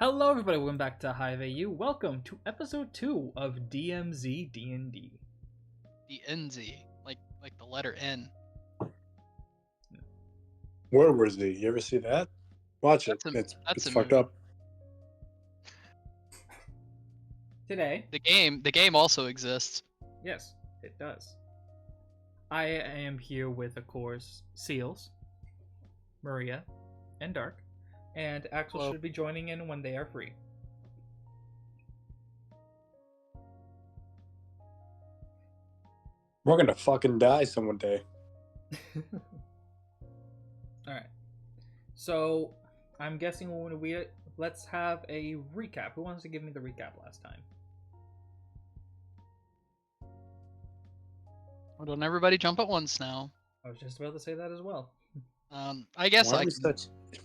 Hello, everybody. Welcome back to Hive AU. Welcome to episode 2 of DMZ Dnd. The NZ, like the letter N. Where was he? You ever see that? Watch it. That's It's a fucked movie. up. Today, The game also exists. yes, it does. I am here with, of course, Seals, Maria, and Dark, and Axel Hello. should be joining in when they are free. We're gonna fucking die some day. Alright. So, I'm guessing let's have a recap. Who wants to give me the recap last time? Well, don't everybody jump at once now. I was just about to say that as well. I guess Why I are we can.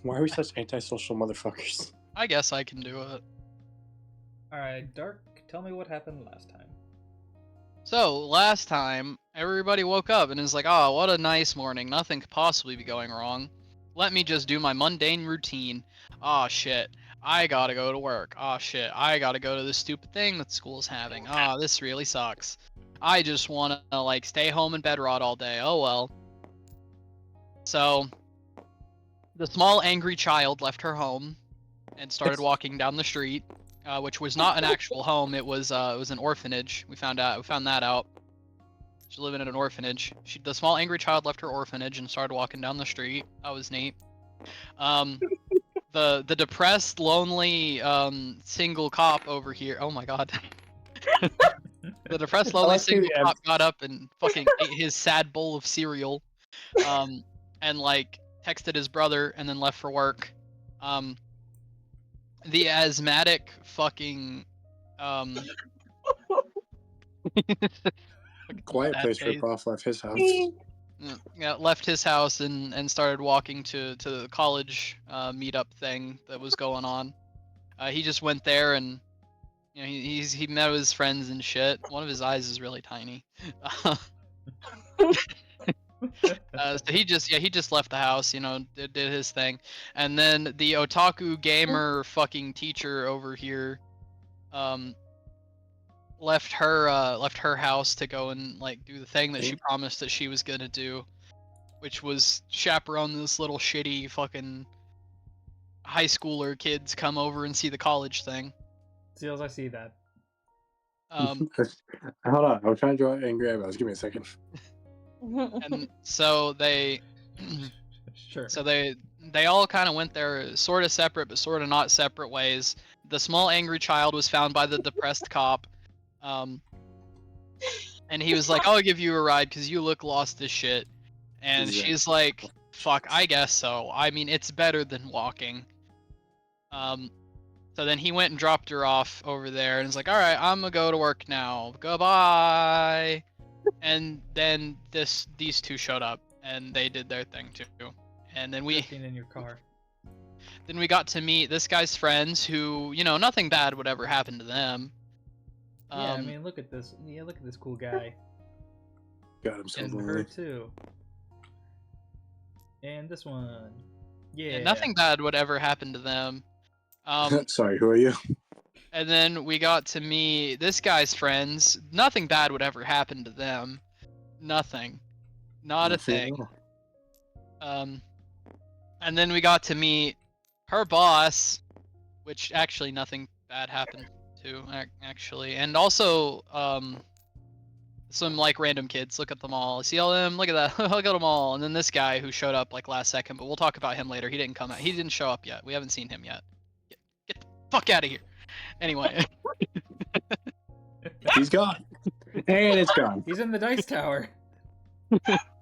why are we such antisocial motherfuckers? I guess I can do it. Alright, Dark, tell me what happened last time. So last time, everybody woke up and is like, "Oh, what a nice morning. Nothing could possibly be going wrong. Let me just do my mundane routine. Oh shit, I gotta go to work. Oh shit, I gotta go to this stupid thing that school's having. Oh, this really sucks. I just wanna stay home and bed rot all day. Oh well." So the small angry child left her home and started walking down the street, which was not an actual home. It was an orphanage. We found that out. She's living in an orphanage. The small angry child left her orphanage and started walking down the street. That was neat. The depressed, lonely, single cop over here. Oh my god. The depressed, lonely single cop got up and fucking ate his sad bowl of cereal, and texted his brother and then left for work. The asthmatic fucking Quiet place face. rip off left his house. Yeah, left his house and started walking to the college meetup thing that was going on. He just went there and he met with his friends and shit. One of his eyes is really tiny. So he just left the house, did his thing, and then the otaku gamer fucking teacher over here, left her house to go and do the thing that she promised that she was gonna do, which was chaperone this little shitty fucking high schooler kids come over and see the college thing. Seals, I see that. Hold on, I'm trying to draw angry eyebrows. Give me a second. And so they Sure. So they all kind of went their sort of separate but sort of not separate ways. The small angry child was found by the depressed cop, and he was like, "I'll give you a ride because you look lost as shit." And she's like, "Fuck, I guess so. I mean, it's better than walking." So then he went and dropped her off over there and was like, "All right, I'm gonna go to work now. Goodbye." And then these two showed up and they did their thing too. And then we in your car. Then we got to meet this guy's friends who, nothing bad would ever happen to them. Yeah, I mean, look at this. Yeah, look at this cool guy. Got him so And her too. And this one. Yeah. Nothing bad would ever happen to them. Sorry, who are you? And then we got to meet this guy's friends. Nothing bad would ever happen to them. Nothing. Not a thing. And then we got to meet her boss, which actually nothing bad happened to, actually. And also, some random kids. Look at them all. See all them? Look at that. Look at them all. And then this guy who showed up last second, but we'll talk about him later. He didn't come out. He didn't show up yet. We haven't seen him yet. Get the fuck out of here. Anyway. He's gone. And it's gone. He's in the dice tower.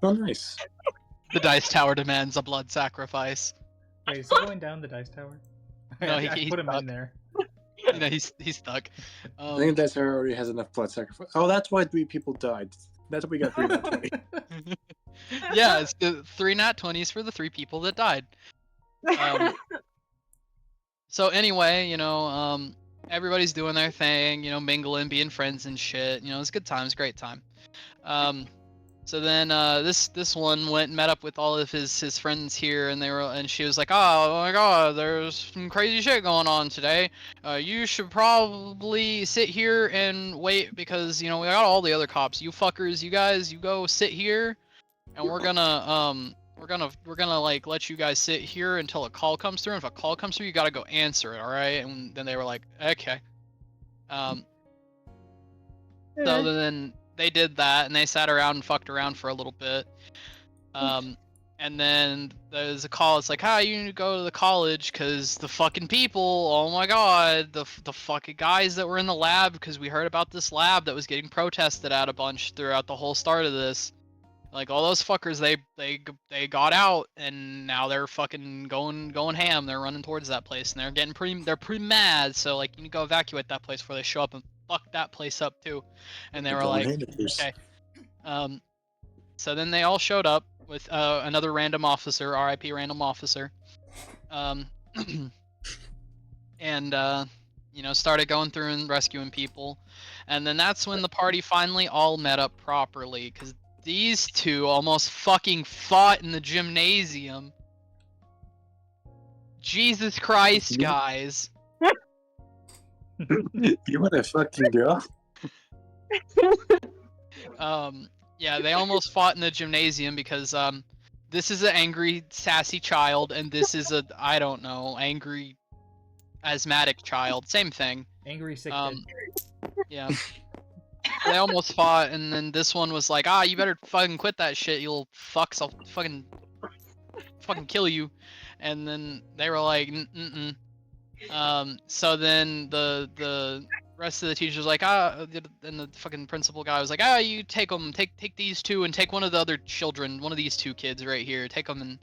Oh, nice. The dice tower demands a blood sacrifice. Wait, is he going down the dice tower? No, I he's put him stuck. in there. He's stuck. I think that's her already has enough blood sacrifice. Oh, that's why 3 people died. That's why we got 3 nat 20. Yeah, it's the 3 nat 20s for the 3 people that died. So anyway, everybody's doing their thing, mingling, being friends and shit. It's good times, great time. So then this one went and met up with all of his friends here, and she was like, oh my god, there's some crazy shit going on today. You should probably sit here and wait because we got all the other cops. You fuckers, you guys, you go sit here, and we're gonna like let you guys sit here until a call comes through. And if a call comes through, you gotta go answer it, all right? And then they were like, okay. So then they did that, and they sat around and fucked around for a little bit. And then there's a call. It's like, you need to go to the college because the fucking people. Oh my god, the fucking guys that were in the lab, because we heard about this lab that was getting protested at a bunch throughout the whole start of this. Like all those fuckers, they got out, and now they're fucking going ham. They're running towards that place, and they're pretty mad. So like, you need to go evacuate that place before they show up and fuck that place up too. And they were like, okay. So then they all showed up with another random officer, RIP random officer, and started going through and rescuing people. And then that's when the party finally all met up properly, because these two almost fucking fought in the gymnasium. Jesus Christ, guys. You want to fucking girl? Yeah, they almost fought in the gymnasium because this is an angry, sassy child, and this is a, I don't know, angry, asthmatic child. Same thing. Angry sick Yeah. They almost fought, and then this one was like, you better fucking quit that shit, you little fucks, I'll fucking kill you. And then they were like, so then the rest of the teachers like, and the fucking principal guy was like, you take them, take these two, and take one of the other children, one of these two kids right here, take them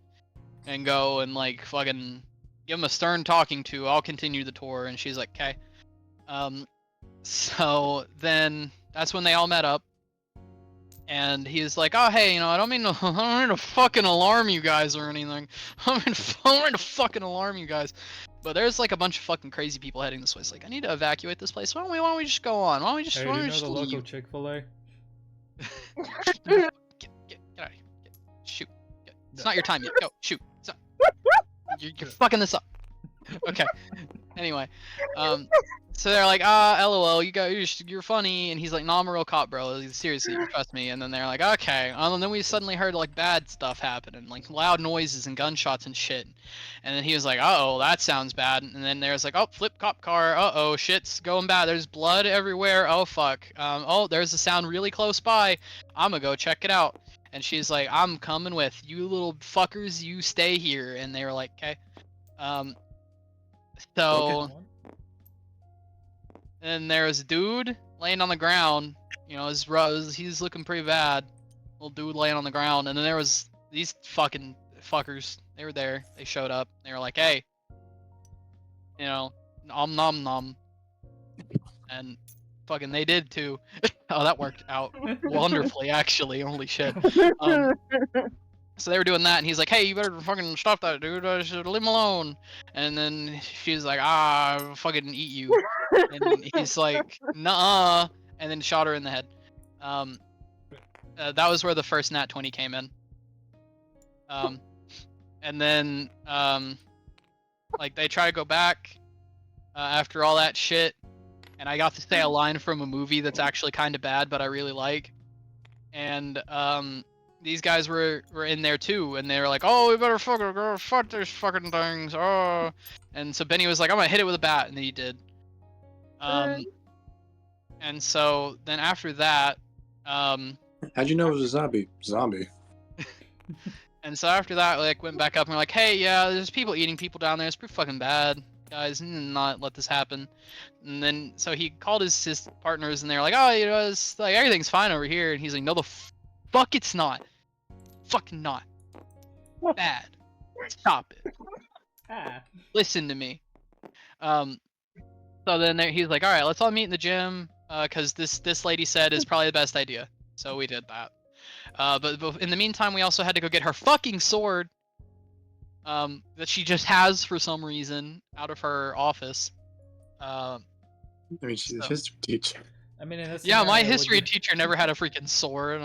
and go and like fucking give them a stern talking to. I'll continue the tour. And she's like, okay. So then that's when they all met up, and he's like, hey, I don't mean to fucking alarm you guys or anything. I don't mean to fucking alarm you guys. But there's like a bunch of fucking crazy people heading this way. It's like, I need to evacuate this place. Why don't we just go on? Why don't we just, Hey, why do don't you we know just the leave? local Chick-fil-A? Get out of here. Shoot. It's not your time yet. Go, shoot. You're fucking this up. Okay. Anyway, so they're like, lol, you're funny, and he's like, no, I'm a real cop, bro. Seriously, trust me. And then they're like, okay. And then we suddenly heard like bad stuff happening, like loud noises and gunshots and shit. And then he was like, oh, that sounds bad. And then there's like, oh, flip cop car. Oh, shit's going bad. There's blood everywhere. Oh fuck. Oh, there's a sound really close by. I'm gonna go check it out. And she's like, I'm coming with you, little fuckers. You stay here. And they were like, okay. So. Okay. And there's a dude laying on the ground. He's looking pretty bad. Little dude laying on the ground. And then there was these fucking fuckers. They were there. They showed up. They were like, hey, nom nom nom. And fucking they did too. Oh, that worked out wonderfully, actually. Holy shit. So they were doing that, and he's like, hey, you better fucking stop that, dude. I should leave him alone. And then she's like, I'll fucking eat you. And he's like, nuh-uh, and then shot her in the head. That was where the first Nat 20 came in. And then, like, they try to go back after all that shit, and I got to say a line from a movie that's actually kind of bad, but I really like. And, these guys were in there too, and they were like, oh, we better fucking go fuck these fucking things, oh. And so Benny was like, I'm gonna hit it with a bat, and then he did. And so then after that, How'd you know it was a zombie? Zombie. And so after that, like, went back up and we're like, hey, yeah, there's people eating people down there. It's pretty fucking bad, guys. Not let this happen. And then so he called his partners, and they're like, oh, it's like everything's fine over here. And he's like, no, the fuck, it's not. Fucking not. Bad. Stop it. Listen to me. So then he's like, all right, let's all meet in the gym, because this lady said is probably the best idea. So we did that. But in the meantime, we also had to go get her fucking sword, that she just has for some reason out of her office. I mean, she's a history teacher. I mean, in this yeah, my scenario, history teacher never had a freaking sword.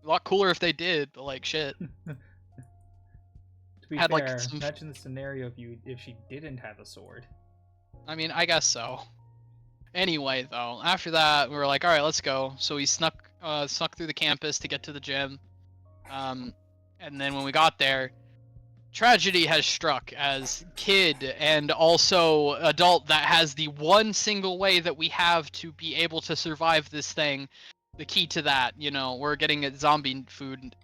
A lot cooler if they did, but like shit. To be Had like fair, some. imagine the scenario if she didn't have a sword. I mean, I guess so. Anyway, though, after that, we were like, all right, let's go. So we snuck through the campus to get to the gym. And then when we got there, tragedy has struck as kid and also adult that has the one single way that we have to be able to survive this thing. The key to that, we're getting a zombie food,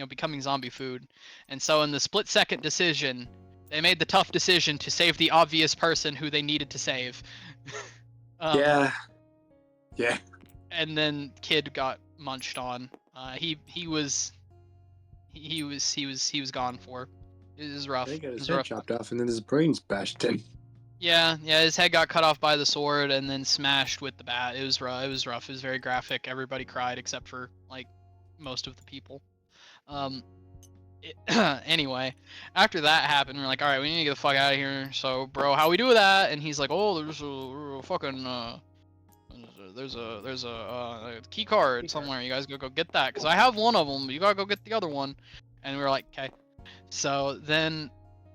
becoming zombie food. And so in the split-second decision, they made the tough decision to save the obvious person who they needed to save. Yeah. And then kid got munched on. He was gone for. It was rough. They got It his was head rough. chopped off and then his brains bashed in. Yeah, his head got cut off by the sword and then smashed with the bat. It was rough. It was rough. It was very graphic. Everybody cried except for like most of the people. Anyway, after that happened, we're like, all right, we need to get the fuck out of here. So, bro, how we do that? And he's like, oh, there's a fucking there's a key card somewhere. You guys go get that, cause I have one of them. You gotta go get the other one. And we were like, okay. So then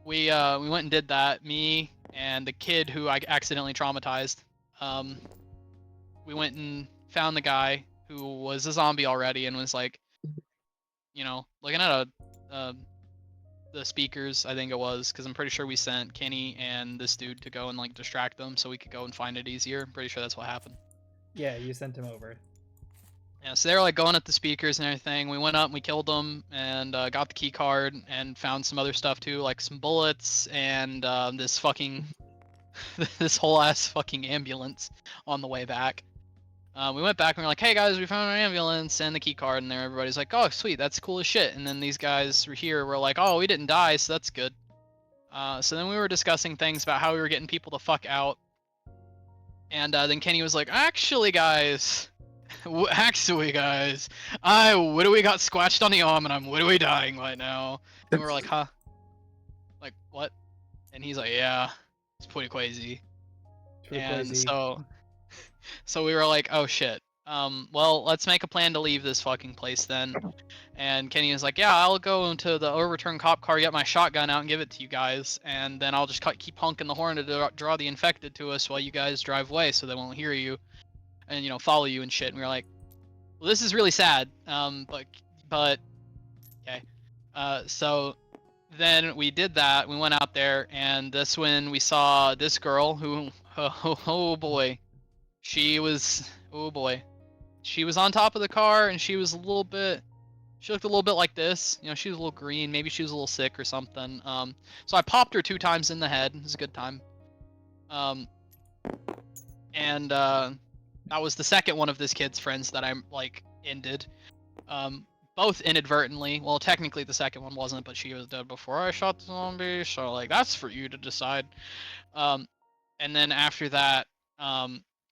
we went and did that. Me and the kid who I accidentally traumatized. We went and found the guy who was a zombie already and was like, looking at the speakers, I think it was, because I'm pretty sure we sent Kenny and this dude to go and like distract them so we could go and find it easier. I'm pretty sure that's what happened. Yeah, you sent him over. Yeah, so they were like going at the speakers and everything. We went up and we killed them and got the key card and found some other stuff too, like some bullets and this fucking this whole ass fucking ambulance on the way back. We went back and we were like, hey guys, we found an ambulance and the key card, and there everybody's like, oh sweet, that's cool as shit. And then these guys were here, were like, oh, we didn't die, so that's good. So then we were discussing things about how we were getting people the fuck out. And then Kenny was like, actually guys, what do we got squashed on the arm and I'm literally dying right now. And we're like, huh? Like, what? And he's like, yeah, it's pretty crazy. And so we were like, oh shit. Well, let's make a plan to leave this fucking place then. And Kenny was like, yeah, I'll go into the overturned cop car, get my shotgun out and give it to you guys. And then I'll just keep honking the horn to draw the infected to us while you guys drive away so they won't hear you and, follow you and shit. And we were like, well, this is really sad. But okay. So then we did that. We went out there, and that's when we saw this girl who, oh boy, she was on top of the car, and she looked a little bit like this. She was a little green. Maybe she was a little sick or something. So I popped her 2 times in the head. It was a good time. And that was the second one of this kid's friends that I like ended. Both inadvertently. Well, technically the second one wasn't, but she was dead before I shot the zombie. So like that's for you to decide. And then after that,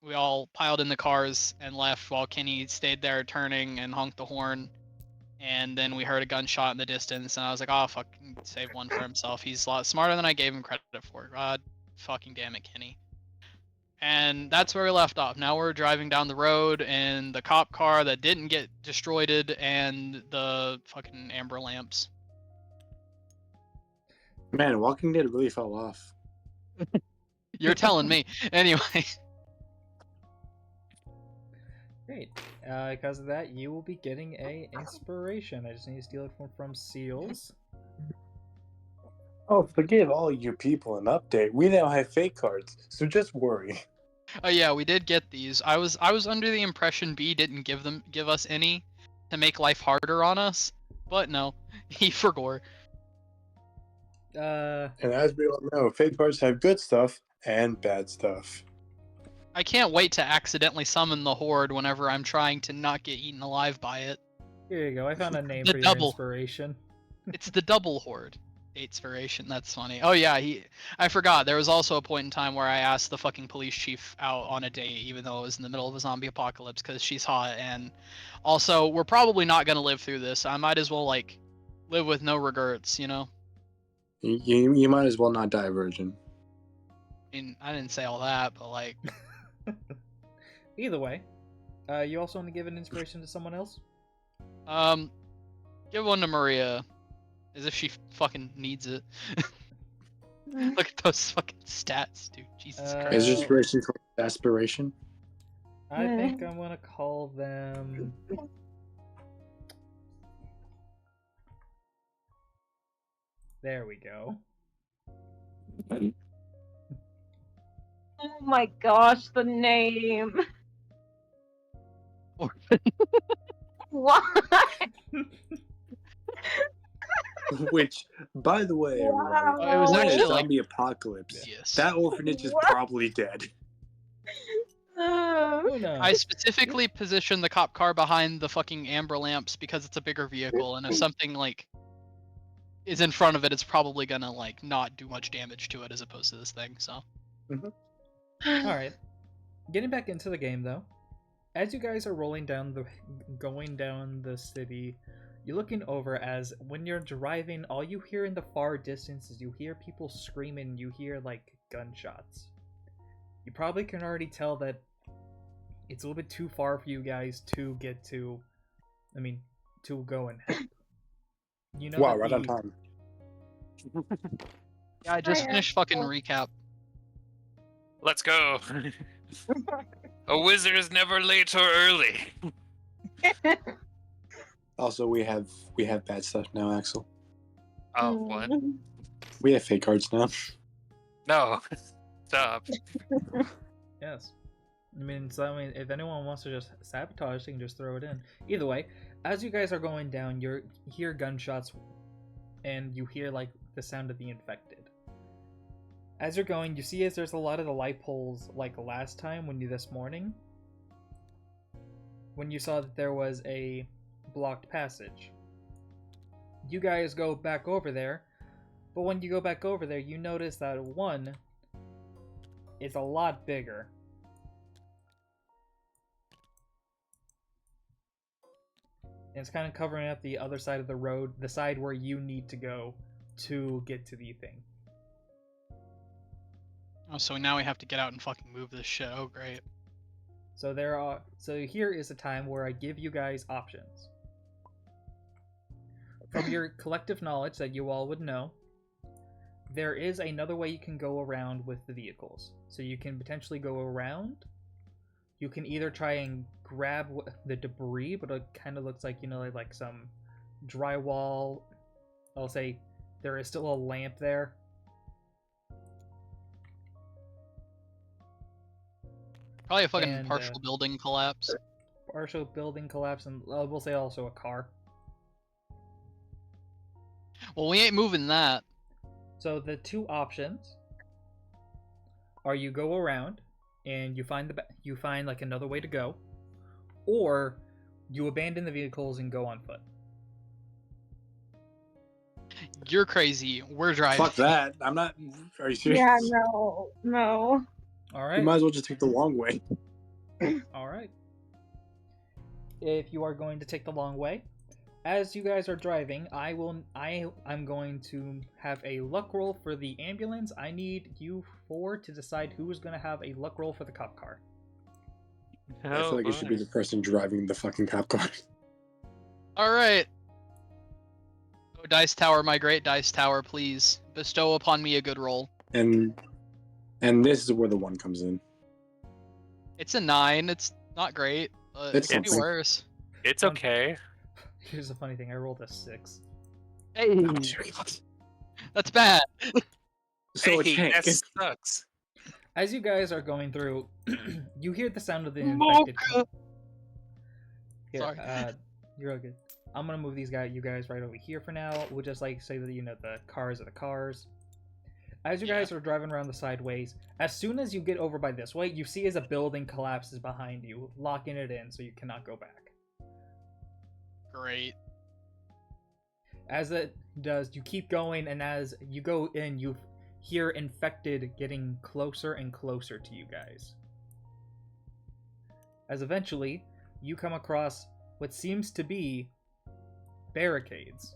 we all piled in the cars and left while Kenny stayed there turning and honked the horn. And then we heard a gunshot in the distance, and I was like, oh, fucking save one for himself. He's a lot smarter than I gave him credit for. God fucking damn it, Kenny. And that's where we left off. Now we're driving down the road in the cop car that didn't get destroyed and the fucking amber lamps. Man, Walking Dead really fell off. You're telling me. Anyway. Great. Because of that, you will be getting a inspiration. I just need to steal it from Seals. Oh, forgive all you people an update. We now have fake cards, so just worry. Oh yeah, we did get these. I was under the impression B didn't give us any to make life harder on us, but no, he forgot. And as we all know, fake cards have good stuff and bad stuff. I can't wait to accidentally summon the horde whenever I'm trying to not get eaten alive by it. Here you go. I found a name The for double. your inspiration. It's the double horde. Inspiration. That's funny. Oh yeah, I forgot. There was also a point in time where I asked the fucking police chief out on a date, even though it was in the middle of a zombie apocalypse, because she's hot. And also, we're probably not gonna live through this. I might as well like live with no regrets, You might as well not die a virgin. I mean, I didn't say all that, but like. Either way, you also want to give an inspiration to someone else? Give one to Maria, as if she fucking needs it. Look at those fucking stats, dude. Jesus Christ. Is this racing for aspiration? I think I'm gonna call them. There we go. Oh my gosh, the name. What? Which, by the way, Wow. everybody, It was when actually a like zombie apocalypse. yes. That orphanage is What? probably dead. Who knows? I specifically positioned the cop car behind the fucking amber lamps because it's a bigger vehicle, and if something like is in front of it, it's probably gonna like not do much damage to it as opposed to this thing. So. Alright. Getting back into the game though. As you guys are going down the city, you're looking over as when you're driving, all you hear in the far distance is you hear people screaming, you hear like gunshots. You probably can already tell that it's a little bit too far for you guys to get to, to go and help. You know Wow, that right on time. Yeah, I just finished fucking recap. Let's go. A wizard is never late or early. Also, we have bad stuff now, Axel. Oh, what? We have fake cards now. No. Stop. Yes. If anyone wants to just sabotage, they can just throw it in. Either way, as you guys are going down, you hear gunshots, and you hear like the sound of the infected. As you're going, you see as there's a lot of the light poles like last time this morning, when you saw that there was a blocked passage. You guys go back over there, but when you go back over there, you notice that one is a lot bigger. And it's kind of covering up the other side of the road, the side where you need to go to get to the thing. Oh, so now we have to get out and fucking move this shit. Oh, great. So here is a time where I give you guys options. From your collective knowledge that you all would know, there is another way you can go around with the vehicles. So you can potentially go around. You can either try and grab the debris, but it kind of looks like, like some drywall. I'll say there is still a lamp there. Probably a fucking And, partial building collapse. Partial building collapse, and we'll say also a car. Well, we ain't moving that. So the two options are you go around and you find like another way to go, or you abandon the vehicles and go on foot. You're crazy. We're driving. Fuck that. I'm not. Are you serious? Yeah, no. All You right. might as well just take the long way. All right. If you are going to take the long way, as you guys are driving, I'm going to have a luck roll for the ambulance. I need you four to decide who is going to have a luck roll for the cop car. I feel like it should be the person driving the fucking cop car. All right. Oh, Dice Tower, my great Dice Tower, please bestow upon me a good roll. And this is where the one comes in. It's a 9. It's not great, but It's it could be something. worse. It's okay. Here's the funny thing: I rolled a 6. Hey, I'm serious. that's bad. So hey, it's Hank. that sucks. As you guys are going through, you hear the sound of the infected. Here, Sorry. you're all good. I'm gonna move you guys right over here for now. We'll just like say that the cars are the cars. As you guys are driving around the sideways, as soon as you get over by this way, you see as a building collapses behind you, locking it in so you cannot go back. Great. As it does, you keep going, and as you go in, you hear infected getting closer and closer to you guys. As eventually, you come across what seems to be barricades.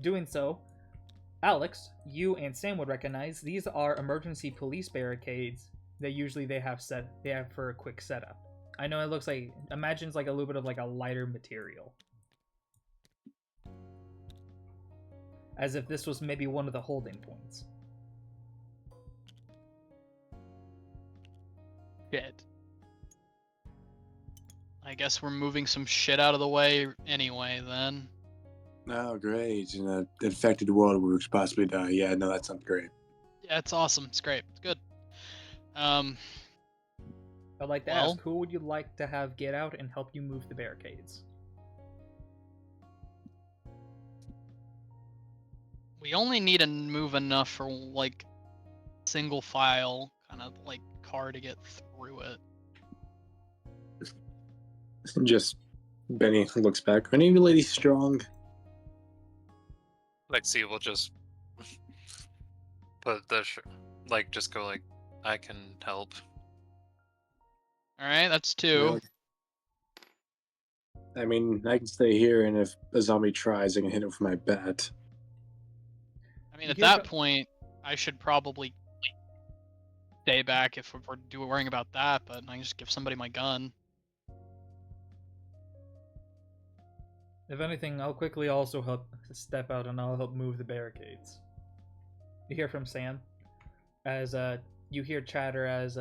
Doing so, Alex, you and Sam would recognize these are emergency police barricades that usually they have for a quick setup. I know it looks like, imagine it's like a little bit of like a lighter material. As if this was maybe one of the holding points. Shit. I guess we're moving some shit out of the way anyway, then. Oh, great. In an infected world where we could possibly die. Yeah, no, that sounds great. Yeah, it's awesome. It's great. It's good. I'd like to Well? ask, who would you like to have get out and help you move the barricades? We only need to move enough for, like, single file kind of, like, car to get through it. Just Benny looks back. Are any of you ladies strong? Lexi will just put the just go like, I can help. Alright, that's 2. Really? I mean, I can stay here, and if a zombie tries, I can hit him with my bat. I mean, You at hear that go- point, I should probably stay back if we're worrying about that, but I can just give somebody my gun. If anything, I'll quickly also help step out and I'll help move the barricades. You hear from Sam as you hear chatter as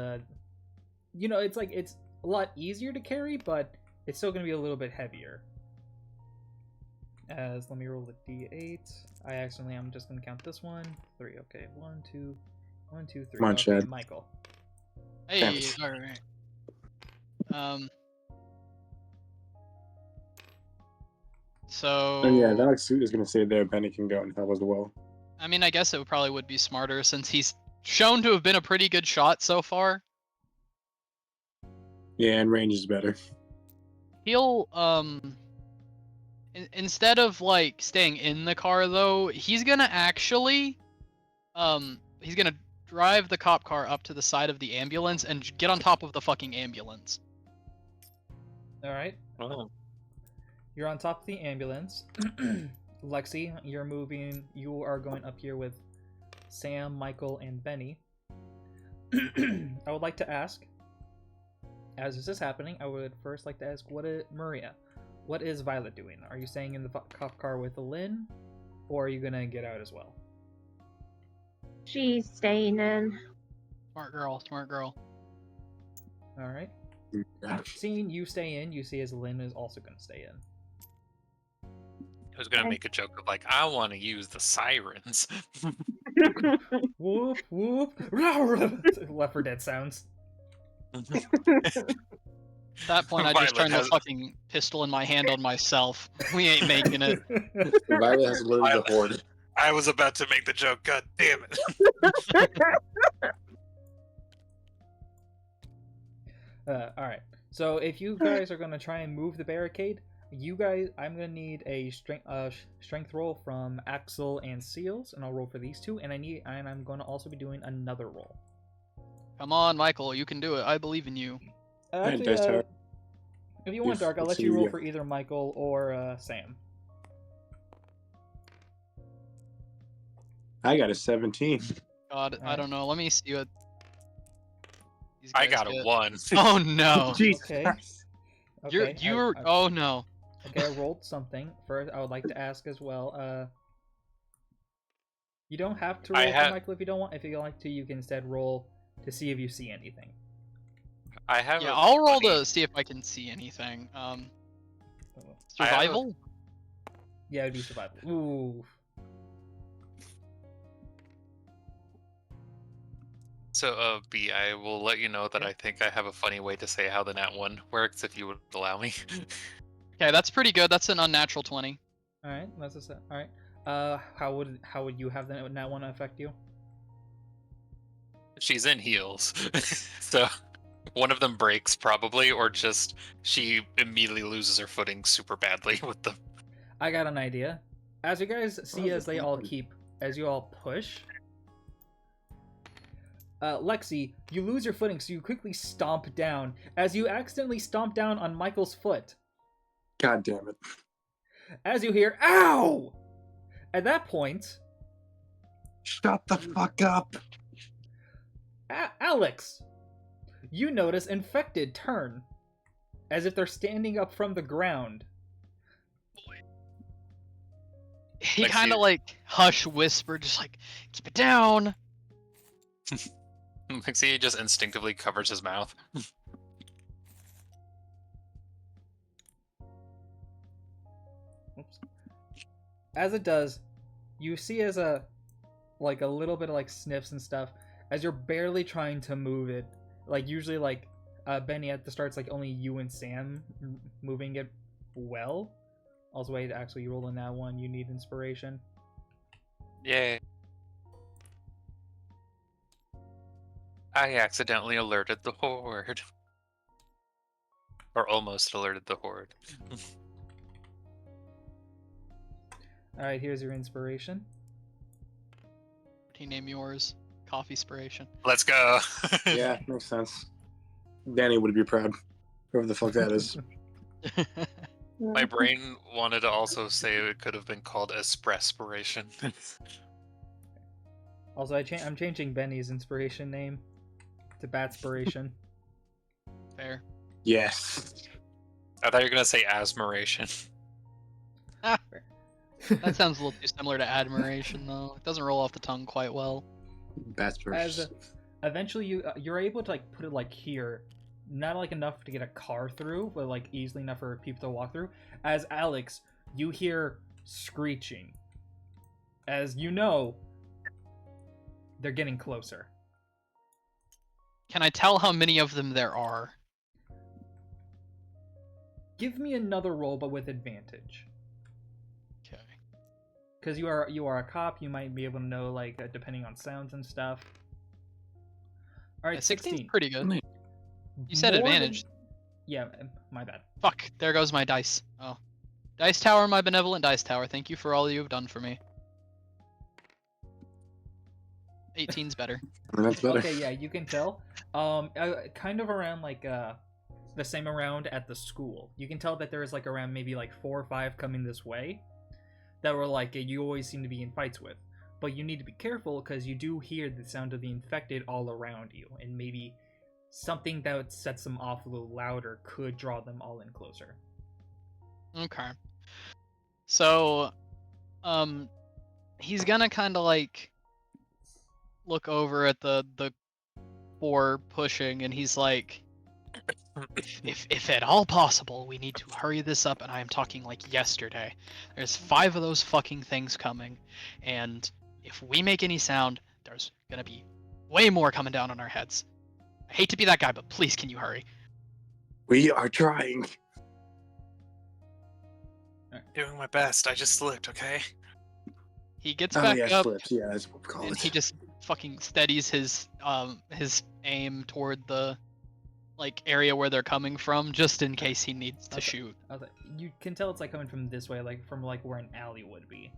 you know, it's like it's a lot easier to carry, but it's still gonna be a little bit heavier. As let me roll the d8. I'm just gonna count this one. 3, okay. 1, 2, 1, 2, 3. Come on, okay, Chad. Michael. Hey, Thanks. alright. So... And yeah, Alex is going to stay there. Benny can go and help as well. I mean, I guess it probably would be smarter since he's shown to have been a pretty good shot so far. Yeah, and range is better. He'll, instead of, like, staying in the car, though, he's gonna actually, he's gonna drive the cop car up to the side of the ambulance and get on top of the fucking ambulance. Alright. Oh. You're on top of the ambulance. Lexi, you are going up here with Sam, Michael, and Benny. I would like to ask, as this is happening, I would first like to ask, Maria, what is Violet doing? Are you staying in the cop car with Lynn, or are you gonna get out as well? She's staying in. Smart girl, smart girl. Alright. Yeah. Seeing you stay in, you see as Lynn is also gonna stay in. I was gonna make a joke of like, I want to use the sirens. Whoop, whoop. Left 4 Dead sounds. At that point, I just Violet turned the has- fucking pistol in my hand on myself. We ain't making it. Violet has literally the Violet. horde. I was about to make the joke. God damn it. Alright. So if you guys are gonna try and move the barricade, I'm gonna need a strength roll from Axel and Seals, and I'll roll for these two, and I'm gonna also be doing another roll. Come on, Michael, you can do it. I believe in you. Actually, Dice Tower. if you want, If- Dark, I'll let's let you see, roll yeah. for either Michael or Sam. I got a 17. God, I Alright. don't know. Let me see what these I guys got a get. 1. Oh no. Jesus Okay. Christ. Okay, You're oh no. Okay, I rolled something. First, I would like to ask as well. You don't have to roll for Michael if you don't want. If you like to, you can instead roll to see if you see anything. I have. Yeah, a I'll roll 20. to see if I can see anything. I have a- Survival? Yeah, it'd be survival. Ooh. So, B, I will let you know that Yeah. I think I have a funny way to say how the nat 1 works, if you would allow me. Okay, that's pretty good. That's an unnatural 20. All right, that's a set. All right. How would you have that one affect you? She's in heels, so one of them breaks probably, or just she immediately loses her footing super badly with the. I got an idea. As you guys see, Oh, as you all push. Lexi, you lose your footing, so you quickly stomp down. As you accidentally stomp down on Michael's foot, God damn it. as you hear "Ow!" At that point, Shut the fuck up. Alex, you notice infected turn. as if they're standing up from the ground. He Like, kind of see- like hush whisper, just like, keep it down. Like, he just instinctively covers his mouth. Oops. As it does, you see as a little bit of like sniffs and stuff as you're barely trying to move it. Like usually like Benny at the start's like only you and Sam moving it well. Also, wait, actually, you roll in that one. You need inspiration. Yay. I accidentally alerted the horde. Or almost alerted the horde. All right, here's your inspiration. Can you name yours? Coffee Spiration. Let's go. Yeah, makes sense. Danny would be proud. Whoever the fuck that is. My brain wanted to also say it could have been called Espresspiration. Also, I'm changing Benny's inspiration name to Batspiration. Fair. Yes. I thought you were gonna say Asmiration. That sounds a little too similar to admiration, though. It doesn't roll off the tongue quite well. Bats As eventually you're able to like put it like here, not like enough to get a car through, but like easily enough for people to walk through. As Alex, you hear screeching. As you know, they're getting closer. Can I tell how many of them there are? Give me another roll, but with advantage. Okay. Because you are a cop, you might be able to know like depending on sounds and stuff. All right, Yeah, 16's 16. pretty good. Nice. You said More than- advantage. Yeah, my bad. Fuck, there goes my dice. Oh. Dice Tower, my benevolent Dice Tower. Thank you for all you have done for me. 18's better. I mean, that's better. Okay, yeah, you can tell. Kind of around like the same around at the school. You can tell that there is like around maybe like 4 or 5 coming this way that were like you always seem to be in fights with. But you need to be careful because you do hear the sound of the infected all around you, and maybe something that sets them off a little louder could draw them all in closer. Okay. So, he's gonna kind of like look over at the 4 pushing, and he's like, if at all possible, we need to hurry this up, and I am talking like yesterday. There's 5 of those fucking things coming, and if we make any sound, there's gonna be way more coming down on our heads. I hate to be that guy, but please, can you hurry? We are trying. Doing my best. I just slipped, okay? He gets Oh back yeah, up, slips. Yeah, that's what we call and it. he just fucking steadies his aim toward the like area where they're coming from, just in case he needs to Okay. shoot. You can tell it's like coming from this way, like from like where an alley would be.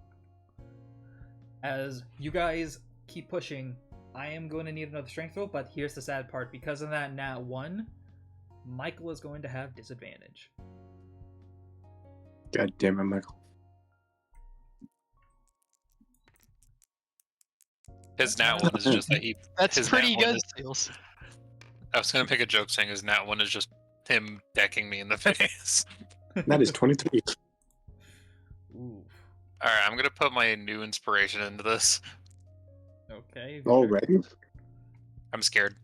As you guys keep pushing, I am going to need another strength roll, but here's the sad part. Because of that nat 1, Michael is going to have disadvantage. God damn it, Michael. His nat one is just that he. That's his pretty nat one good, is- Steels. I was gonna make a joke saying his nat one is just him decking me in the face. That is 23. Ooh. Alright, I'm gonna put my new inspiration into this. Okay. Already? I'm scared.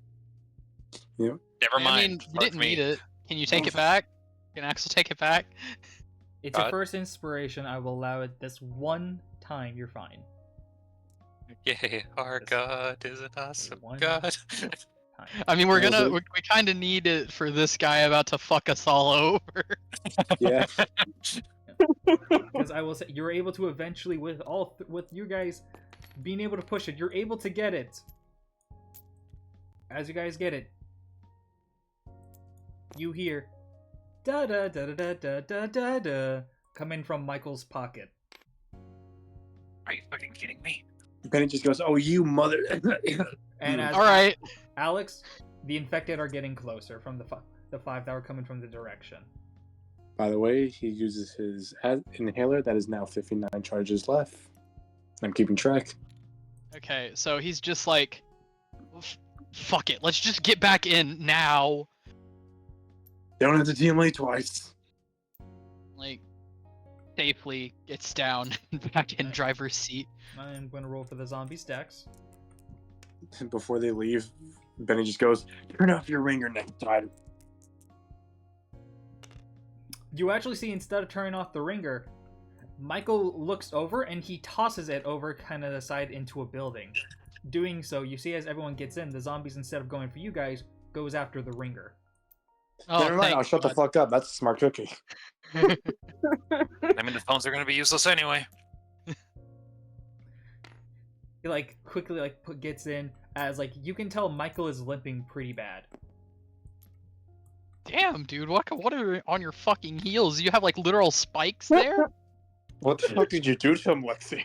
Yeah. Never mind. I mean, you fuck didn't me. need it. Can you take it back? Can Axel take it back? It's your God. first inspiration. I will allow it this one time. You're fine. Yay, our This- God is an awesome one- God. Time. I mean, Was it? we kind of need it for this guy about to fuck us all over. Yeah. Because I will say, you're able to eventually, with with you guys being able to push it, you're able to get it. As you guys get it, you hear da da da da da da da da coming from Michael's pocket. Are you fucking kidding me? Benny just goes, "Oh, you mother." And as All right. Alex, the infected are getting closer from the 5 that were coming from the direction. By the way, he uses his inhaler. That is now 59 charges left. I'm keeping track. Okay, so he's just like, fuck it, let's just get back in now. Don't have to teamlate twice. Like, safely gets down back in Right. driver's seat. I'm going to roll for the zombie stacks. And before they leave, Benny just goes, "Turn off your ringer next time." You actually see, instead of turning off the ringer, Michael looks over and he tosses it over kind of the side into a building. Doing so, you see as everyone gets in, the zombies, instead of going for you guys, goes after the ringer. Oh, Never mind, thank I'll shut the God. fuck up. That's a smart cookie. I mean, the phones are gonna be useless anyway. He like quickly gets in, as like you can tell Michael is limping pretty bad. Damn, dude, what are on your fucking heels? You have like literal spikes there? What the fuck did you do to him, Lexi?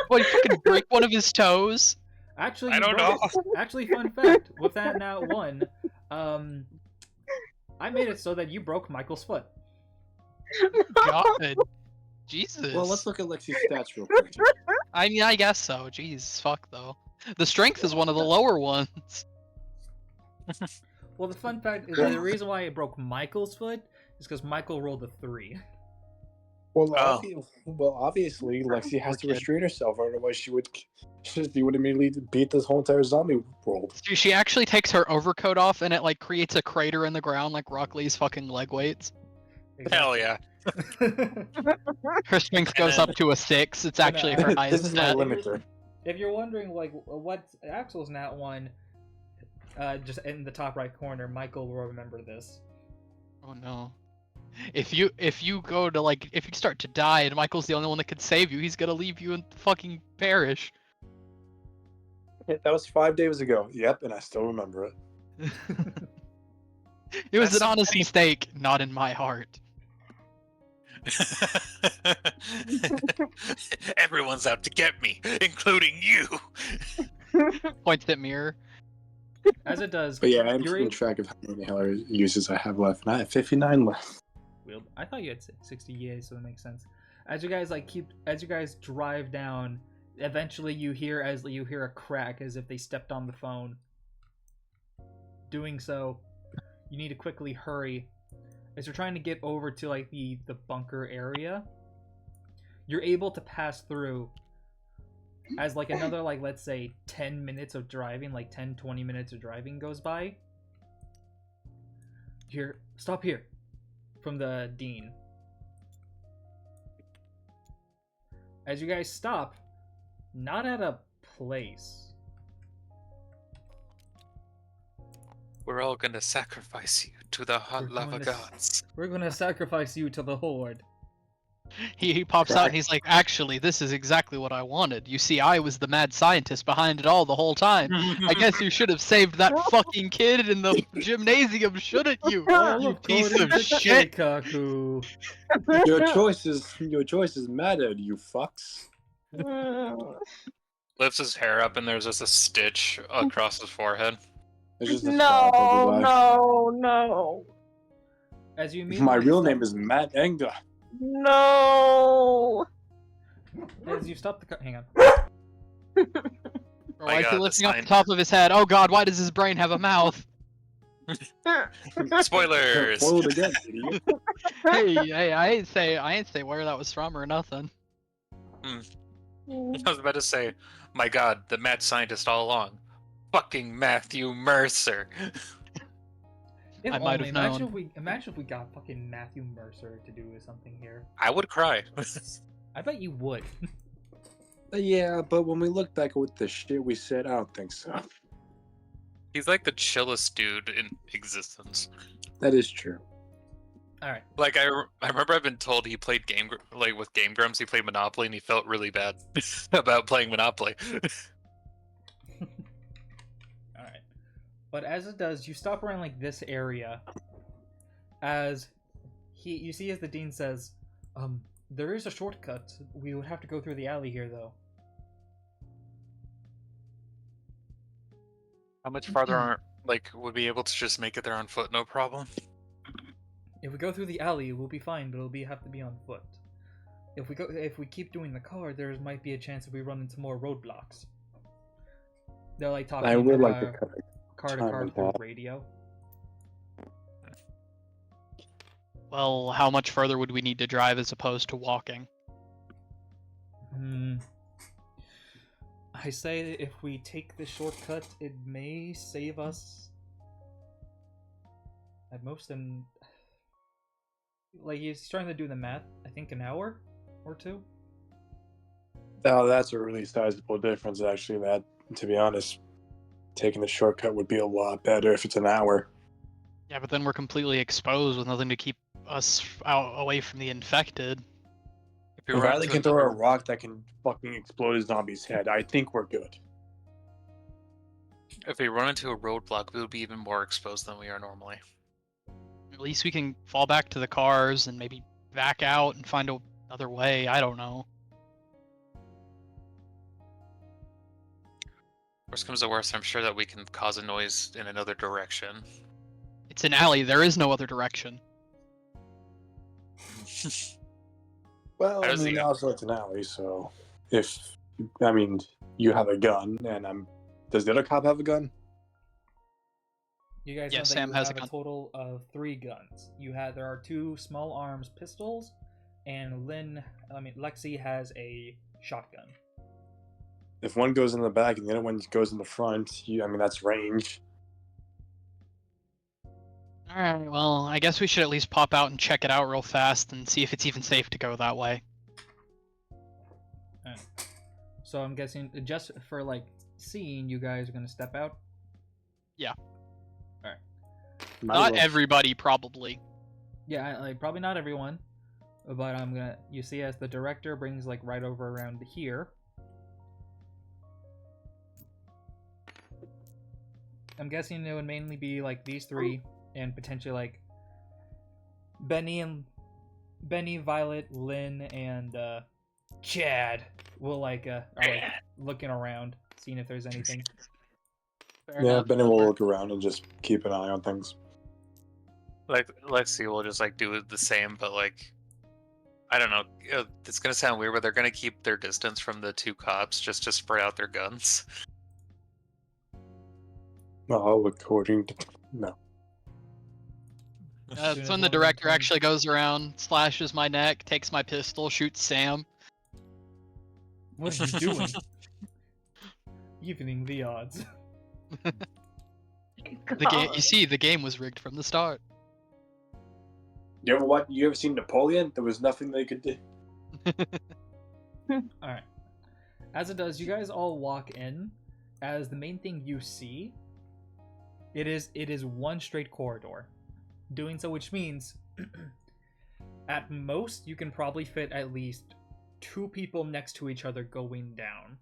What, you fucking break one of his toes? Actually, I you don't broke know. it. Actually, fun fact, with that nat one, I made it so that you broke Michael's foot. God. Jesus. Well, let's look at Lexi's stats real quick. I mean, I guess so. Jeez, fuck though. The strength is one of the lower ones. Well, the fun fact is the reason why it broke Michael's foot is because Michael rolled a 3. Well, Oh. obviously, Lexi has to Poor kid. restrain herself, or otherwise she would immediately beat this whole entire zombie world. She actually takes her overcoat off and it like creates a crater in the ground like Rock Lee's fucking leg weights. Hell yeah. Her strength goes up to a 6. It's actually her This highest is my stat. limiter. If you're wondering, like, what Axel's nat one, just in the top right corner, Michael will remember this. Oh no. If you go to like if you start to die and Michael's the only one that could save you, he's gonna leave you and fucking perish. That was 5 days ago. Yep, and I still remember it. It was That's an honest funny. mistake, not in my heart. Everyone's out to get me, including you. Points at mirror. As it does, But yeah, I'm you're keeping able... track of how many inhaler uses I have left, and I have 59 left. I thought you had 60 EA, so that makes sense. As you guys drive down, eventually you hear a crack as if they stepped on the phone. Doing so, you need to quickly hurry. As you're trying to get over to like the bunker area, you're able to pass through as like another like let's say 10 minutes of driving, like 10-20 minutes of driving goes by. Here, stop here from the Dean. As you guys stop, not at a place. We're all gonna sacrifice you to the hot We're lava going to gods. We're gonna sacrifice you to the Horde. He pops out and he's like, actually, this is exactly what I wanted. You see, I was the mad scientist behind it all the whole time. I guess you should have saved that fucking kid in the gymnasium, shouldn't you? You piece of shit. Kaku. Your choice is mattered, you fucks. Lifts his hair up and there's just a stitch across his forehead. It's just a No, scar, everybody. no. As you My real name is Matt Enga. No. As you stop the car. Hang on. Or why is he the lifting up the sign. top of his head? Oh god, why does his brain have a mouth? Spoilers. Spoiled again, idiot. Hey, I ain't say where that was from or nothing. I was about to say, my god, the mad scientist all along. Fucking Matthew Mercer. If I might only, have known. imagine if we got fucking Matthew Mercer to do something here. I would cry. I bet you would. Yeah, but when we look back at the shit we said, I don't think so. He's like the chillest dude in existence. That is true. Alright. Like I remember I've been told he played with Game Grumps, he played Monopoly and he felt really bad about playing Monopoly. Alright. But as it does, you stop around like this area. As you see as the Dean says, there is a shortcut. We would have to go through the alley here though. How much farther would be able to just make it there on foot, no problem? If we go through the alley, we'll be fine, but it'll have to be on foot. If we keep doing the car, there might be a chance that we run into more roadblocks. They're like talking I would to like to cut it. car to time car with through that. radio. Well, how much further would we need to drive as opposed to walking? I say if we take the shortcut, it may save us at most an... Like, he's trying to do the math, I think an hour or two? Oh, that's a really sizable difference, actually. That, to be honest, taking the shortcut would be a lot better if it's an hour. Yeah, but then we're completely exposed with nothing to keep us out away from the infected. If we If run Riley into can throw a another, rock that can fucking explode a zombie's head, I think we're good. if we run into a roadblock, we'll be even more exposed than we are normally. At least we can fall back to the cars and maybe back out and find another way. I don't know. Worst comes to worst, I'm sure that we can cause a noise in another direction. It's an alley. There is no other direction. Well, How I does mean, he- also it's an alley, so if, I mean, you have a gun, and does the other cop have a gun? You guys Yeah, know that Sam you has have a gun. total of 3 guns. There are 2 small arms pistols, and Lexi has a shotgun. If one goes in the back and the other one goes in the front, that's range. Alright, well, I guess we should at least pop out and check it out real fast and see if it's even safe to go that way. Alright. So I'm guessing just for like seeing, you guys are gonna step out. Might Not as well. everybody, probably. Yeah, like probably not everyone, but you see as the director brings like right over around here. I'm guessing it would mainly be like these 3 and potentially like Benny, Violet, Lynn, and Chad will are like looking around, seeing if there's anything. Fair Yeah, enough. Benny will look around and just keep an eye on things. Like Lexi will just do the same, but I don't know. It's gonna sound weird, but they're gonna keep their distance from the 2 cops just to spread out their guns. Well, according to... No. Soon That's as when one the of them director turns- actually goes around, slashes my neck, takes my pistol, shoots Sam. What are you doing? Evening the odds. The game, you see, the game was rigged from the start. You ever seen Napoleon? There was nothing they could do. Alright. As it does, you guys all walk in. As the main thing you see, it is one straight corridor. Doing so, which means at most you can probably fit at least 2 people next to each other going down.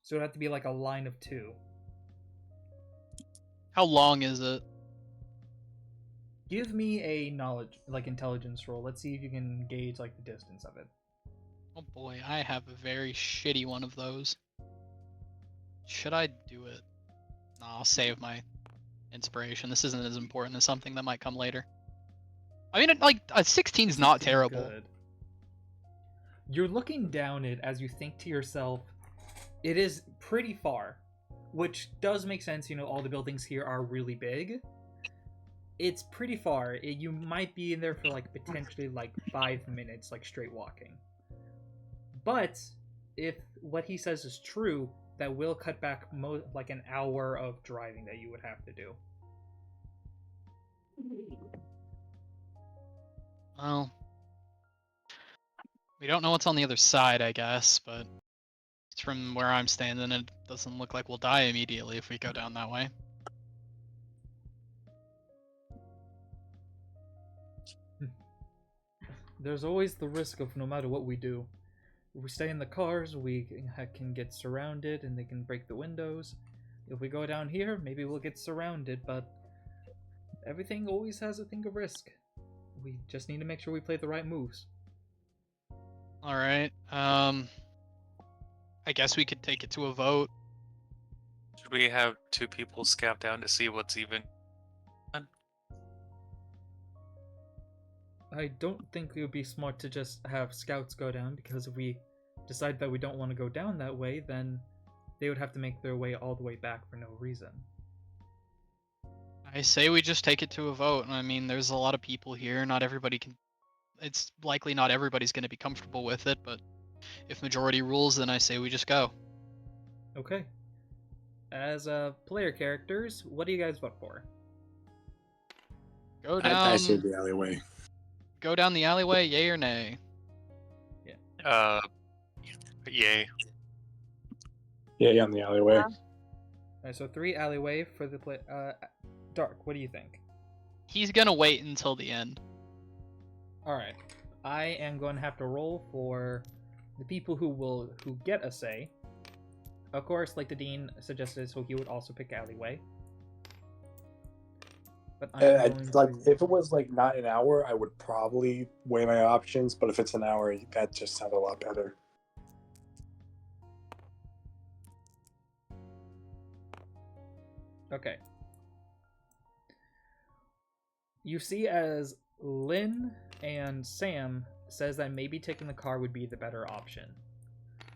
So it'd have to be like a line of 2. How long is it? Give me a intelligence roll. Let's see if you can gauge the distance of it. Oh boy, I have a very shitty one of those. Should I do it? No, I'll save my inspiration. This isn't as important as something that might come later. I mean, a 16 is not terrible. Good. You're looking down it as you think to yourself, it is pretty far, which does make sense. All the buildings here are really big. It's pretty far. You might be in there for potentially 5 minutes, straight walking. But if what he says is true, that will cut back an hour of driving that you would have to do. Well, we don't know what's on the other side, I guess, but from where I'm standing, it doesn't look like we'll die immediately if we go down that way. There's always the risk of no matter what we do. If we stay in the cars, we can get surrounded and they can break the windows. If we go down here, maybe we'll get surrounded, but everything always has a thing of risk. We just need to make sure we play the right moves. Alright, I guess we could take it to a vote. Should we have 2 people scout down to see what's even? I don't think it would be smart to just have scouts go down, because if we decide that we don't want to go down that way, then they would have to make their way all the way back for no reason. I say we just take it to a vote. I mean, there's a lot of people here. Not everybody can. It's likely not everybody's going to be comfortable with it, but if majority rules, then I say we just go. Okay. As player characters, what do you guys vote for? Go I say down. the alleyway. Go down the alleyway. Yay or nay? Yay. Yeah, on the alleyway. Yeah. Alright, so 3 alleyway for the play. Dark, what do you think? He's gonna wait until the end. Alright. I am going to have to roll for the people who get a say. Of course, like the Dean suggested, so he would also pick alleyway. But I'm going Like, to... if it was like not an hour, I would probably weigh my options. But if it's an hour, that just sounds a lot better. Okay. You see as Lynn and Sam says that maybe taking the car would be the better option.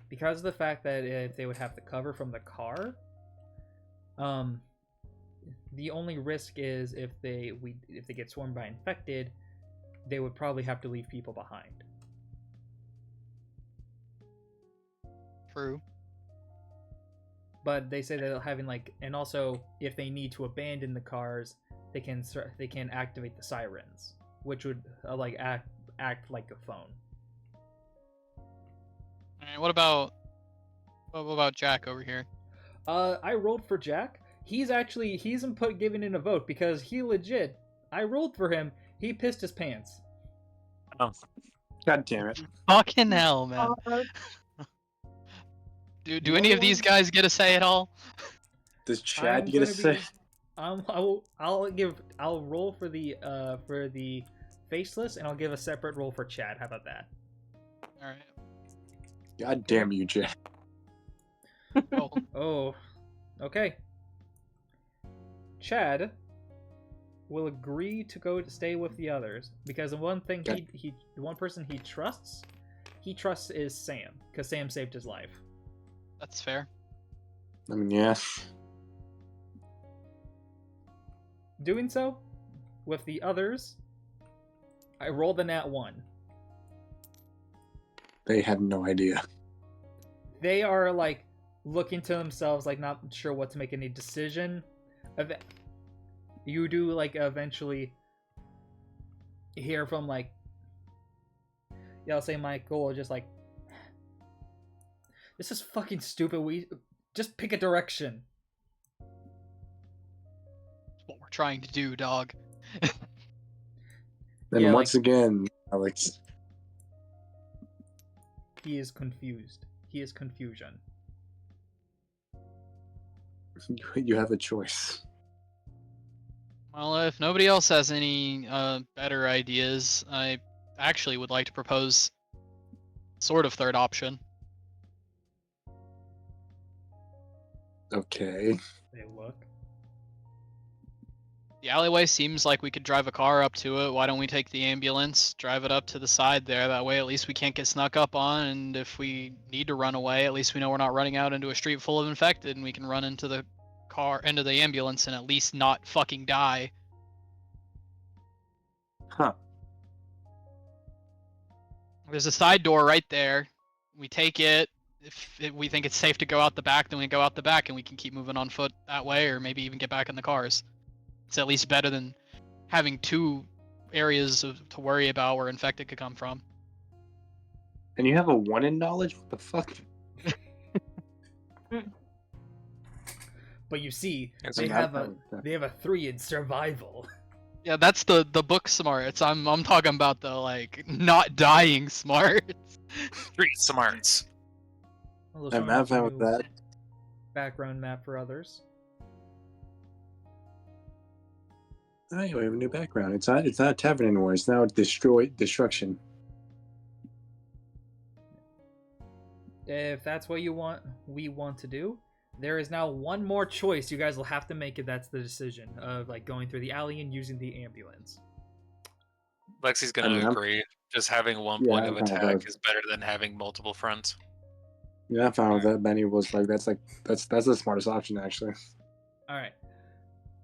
Because of the fact that if they would have the cover from the car, the only risk is if they get swarmed by infected, they would probably have to leave people behind. True. But they say that having and also if they need to abandon the cars, they can activate the sirens, which would act like a phone. Alright, what about Jack over here? I rolled for Jack. He's giving in a vote because he legit. I rolled for him. He pissed his pants. Oh. God damn it! Fucking hell, man. Do any of these guys get a say at all? Does Chad get a say? I'll roll for the faceless, and I'll give a separate roll for Chad. How about that? All right. God damn you, Chad. Oh, okay. Chad will agree to stay with the others because the one thing the one person he trusts is Sam because Sam saved his life. That's fair. I mean, yeah. Doing so, with the others, I rolled a nat 1. They had no idea. They are looking to themselves, not sure what to make any decision. You do eventually hear from I'll say Michael just this is fucking stupid. We just pick a direction. That's what we're trying to do, dog. Then Yeah, once again, Alex. He is confused. He is confusion. You have a choice. Well, if nobody else has any better ideas, I actually would like to propose sort of third option. Okay. They look. The alleyway seems like we could drive a car up to it. Why don't we take the ambulance, drive it up to the side there? That way at least we can't get snuck up on, and if we need to run away, at least we know we're not running out into a street full of infected, and we can run into the ambulance and at least not fucking die. Huh. There's a side door right there. We take it. If we think it's safe to go out the back, then we go out the back and we can keep moving on foot that way, or maybe even get back in the cars. It's at least better than having 2 areas to worry about where infected could come from. And you have a 1 in knowledge? What the fuck? But you see, It's they not have a 3 in survival. Yeah, that's the book smarts. I'm talking about the not dying smarts. Street smarts. Well, I'm fine with that. Background map for others. Oh, you have a new background. It's not a tavern anymore. It's now destruction. If that's what we want to do, there is now one more choice you guys will have to make. If that's the decision of going through the alley and using the ambulance. Lexi's gonna agree. Just having one point of attack is better than having multiple fronts. Yeah, I'm fine with that. Benny was that's the smartest option actually. All right.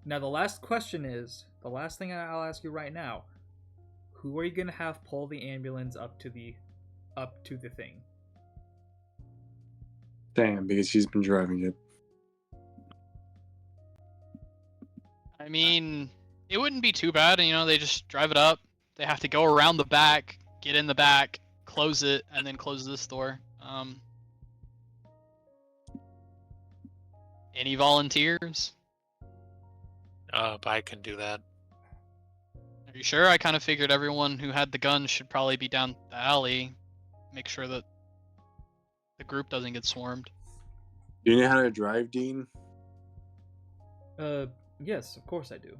Now the last question is the last thing I'll ask you right now. Who are you gonna have pull the ambulance up to the thing? Sam, because she's been driving it. I mean, it wouldn't be too bad. You know, they just drive it up. They have to go around the back, get in the back, close it, and then close this door. Any volunteers? I can do that. Are you sure? I kind of figured everyone who had the gun should probably be down the alley. Make sure that the group doesn't get swarmed. Do you know how to drive, Dean? Yes, of course I do.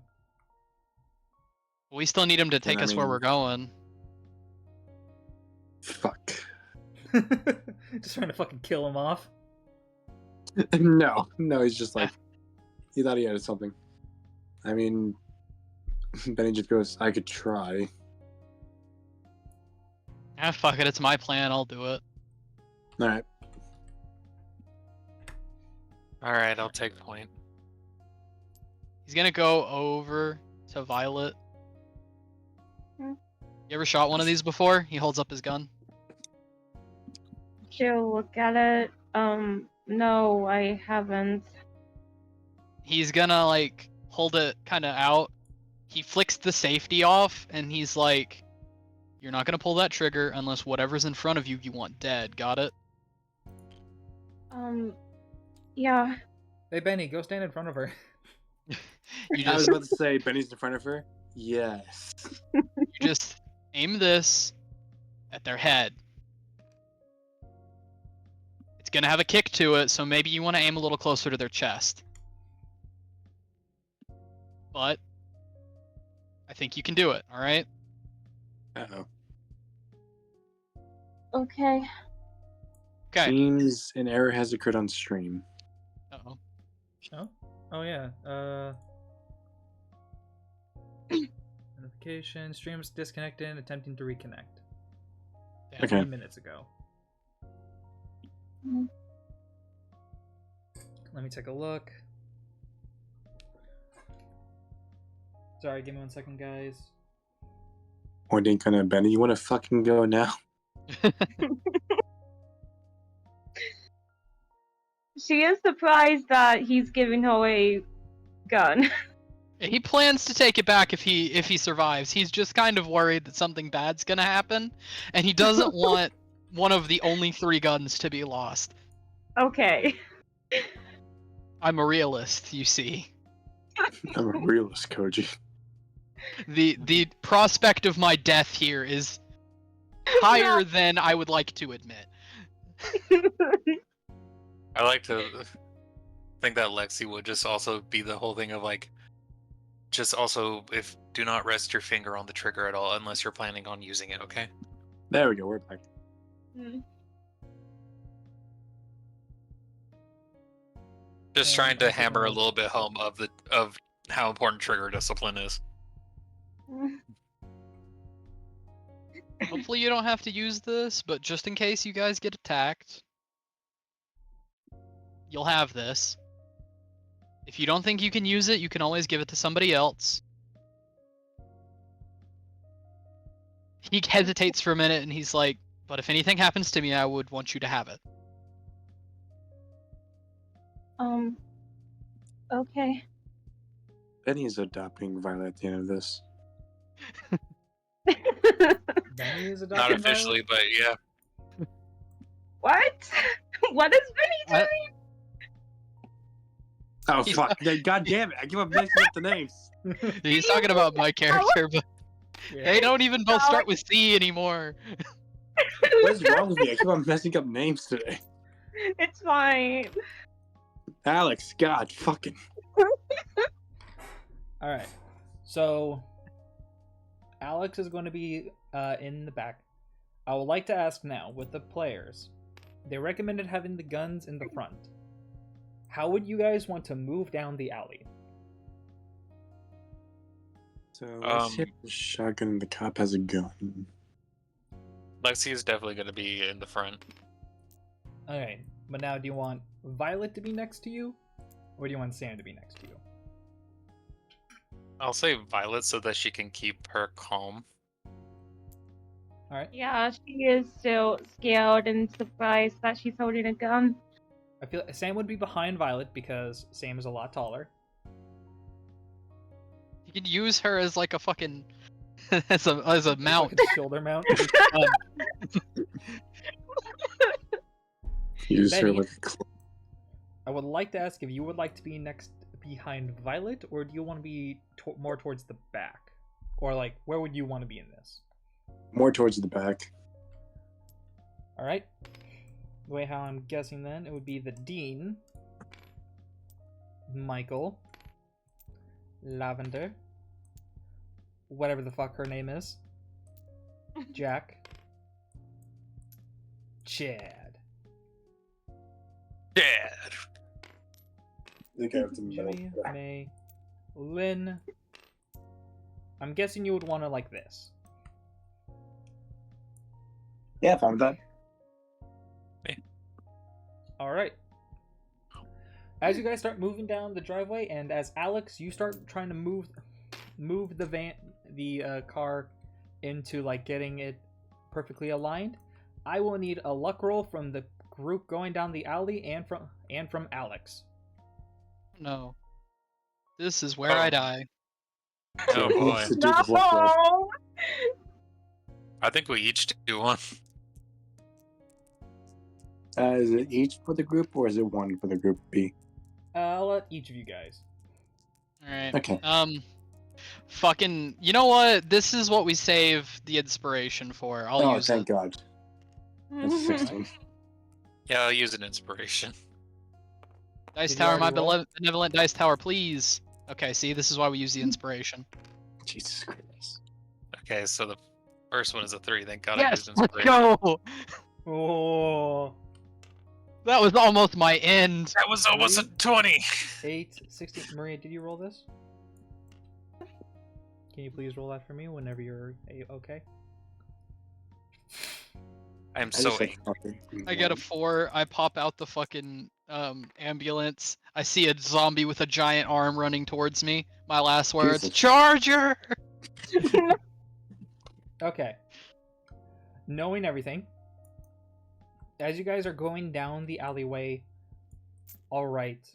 We still need him to take I us where mean- we're going. Fuck. Just trying to fucking kill him off. No, he's just like, he thought he had something. I mean, Benny just goes, I could try. Ah, fuck it. It's my plan. I'll do it. Alright. All right, I'll take point. He's gonna go over to Violet. Hmm. You ever shot one of these before? He holds up his gun. She'll look at it. No, I haven't. He's gonna like hold it kind of out. He flicks the safety off, and he's like, "You're not gonna pull that trigger unless whatever's in front of you you want dead. Got it?" Yeah. Hey Benny, go stand in front of her. You I was just about to say, Benny's in front of her? Yes. you just aim this at their head. It's gonna have a kick to it, so maybe you want to aim a little closer to their chest. But I think you can do it. All right. Uh-oh. Okay. Okay. Seems an error has occurred on stream. Uh-oh. Oh? Oh yeah. Notification. Stream's disconnected. Attempting to reconnect. Damn. Okay. 3 minutes ago. Mhm. Let me take a look. Sorry, give me 1 second, guys. Pointing kind of Benny, you want to fucking go now? She is surprised that he's giving her a gun. He plans to take it back if he survives. He's just kind of worried that something bad's gonna happen, and he doesn't want one of the only 3 guns to be lost. Okay. I'm a realist, you see. I'm a realist, Koji. The prospect of my death here is higher than I would like to admit. I like to think that Lexi would just also be the whole thing of like, just also if do not rest your finger on the trigger at all unless you're planning on using it. Okay. There we go, we're back. Just And trying to also hammer a the- little bit home of how important trigger discipline is. Hopefully you don't have to use this, but just in case you guys get attacked, you'll have this. If you don't think you can use it, you can always give it to somebody else. He hesitates for a minute and he's like, but if anything happens to me, I would want you to have it. Okay. Benny is adopting Violet at the end of this. Benny is Not adopting officially, but yeah. What? What is Benny I- doing? Oh He's fuck! God damn it! I keep on messing up the names. Violet. He's talking about my character, but they don't even both start with C anymore. What is wrong with me? I keep on messing up names today. It's fine. Alex, God, fucking. All right. So Alex is going to be in the back. I would like to ask now with the players. They recommended having the guns in the front. How would you guys want to move down the alley? So let's see if the shotgun and the cop has a gun. Lexi is definitely going to be in the front. Okay, but now do you want Violet to be next to you, or do you want Sam to be next to you? I'll say Violet so that she can keep her calm. All right. Yeah, she is still scared and surprised that she's holding a gun. I feel Sam would be behind Violet because Sam is a lot taller. You can use her as like a fucking as a mount. Fucking shoulder mount. Use her Betty. like a cl- I would like to ask if you would like to be next behind Violet, or do you want to be more towards the back, or like where would you want to be in this? more towards the back. All right. The way how I'm guessing then, it would be the Dean, Michael, Lavender, whatever the fuck her name is, Jack, Chad, Yeah. I think I have to Joey, melt. May, Lynn. I'm guessing you would want to like this. Yeah, fine with that. All right. As you guys start moving down the driveway, and as Alex, you start trying to move the car into like getting it perfectly aligned, I will need a luck roll from the group going down the alley and from Alex. No. This is where Oh. I die. Oh boy. To do the luck roll. No! I think we each do one. Is it each for the group or is it one for the group B? I'll let each of you guys. Alright. Okay. Fucking, you know what? This is what we save the inspiration for. I'll Oh, use thank it. God. That's 16. Yeah, I'll use an inspiration. Dice Did you Tower, my already roll? benevolent Dice Tower, please. Okay, see, this is why we use the inspiration. Jesus Christ. Okay, so the first one is a 3. Thank God I Yes, used let's inspiration. go! Oh, That was almost my end. That was almost a 20. 8, 16. Maria, did you roll this? Can you please roll that for me whenever you're okay? I'm I so just said angry. fucker. I get a 4, I pop out the fucking ambulance. I see a zombie with a giant arm running towards me. My last words, Jesus. Charger! Okay. Knowing everything, as you guys are going down the alleyway, alright.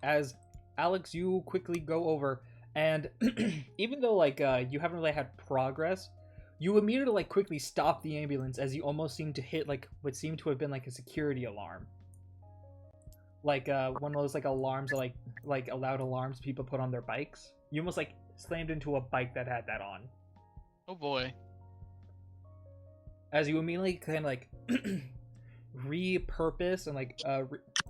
As Alex, you quickly go over, and even though like you haven't really had progress, you immediately like quickly stop the ambulance as you almost seem to hit like what seemed to have been like a security alarm. Like one of those like alarms that, like loud alarms people put on their bikes. You almost like slammed into a bike that had that on. Oh boy. As you immediately kind of like repurpose and like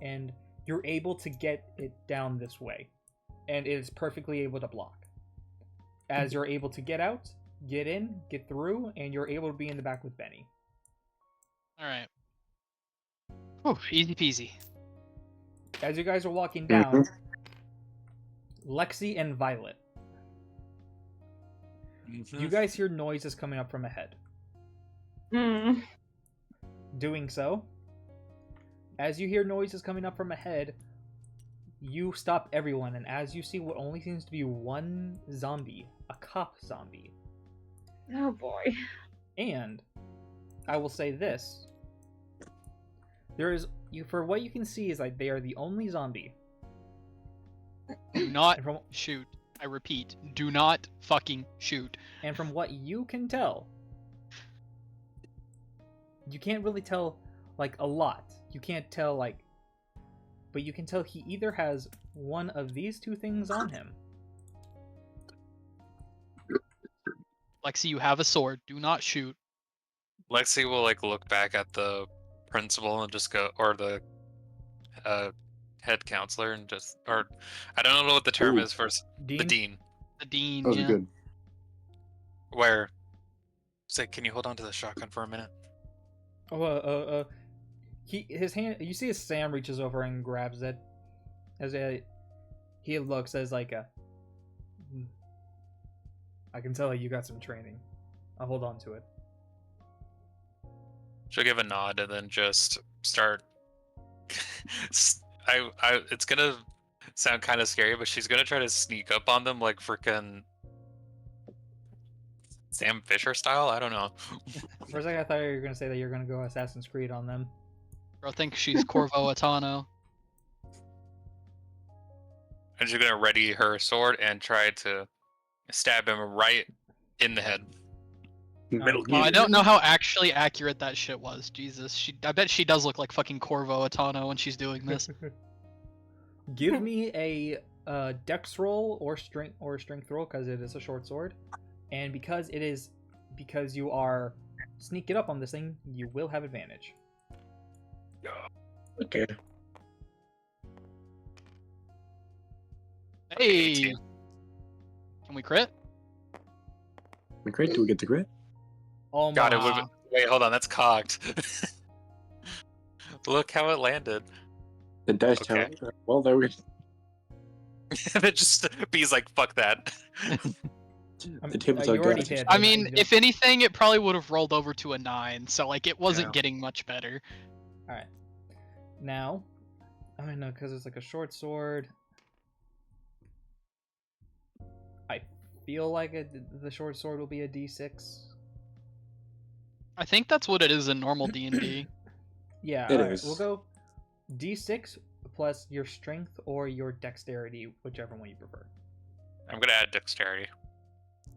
and you're able to get it down this way, and it is perfectly able to block. As you're able to get out, get in, get through, and you're able to be in the back with Benny. Alright. Whew, easy peasy. As you guys are walking down, Lexi and Violet, you guys hear noises coming up from ahead. Mm. Doing so, as you hear noises coming up from ahead, you stop everyone, and as you see what only seems to be one zombie, a cop zombie. Oh boy. And I will say this: there is for what you can see is like they are the only zombie. Do not And from, shoot. I repeat, do not fucking shoot. and from what you can tell, you can't really tell like a lot. You can't tell like, but you can tell he either has one of these two things on him. Lexi, you have a sword. Do not shoot. Lexi will like look back at the principal and just go, or the head counselor, and just, or I don't know what the term Ooh. is for the Dean? dean. The dean, Those yeah. are good. Where say, can you hold on to the shotgun for a minute? His hand. You see, as Sam reaches over and grabs it, he looks as like a. I can tell you got some training. I'll hold on to it. She'll give a nod and then just start. It's gonna sound kind of scary, but she's gonna try to sneak up on them like freaking Sam Fisher style. I don't know. For a second, I thought you were gonna say that you're gonna go Assassin's Creed on them. Bro, I think she's Corvo Atano. And she's gonna ready her sword and try to stab him right in the head. Metal Oh, I Gear. don't know how actually accurate that shit was. Jesus, I bet she does look like fucking Corvo Atano when she's doing this. Give me a dex roll or strength roll because it is a short sword, and because you are sneaking up on this thing, you will have advantage. Okay. Hey, 18. can we crit? The crit? Do we get the crit? Oh my! God, it would. Wait, hold on. That's cocked. Look how it landed. The dice Okay. tower. Well, there we. And it just B's like, fuck that. The tables are you already good. hit. I mean, if anything, it probably would have rolled over to a 9, so like it wasn't Yeah. getting much better. All right. Now, I don't know because it's like a short sword. I feel like the short sword will be a D6. I think that's what it is in normal D&D. Yeah, It all right, is. we'll go D6 plus your strength or your dexterity, whichever one you prefer. I'm gonna add dexterity.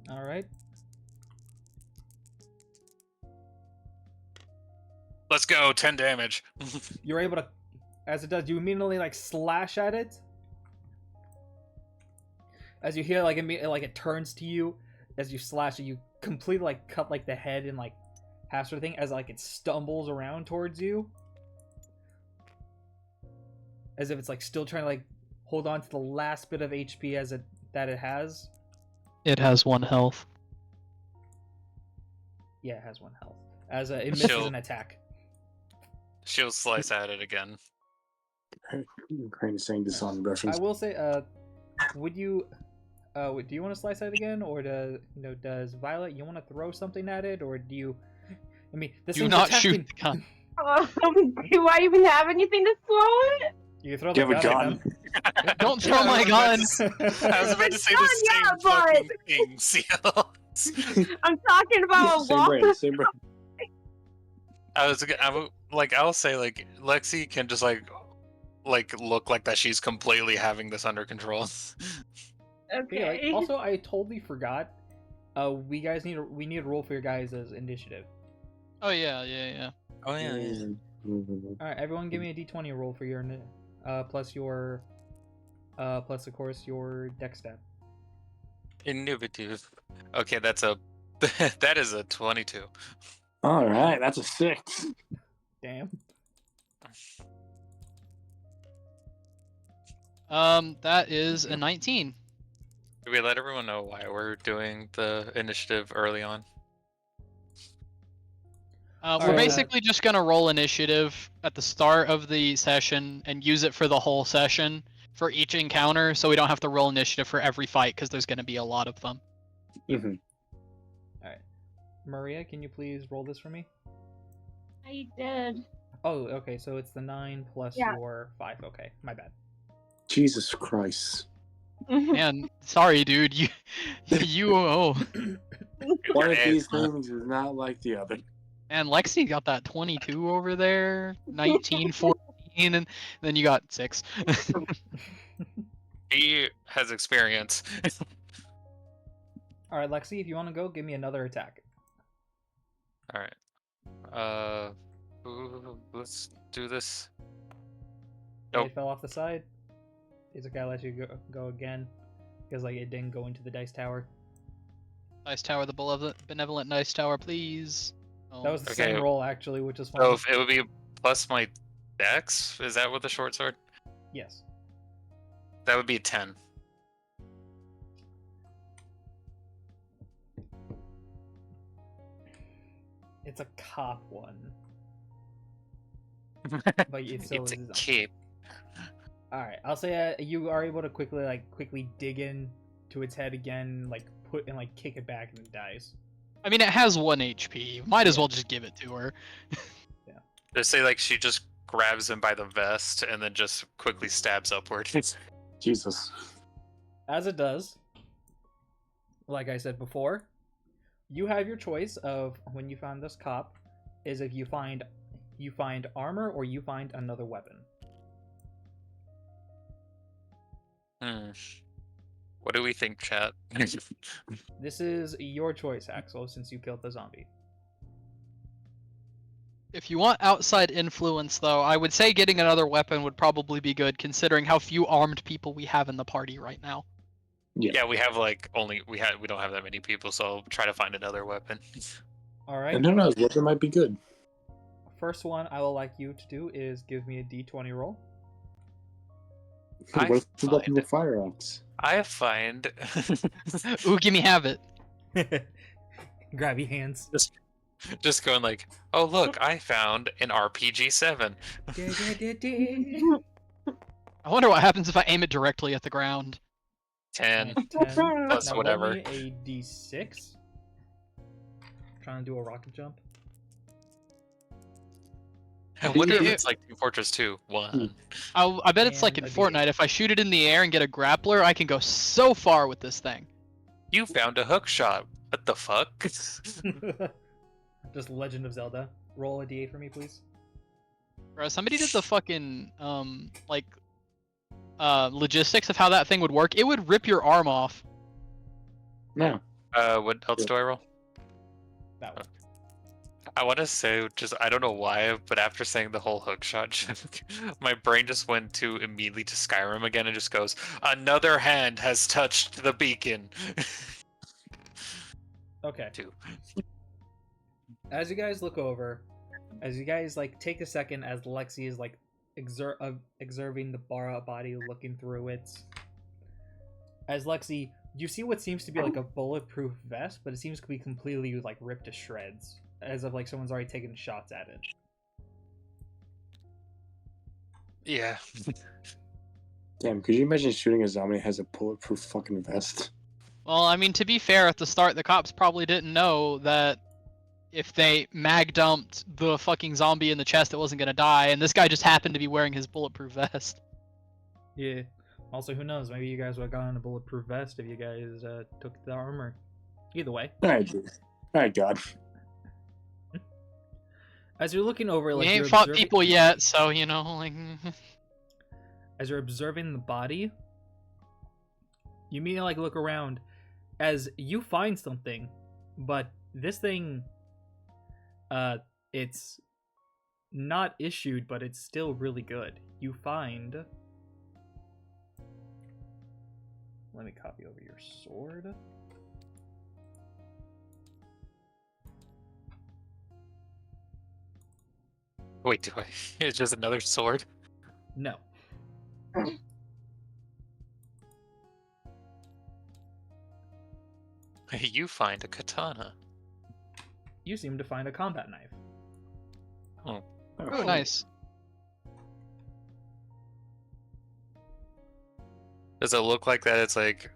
All right. Let's go. 10 damage. You're able to, as it does, you immediately like slash at it. As you hear like it turns to you, as you slash it, you completely like cut like the head and like half sort of thing as like it stumbles around towards you. As if it's like still trying to like hold on to the last bit of HP that it has. It has 1 health. Yeah, it has 1 health. As it misses She'll- an attack. She'll slice at it again. Crane is saying this on I reference. will say, would you, do you want to slice at it again, or does Violet, you want to throw something at it, or do you? I mean, this Do thing's not attacking. shoot the gun. Do I even have anything to throw it? You can throw Do the you have a gun. gun? Don't throw my gun! I was about to say the Gun, same yeah, but- fucking thing, Seal. I'm talking about a Same wall. brain, same brain. I'll say like Lexi can just like look like that she's completely having this under control. Yeah, like, Okay. also, I totally forgot. We need a roll for your guys' initiative. Oh yeah. Oh Mm. All right, everyone, give me a D20 roll for your plus of course your dex stat. Innovative. Okay, that is a 22. All right, that's a 6. Damn. That is a 19. Did we let everyone know why we're doing the initiative early on? We're Alright, basically just gonna roll initiative at the start of the session and use it for the whole session for each encounter, so we don't have to roll initiative for every fight because there's gonna be a lot of them. Mm-hmm. Maria, can you please roll this for me? I did. Oh, okay, so it's the 9 plus Yeah. your 5. Okay, my bad. Jesus Christ. Man, sorry, dude. Oh. One of Hey, these things is not like the other. Man, Lexi got that 22 over there, 19, 14, and then you got 6. He has experience. All right, Lexi, if you want to go, give me another attack. All right. Let's do this. Nope. It fell off the side. It's okay. I'll let you go again because like it didn't go into the dice tower. Dice Tower, the benevolent Dice Tower, please. Oh. That was the Okay. same roll actually, which is fine. So if it would be plus my dex. Is that with the short sword? Yes. That would be 10. It's a cop one, but it still It's is a his own. cape. All right, I'll say you are able to quickly dig in to its head again, like kick it back, and it dies. I mean, it has 1 HP. Might as well just give it to her. Just say like she just grabs him by the vest and then just quickly stabs upward. Jesus. As it does, like I said before, you have your choice of when you find this cop is if you find armor or you find another weapon. What do we think, chat? This is your choice, Axel, since you killed the zombie. If you want outside influence, though, I would say getting another weapon would probably be good, considering how few armed people we have in the party right now. Yeah, we have like we don't have that many people, so I'll try to find another weapon. All right. And who knows, weapon might be good. First one I would like you to do is give me a d20 roll. What if the weapon's a fire axe? I find. Ooh, give me habit. Grab your hands. Just going like, oh look, I found an RPG-7. I wonder what happens if I aim it directly at the ground. 10. 10. Plus Now whatever. roll me a d6. Trying to do a rocket jump. I wonder if Okay. it's like Team Fortress 2. 1. I bet it's like in And a Fortnite. If I shoot it in the air and get a grappler, I can go so far with this thing. You found a hook shot. What the fuck? Just Legend of Zelda. Roll a d8 for me, please. Bro, somebody did the fucking logistics of how that thing would work. It would rip your arm off. No. What else do I roll? That one. I want to say, I don't know why, but after saying the whole hookshot joke, my brain just went to immediately to Skyrim again and just goes, another hand has touched the beacon. Okay. 2. As you guys look over, as you guys like take a second as Lexi is like observing the body, looking through it. As Lexi, you see what seems to be like a bulletproof vest, but it seems to be completely like ripped to shreds, as if like someone's already taken shots at it. Yeah. Damn, could you imagine shooting a zombie that has a bulletproof fucking vest? Well, I mean, to be fair, at the start, the cops probably didn't know that if they mag dumped the fucking zombie in the chest, it wasn't gonna die, and this guy just happened to be wearing his bulletproof vest. Yeah. Also, who knows? Maybe you guys would have gotten a bulletproof vest if you guys took the armor. Either way. Alright, dude. Alright, God. As you're looking over, like We ain't you're fought observing- people yet, so, you know, like... as you're observing the body, you immediately like look around as you find something, but this thing, it's not issued, but it's still really good. You find, let me copy over your sword. Wait, do I? It's just another sword? No. You find a katana. You seem to find a combat knife. Oh, nice. Does it look like that? It's like...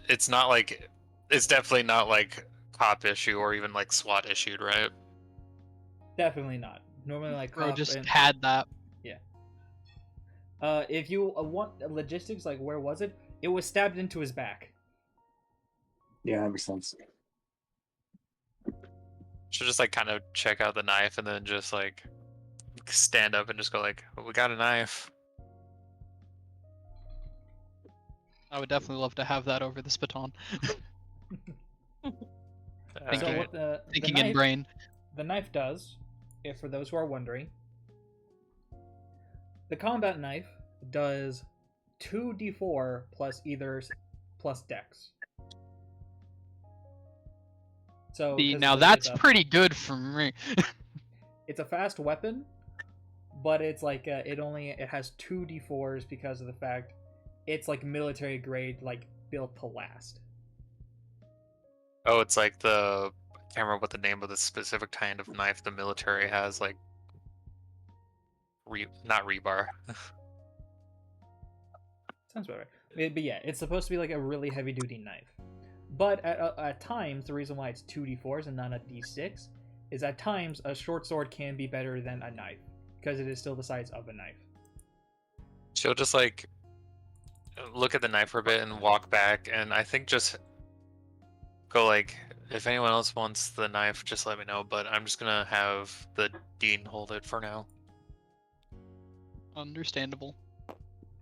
It's not like... It's definitely not like cop issue or even like SWAT issued, right? Definitely not. Normally, like Bro cop just and- had that. if you want logistics, like where was it? It was stabbed into his back. Yeah, that makes sense. Should just like kind of check out the knife and then just like stand up and just go like, oh, we got a knife. I would definitely love to have that over this baton. Thank So you. what the Thinking knife, in brain. the knife does, if for those who are wondering, the combat knife does 2d4 plus dex. So See, 'cause now it's that's a- pretty good for me. It's a fast weapon, but it's like it has 2d4s because of the fact it's like military grade, like built to last. Oh, it's like the... I can't remember what the name of the specific kind of knife the military has, like... Not rebar. Sounds about right. But yeah, it's supposed to be like a really heavy duty knife. But at times, the reason why it's 2d4s and not a d6 is at times a short sword can be better than a knife because it is still the size of a knife. she'll just like look at the knife for a bit and walk back, and I think just go like, if anyone else wants the knife, just let me know. But I'm just gonna have the dean hold it for now. Understandable.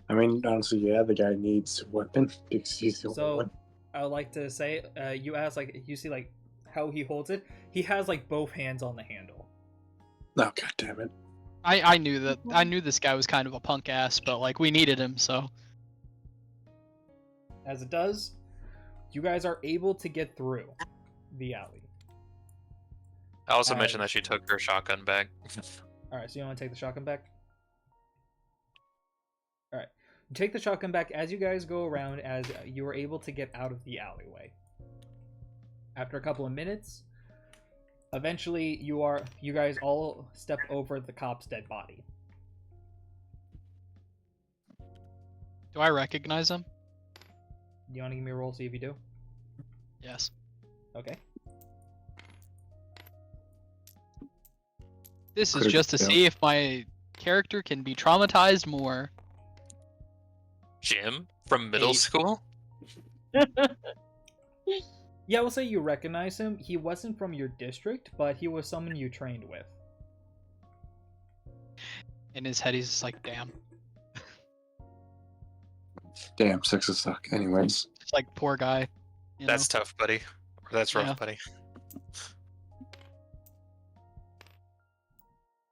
I mean, honestly, yeah, the guy needs a weapon because he's the only So, one. I would like to say, you ask, like, you see, like, how he holds it? He has, like, both hands on the handle. Oh, god damn it. I knew that. I knew this guy was kind of a punk ass, but like we needed him, so. As it does, you guys are able to get through the alley. I also mentioned that she took her shotgun back. Alright, so you want to take the shotgun back? Alright. You take the shotgun back as you guys go around, as you are able to get out of the alleyway. After a couple of minutes, eventually you guys all step over the cop's dead body. Do I recognize him? You want to give me a roll, see if you do? Yes. Okay. This is Critical just to fail. see if my character can be traumatized more. Jim from middle 8. school? Yeah, we'll say you recognize him. He wasn't from your district, but he was someone you trained with. In his head, he's just like, damn. Damn, sixes suck. Anyways. It's like, poor guy. You That's know? tough, buddy. Or that's rough, Yeah. buddy.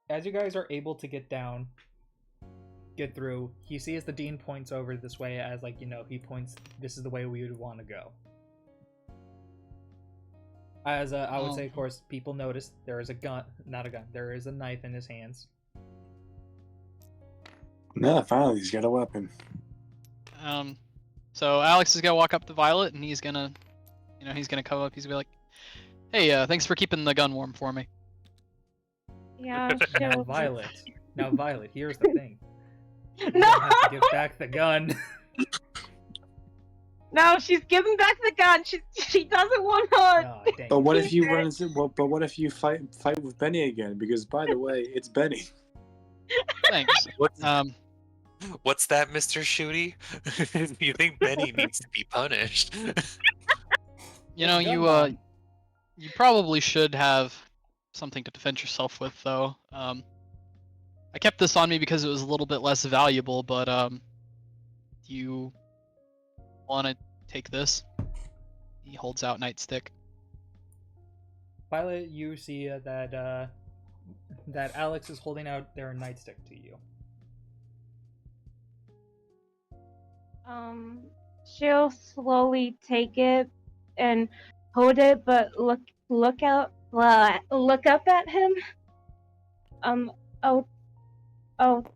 As you guys are able to get through, he sees the dean points over this way as, like, you know, he points, this is the way we would want to go. As I would say, of course, people notice there is a gun, not a gun, there is a knife in his hands. No, finally, he's got a weapon. So Alex is gonna walk up to Violet, and he's gonna, he's gonna come up. He's gonna be like, "Hey, thanks for keeping the gun warm for me." Yeah, Now, sure. Violet, here's the thing. You No! don't have to give back the gun. No, she's giving back the gun. She doesn't want her. Oh, dang. But what if you run into? But what if you fight with Benny again? Because by the way, it's Benny. Thanks. What's that, Mr. Shooty? You think Benny needs to be punished? You know, Gun you probably should have something to defend yourself with, though. I kept this on me because it was a little bit less valuable, but do you want to take this? He holds out nightstick. Violet, you see that Alex is holding out their nightstick to you. She'll slowly take it and hold it, but look up at him. I'll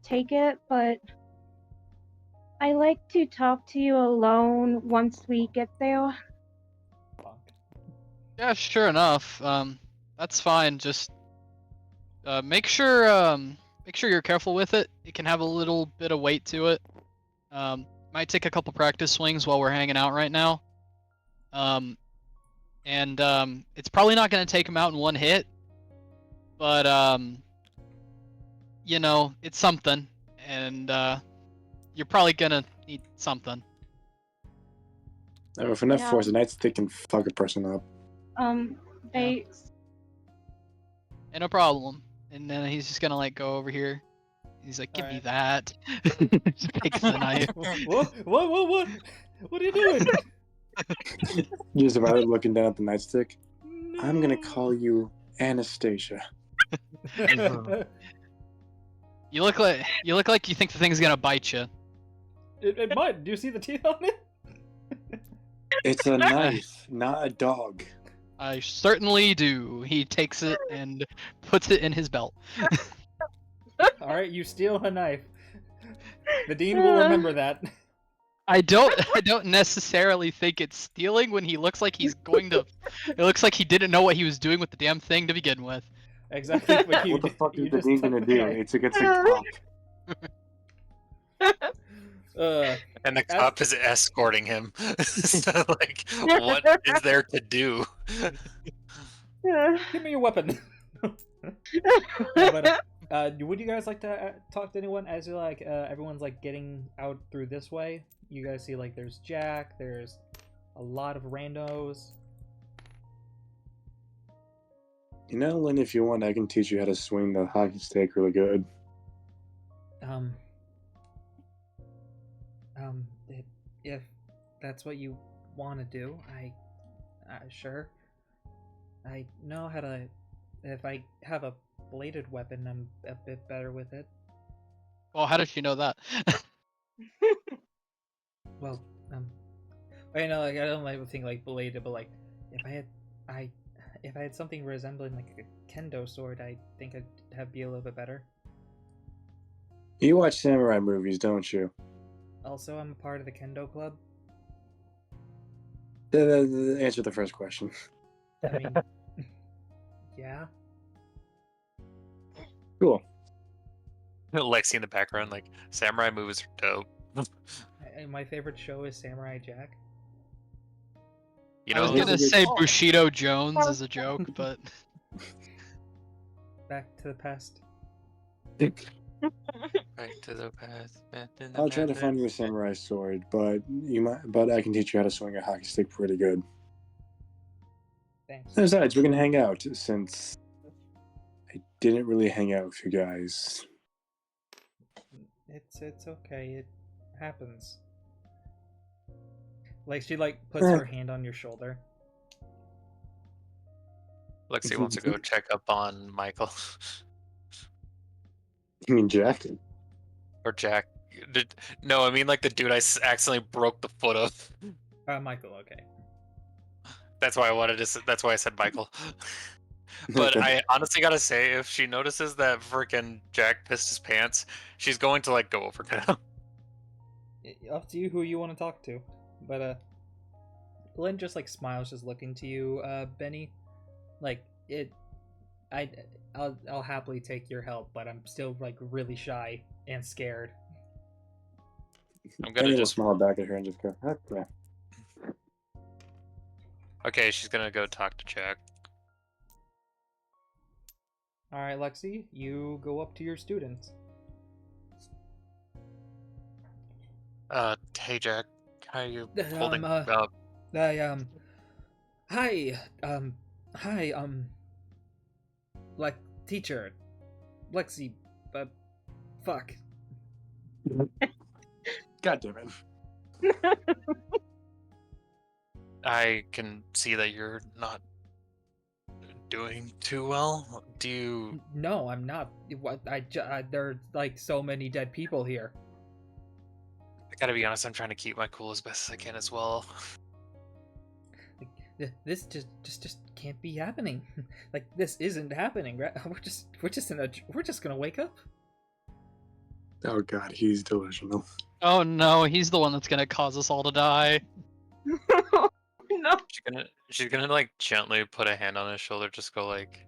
take it, but I like to talk to you alone once we get there. Fuck. Yeah, sure enough. That's fine. Just make sure you're careful with it. It can have a little bit of weight to it. Might take a couple practice swings while we're hanging out right now. It's probably not going to take him out in one hit, but it's something, and you're probably gonna need something. I mean, if enough Yeah. force, the nightstick can fuck a person up. They And no problem. And then he's just gonna like go over here. He's like, give me Alright. that. Just takes the knife. What? What are you doing? Just about looking down at the nightstick. I'm gonna call you Anastasia. You look like you think the thing's gonna bite you. It might. Do you see the teeth on it? It's a knife, not a dog. I certainly do. He takes it and puts it in his belt. All right, you steal a knife. The dean will remember that. I don't necessarily think it's stealing when he looks like he's going to. It looks like he didn't know what he was doing with the damn thing to begin with. Exactly what you What the did. fuck You is the just dean took gonna the do? knife. It's against a cop. And the cop is escorting him. So, like, what is there to do? Give me your weapon. No, but Would you guys like to talk to anyone as you like everyone's like getting out through this way? You guys see like there's Jack, there's a lot of randos. You know, Lynn, if you want, I can teach you how to swing the hockey stick really good. If that's what you want to do, sure. I know how to. If I have a bladed weapon, I'm a bit better with it. Well, how does she know that? Well, I know, like I don't like to think like bladed, but like if I had something resembling like a kendo sword, I think I'd be a little bit better. You watch samurai movies, don't you? Also, I'm a part of the kendo club. Answer the first question. I mean, yeah. Cool. Lexi in the background, like, samurai movies are dope. My favorite show is Samurai Jack. You I was know, gonna say Bushido Jones as a joke, but Back to the past. right to the past. I'll try to find you a samurai sword, but I can teach you how to swing a hockey stick pretty good. Thanks. Besides, we can hang out since I didn't really hang out with you guys. It's okay. It happens. Like she like puts her hand on your shoulder. Lexi wants to go check up on Michael. You mean Jack? Or Jack. No, I mean like the dude I accidentally broke the foot of. Michael. Okay. That's why I wanted to. That's why I said Michael. But I honestly gotta say, if she notices that freaking Jack pissed his pants, she's going to like go over to him. Up to you who you want to talk to, but Lynn just like smiles, just looking to you, Benny. Like I'll happily take your help, but I'm still like really shy and scared. I'm gonna Benny will just smile back at her and just go, okay. Okay, she's gonna go talk to Jack. All right, Lexi, you go up to your students. Hey Jack, how are you Um, holding uh, up? Hi, like teacher, Lexi, fuck. God damn it. I can see that you're not doing too well. Do you? No, I'm not. What? There are like so many dead people here. I gotta be honest. I'm trying to keep my cool as best as I can as well. This just can't be happening. Like this isn't happening, right? We're just gonna wake up. Oh god, he's delusional. oh no, he's the one that's gonna cause us all to die. No. She's gonna like gently put a hand on his shoulder, just go like,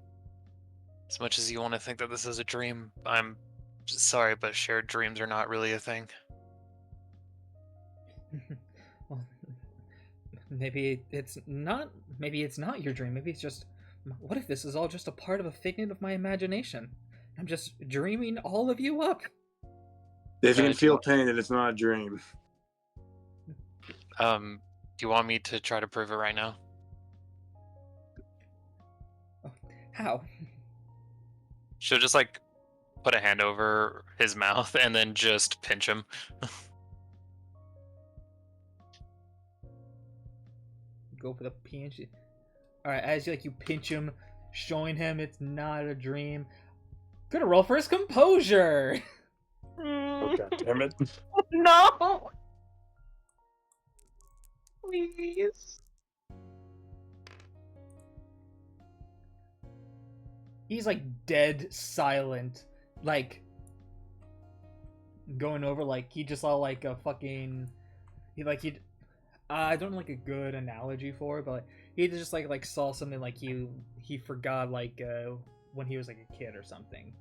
as much as you want to think that this is a dream, I'm sorry, but shared dreams are not really a thing. Well, maybe it's not. Maybe it's not your dream. Maybe it's just. What if this is all just a part of a figment of my imagination? I'm just dreaming all of you up. If you can feel pain, then it's not a dream. Do you want me to try to prove it right now? How? She'll just like put a hand over his mouth and then just pinch him. Go for the pinch. All right, as you pinch him, showing him it's not a dream. Gonna roll for his composure. Oh god damn it. No. Please. He's like dead silent, like going over like he just saw like a fucking I don't know like a good analogy for it, but he just like saw something like he forgot like when he was like a kid or something.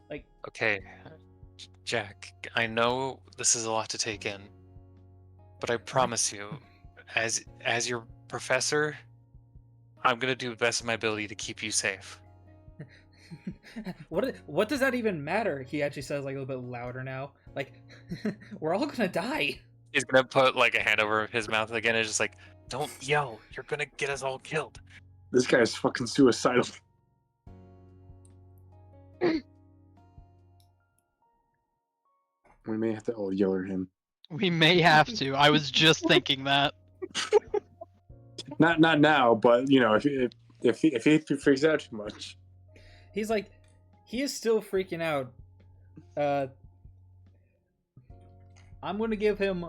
Like Okay, Jack, I know this is a lot to take in, but I promise you, as your professor, I'm gonna do the best of my ability to keep you safe. What does that even matter? He actually says like a little bit louder now. Like, we're all gonna die. He's gonna put like a hand over his mouth again and just like, don't yell, you're gonna get us all killed. This guy is fucking suicidal. We may have to all yell at him. We may have to. I was just thinking that. Not now, but you know, if he freaks out too much. He's like, he is still freaking out. I'm gonna give him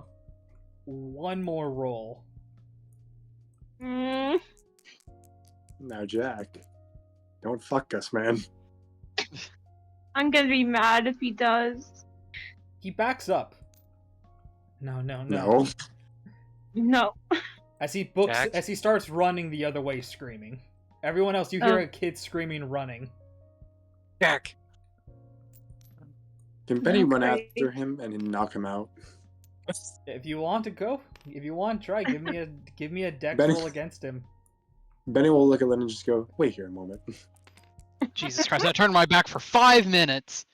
one more roll. Mm. Now, Jack, don't fuck us, man. I'm gonna be mad if he does. He backs up. No. No. As he Jack? starts running the other way, screaming. Everyone else, you hear a kid screaming, running. Jack. Can Benny run Okay. after him and then knock him out? If you want to go, try. Give me a dex Benny- roll against him. Benny will look at Lynn and just go, "Wait here a moment." Jesus Christ! I turned my back for 5 minutes.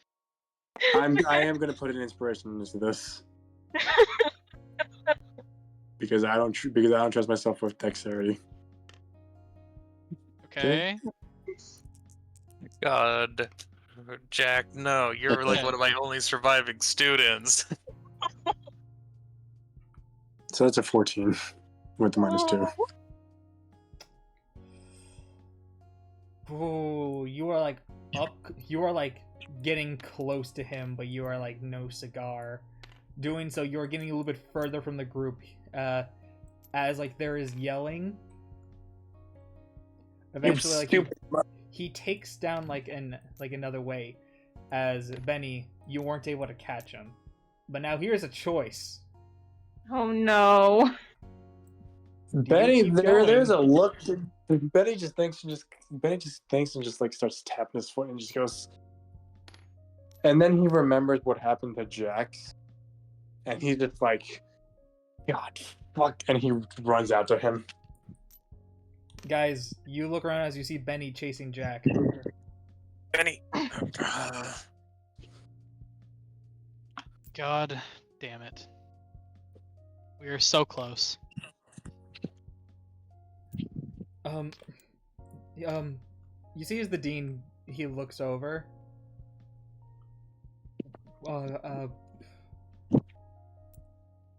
I am gonna put an inspiration into this because I don't trust myself with dexterity. Okay. God. Jack, no, you're like one of my only surviving students. So that's a 14 with the -2. Ooh, you are like getting close to him, but you are like no cigar. Doing so, you're getting a little bit further from the group, as like there is yelling. Eventually, like he takes down like another way, as Benny, you weren't able to catch him. But now here's a choice. Oh no. Benny, keep there's going? a look. Benny just thinks and just like starts tapping his foot and just goes. And then he remembers what happened to Jax, and he's just like, God, fuck, and he runs out to him. Guys, you look around as you see Benny chasing Jack. Benny. God damn it. We are so close. You see as the dean, he looks over.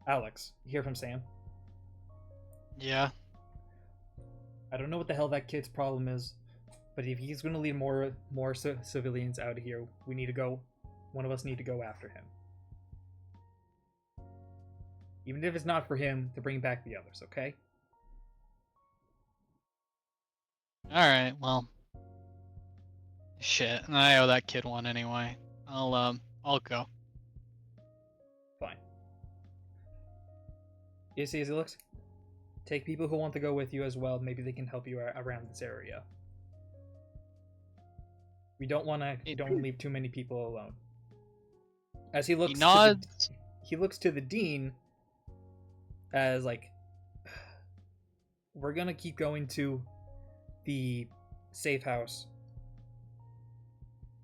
Alex, you hear from Sam? Yeah. I don't know what the hell that kid's problem is, but if he's going to lead more civilians out of here, we need to go. One of us need to go after him. Even if it's not for him, to bring back the others, okay? Alright, well. Shit. I owe that kid one anyway. I'll go. Fine. You see as he looks? Take people who want to go with you as well. Maybe they can help you around this area. We don't want to. Don't leave too many people alone. As he looks, He nods. He looks to the dean. As like, we're gonna keep going to the safe house.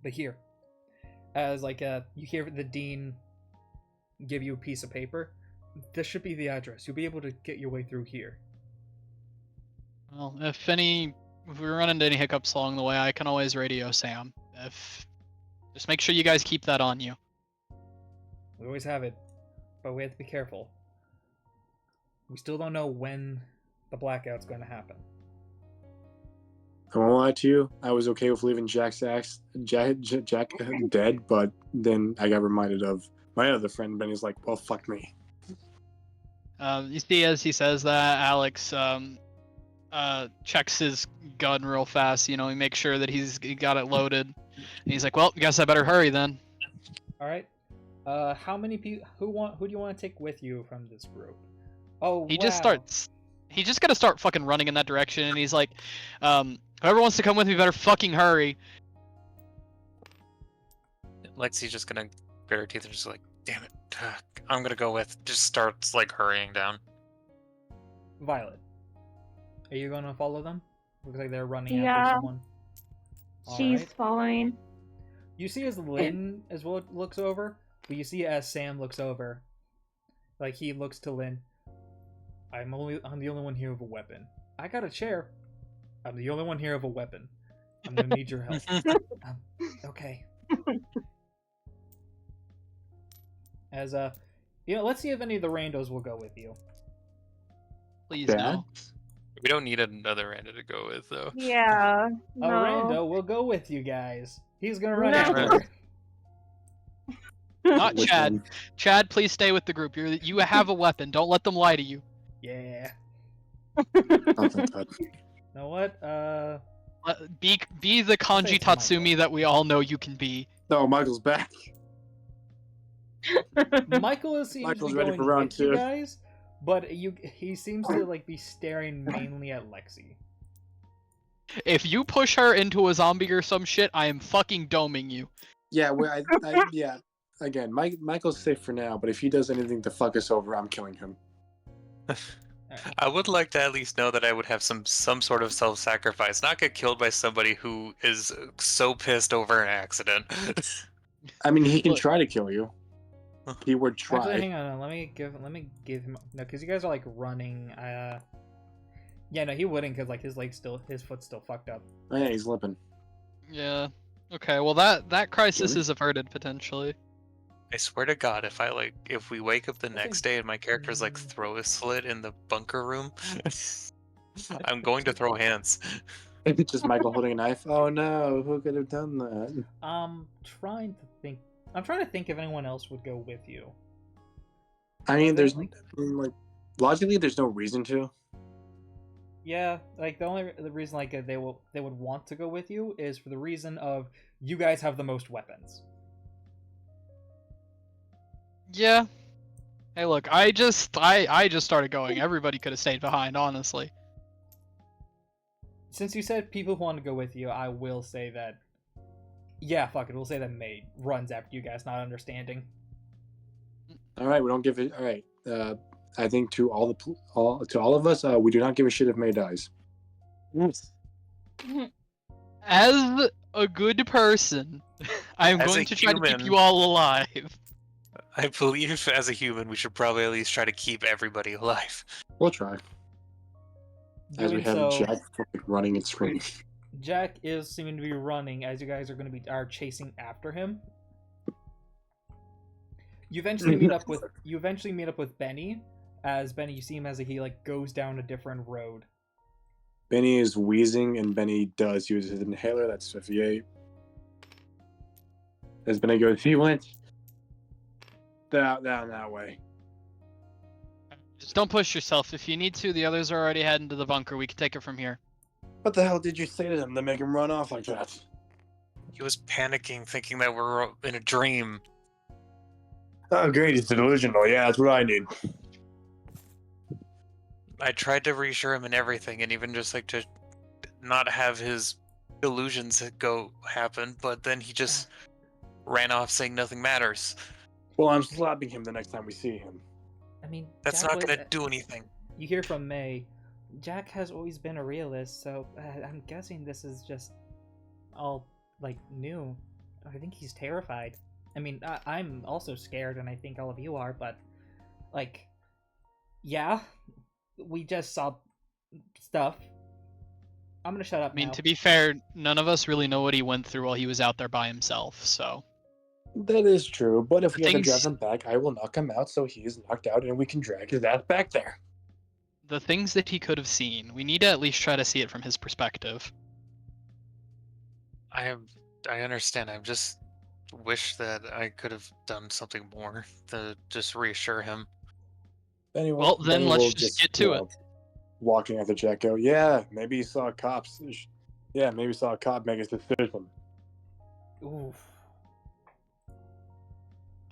But here, as like you hear the dean give you a piece of paper. This should be the address. You'll be able to get your way through here. Well, if we run into any hiccups along the way, I can always radio Sam. Just make sure you guys keep that on you. We always have it, but we have to be careful. We still don't know when the blackout's going to happen. I won't lie to you. I was okay with leaving Jack dead, but then I got reminded of my other friend. Benny's like, "Well, fuck me." You see, as he says that, Alex checks his gun real fast. You know, he makes sure that he got it loaded. And he's like, "Well, guess I better hurry then." All right. How many people? Who do you want to take with you from this group? Oh, He wow. just starts. He just gotta start fucking running in that direction, and he's like, "Whoever wants to come with me better fucking hurry." Lexi's just gonna grit her teeth and just like, damn it, I'm gonna go with. Just starts like hurrying down. Violet. Are you gonna follow them? Looks like they're running Yeah. after someone. She's Alright. following. You see as Lynn as well looks over, but you see as Sam looks over, like he looks to Lynn. I'm the only one here with a weapon. I got a chair. I'm the only one here with a weapon. I'm gonna need your help. Okay. As let's see if any of the randos will go with you. Please Dad? no. We don't need another rando to go with though. Yeah. A No. rando will go with you guys. He's gonna run No. everywhere. Not Which Chad. one? Chad, please stay with the group. You have a weapon. Don't let them lie to you. Yeah. Oh, thank God. You know what? Be the Kanji it's Michael. Tatsumi that we all know you can be. No, Michael's back. Michael seems Michael's to be ready going for round with you 2. guys, but he seems to like be staring mainly at Lexi. If you push her into a zombie or some shit, I am fucking doming you. Yeah, yeah. Again, Michael's safe for now, but if he does anything to fuck us over, I'm killing him. I would like to at least know that I would have some sort of self-sacrifice, not get killed by somebody who is so pissed over an accident. I mean, he can Look. try to kill you. Keyword try. Actually, hang on. Let me give him no, because you guys are like running. Yeah, no, he wouldn't because like his foot's still fucked up. Oh, yeah, he's limping. Yeah. Okay, well that crisis Really? is averted potentially. I swear to God, if we wake up the next day and my character's like Mm. throw a slit in the bunker room, I'm going to throw hands. It's just Michael holding a knife. Oh no, who could have done that? I'm trying to think if anyone else would go with you. I mean, Well, logically, there's no reason to. Yeah, like the reason like they would want to go with you is for the reason of you guys have the most weapons. Yeah. Hey, look, I just started going. Everybody could have stayed behind, honestly. Since you said people who want to go with you, I will say that. Yeah, fuck it. We'll say that May runs after you guys, not understanding. All right, we don't give it. All right, I think to all of us, we do not give a shit if May dies. As a good person, I am As going a to try to keep human- you all alive. I believe as a human, we should probably at least try to keep everybody alive. We'll try. As we Doing have so, Jack fucking running and screaming. Jack is seeming to be running as you guys are chasing after him. You eventually meet up with Benny. As Benny, you see him as he like goes down a different road. Benny is wheezing, and Benny does use his inhaler. That's 58. As Benny goes, he went down that way. Just don't push yourself. If you need to, the others are already heading to the bunker. We can take it from here. What the hell did you say to them to make him run off like that? He was panicking, thinking that we're in a dream. Oh, great, he's delusional. Yeah, that's what I need. I tried to reassure him and everything, and even just like to not have his illusions happen, but then he just ran off saying nothing matters. Well, I'm slapping him the next time we see him. I mean, That's Jack not was- gonna do anything. You hear from May. Jack has always been a realist, so I'm guessing this is just all like new. I think he's terrified. I mean, I'm also scared, and I think all of you are. But like, yeah, we just saw stuff. I'm gonna shut up I mean, now. to be fair, none of us really know what he went through while he was out there by himself, so. That is true, but if we have to Things- drive him back, I will knock him out so he is knocked out and we can drag his ass back there. The things that he could have seen, we need to at least try to see it from his perspective. I understand. I just wish that I could have done something more to just reassure him. Anyway, Well, then Benny let's will just get to it. Walking after Jack go, yeah, maybe he saw cops. Yeah, maybe he saw a cop make his decision. Oof.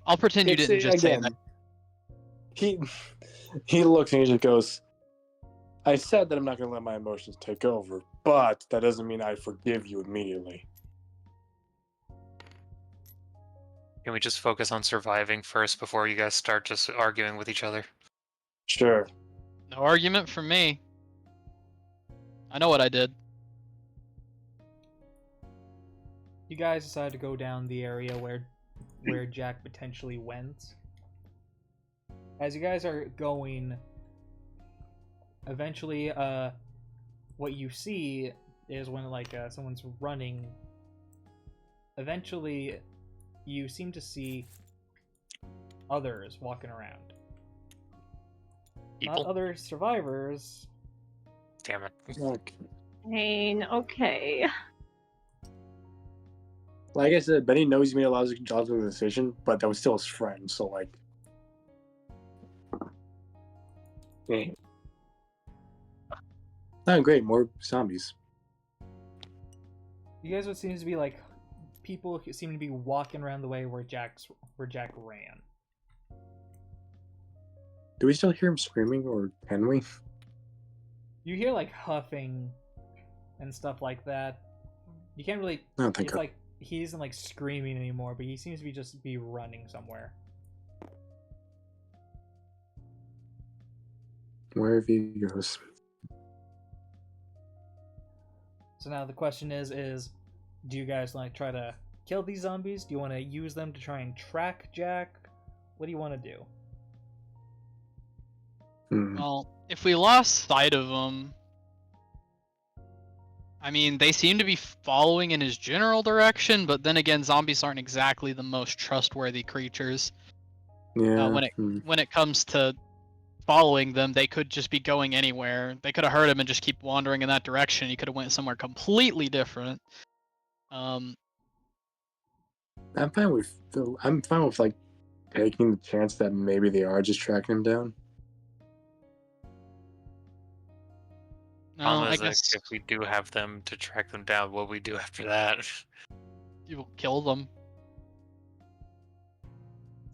I'll pretend you didn't just say that. He looks and he just goes, I said that I'm not going to let my emotions take over, but that doesn't mean I forgive you immediately. Can we just focus on surviving first before you guys start just arguing with each other? Sure. No argument from me. I know what I did. you guys decide to go down the area where Jack potentially went. As you guys are going, eventually, what you see is when someone's running. Eventually, you seem to see others walking around. People? Not other survivors. Damn it. Pain. Okay. Like I said, Benny knows he made a lot of decision, but that was still his friend, so like. Yeah. Oh, great, more zombies. You guys would seem to be like people who seem to be walking around the way where Jack ran. Do we still hear him screaming, or can we? You hear like huffing and stuff like that. You can't really. I don't think It's so. like he isn't like screaming anymore, but he seems to be just running somewhere. Wherever he goes. So now the question is do you guys like try to kill these zombies? Do you want to use them to try and track Jack? What do you want to do? Well, if we lost sight of them, I mean, they seem to be following in his general direction, but then again, zombies aren't exactly the most trustworthy creatures. Yeah. When it comes to following them, they could just be going anywhere. They could have heard him and just keep wandering in that direction. He could have went somewhere completely different. I'm fine with like taking the chance that maybe they are just tracking him down. No, Problem I is, like, guess if we do have them to track them down, what we do after that? you will kill them.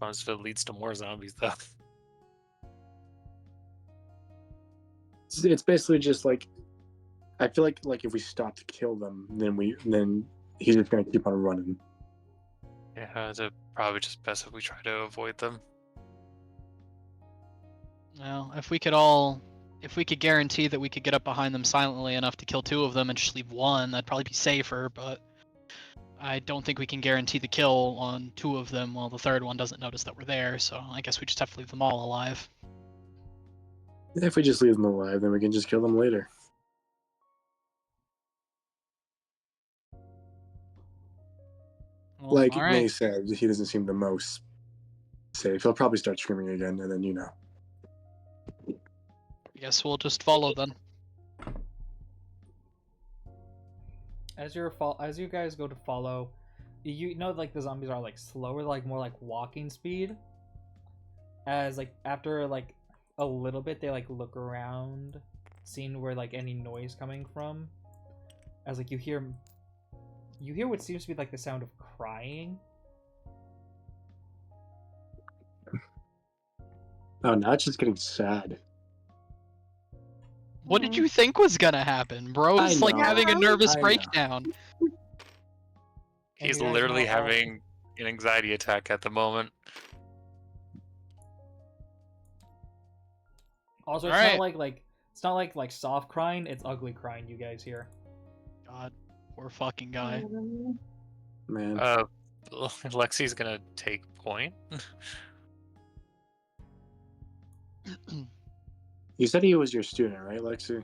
If it leads to more zombies, though. It's basically just like, I feel like if we stop to kill them, then he's just gonna keep on running. Yeah, it's probably just best if we try to avoid them. Well, if we could guarantee that we could get up behind them silently enough to kill 2 of them and just leave 1, that'd probably be safer, but I don't think we can guarantee the kill on 2 of them while the 3rd one doesn't notice that we're there, so I guess we just have to leave them all alive. If we just leave them alive, then we can just kill them later. Well, Like alright. May said, he doesn't seem the most safe. He'll probably start screaming again, and then I guess we'll just follow then. As you guys go to follow, you know like the zombies are like slower, like more like walking speed. As like after like a little bit, they like look around, seeing where like any noise coming from. As like you hear what seems to be like the sound of crying. Oh, now it's just getting sad. What did you think was gonna happen? Bro's like know. having a nervous I know. breakdown. He's you guys literally know all- having an anxiety attack at the moment. Also, it's Alright. not like soft crying. It's ugly crying. You guys hear. God, poor fucking guy. Man. Lexi's gonna take point. You said he was your student, right, Lexi?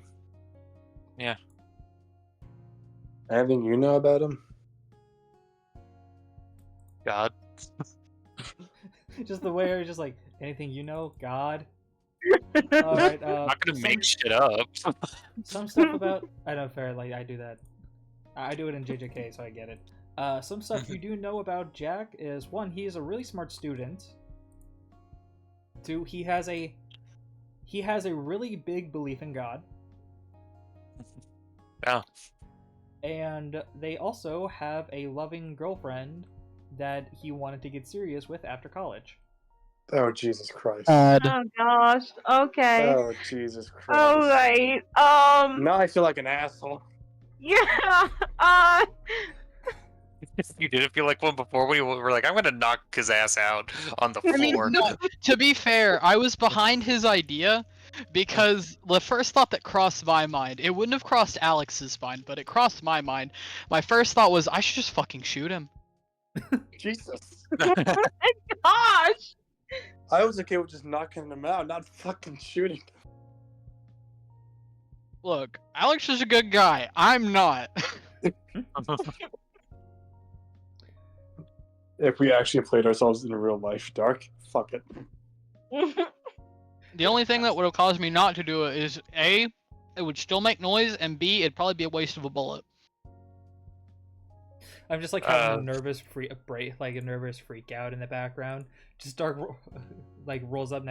Yeah. Anything you know about him? God. Just the way you're just like anything you know, God. All right. I'm not gonna make shit up. Some stuff about I know fair. Like I do that. I do it in JJK, so I get it. Some stuff you do know about Jack is 1, he is a really smart student. 2, he has a really big belief in God. Oh. And they also have a loving girlfriend that he wanted to get serious with after college. Oh, Jesus Christ. Oh gosh. Okay. Oh, Jesus Christ. All right. Now I feel like an asshole. Yeah. You didn't feel like one before when you were like, I'm gonna knock his ass out on the floor. I mean, no, to be fair, I was behind his idea, Because the first thought that crossed my mind, it wouldn't have crossed Alex's mind, but it crossed my mind. My first thought was, I should just fucking shoot him. Jesus. Gosh! I was okay with just knocking him out, not fucking shooting. Look, Alex is a good guy. I'm not. If we actually played ourselves in real life, Dark, fuck it. The only thing that would have caused me not to do it is A, it would still make noise, and B, it'd probably be a waste of a bullet. I'm just like having a nervous freak out in the background. Just Dark like rolls up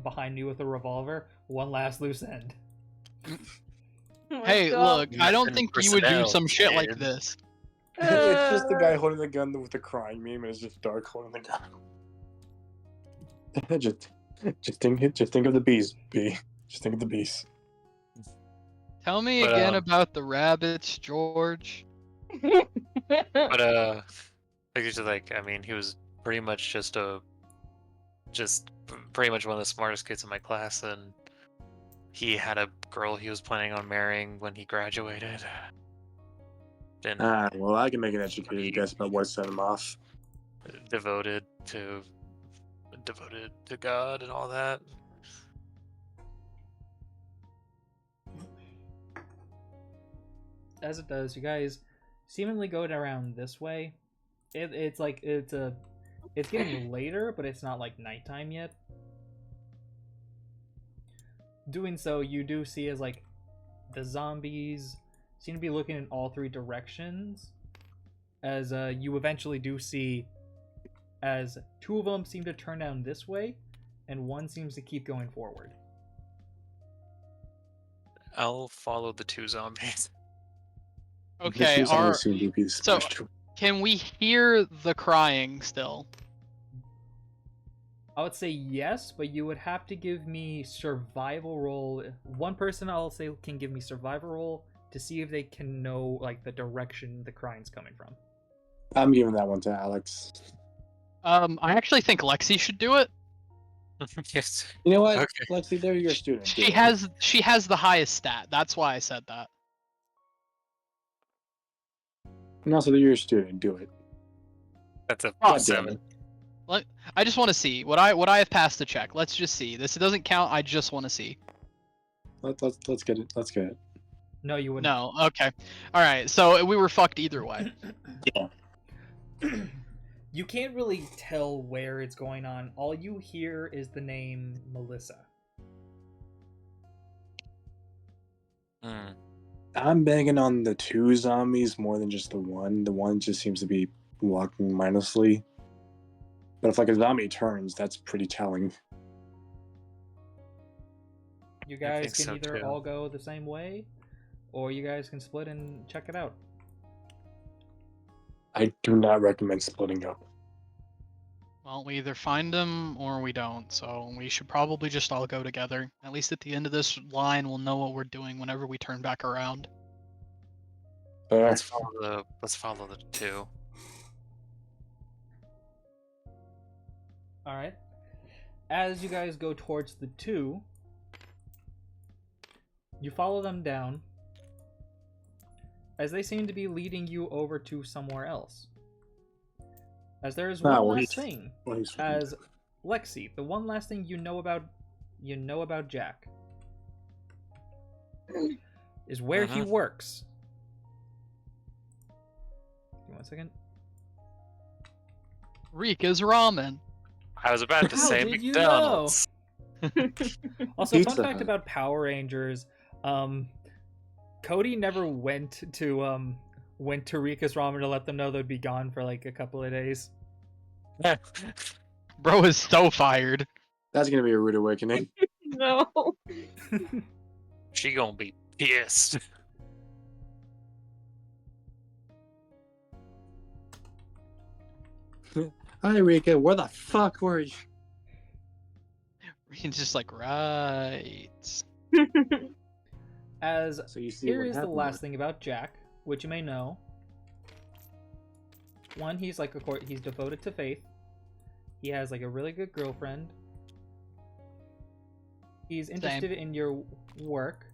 behind you with a revolver. One last loose end. Hey, look, I don't think you would do some shit like this. It's just the guy holding the gun with the crying meme, and it's just Dark holding the gun. just think of the bees, B. Just think of the bees. Tell me again about the rabbits, George. But I mean, he was pretty much just pretty much one of the smartest kids in my class, and he had a girl he was planning on marrying when he graduated. Well, I can make an educated guess about what set him off. Devoted to God and all that. As it does, you guys seemingly go around this way. It's getting later, but it's not like nighttime yet. Doing so, you do see as like the zombies seem to be looking in all three directions. As you eventually do see, as two of them seem to turn down this way, and one seems to keep going forward. I'll follow the two zombies. Okay, so can we hear the crying still? I would say yes, but you would have to give me survival roll. One person I'll say can give me survival roll to see if they can know like the direction the crying's coming from. I'm giving that one to Alex. I actually think Lexi should do it. Yes. You know what, Okay. Lexi, they're your student. She has the highest stat. That's why I said that. And also, they're your student. Do it. That's a Oh, 7. I just want to see what I have passed the check. Let's just see. This doesn't count. I just want to see. Let's get it. Let's get it. No, you wouldn't. No. Okay. All right. So we were fucked either way. Yeah. You can't really tell where it's going on. All you hear is the name Melissa. I'm banging on the two zombies more than just the one. The one just seems to be walking mindlessly. But if like a zombie turns, that's pretty telling. You guys think can so, either too. all go the same way, or you guys can split and check it out. I do not recommend splitting up. Well, we either find them or we don't. So we should probably just all go together. At least at the end of this line, we'll know what we're doing whenever we turn back around. Let's follow the two. Alright. As you guys go towards the two, you follow them down, as they seem to be leading you over to somewhere else. As there is one last thing, as Lexi, the one last thing you know about Jack is where he works. Give me 1 second. Rika's ramen. I was about to How say did you McDonald's. Also, Pizza fun fact Hut. about Power Rangers, Cody never went to Rika's Ramen to let them know they'd be gone for like a couple of days. Bro is so fired. That's gonna be a rude awakening. No. She gonna be pissed. Hi, Rika. Where the fuck were you? Rika's just like, right. As So you see here what is the happened last thing about Jack, which you may know. One, he's like he's devoted to faith. He has like a really good girlfriend. He's interested in your work.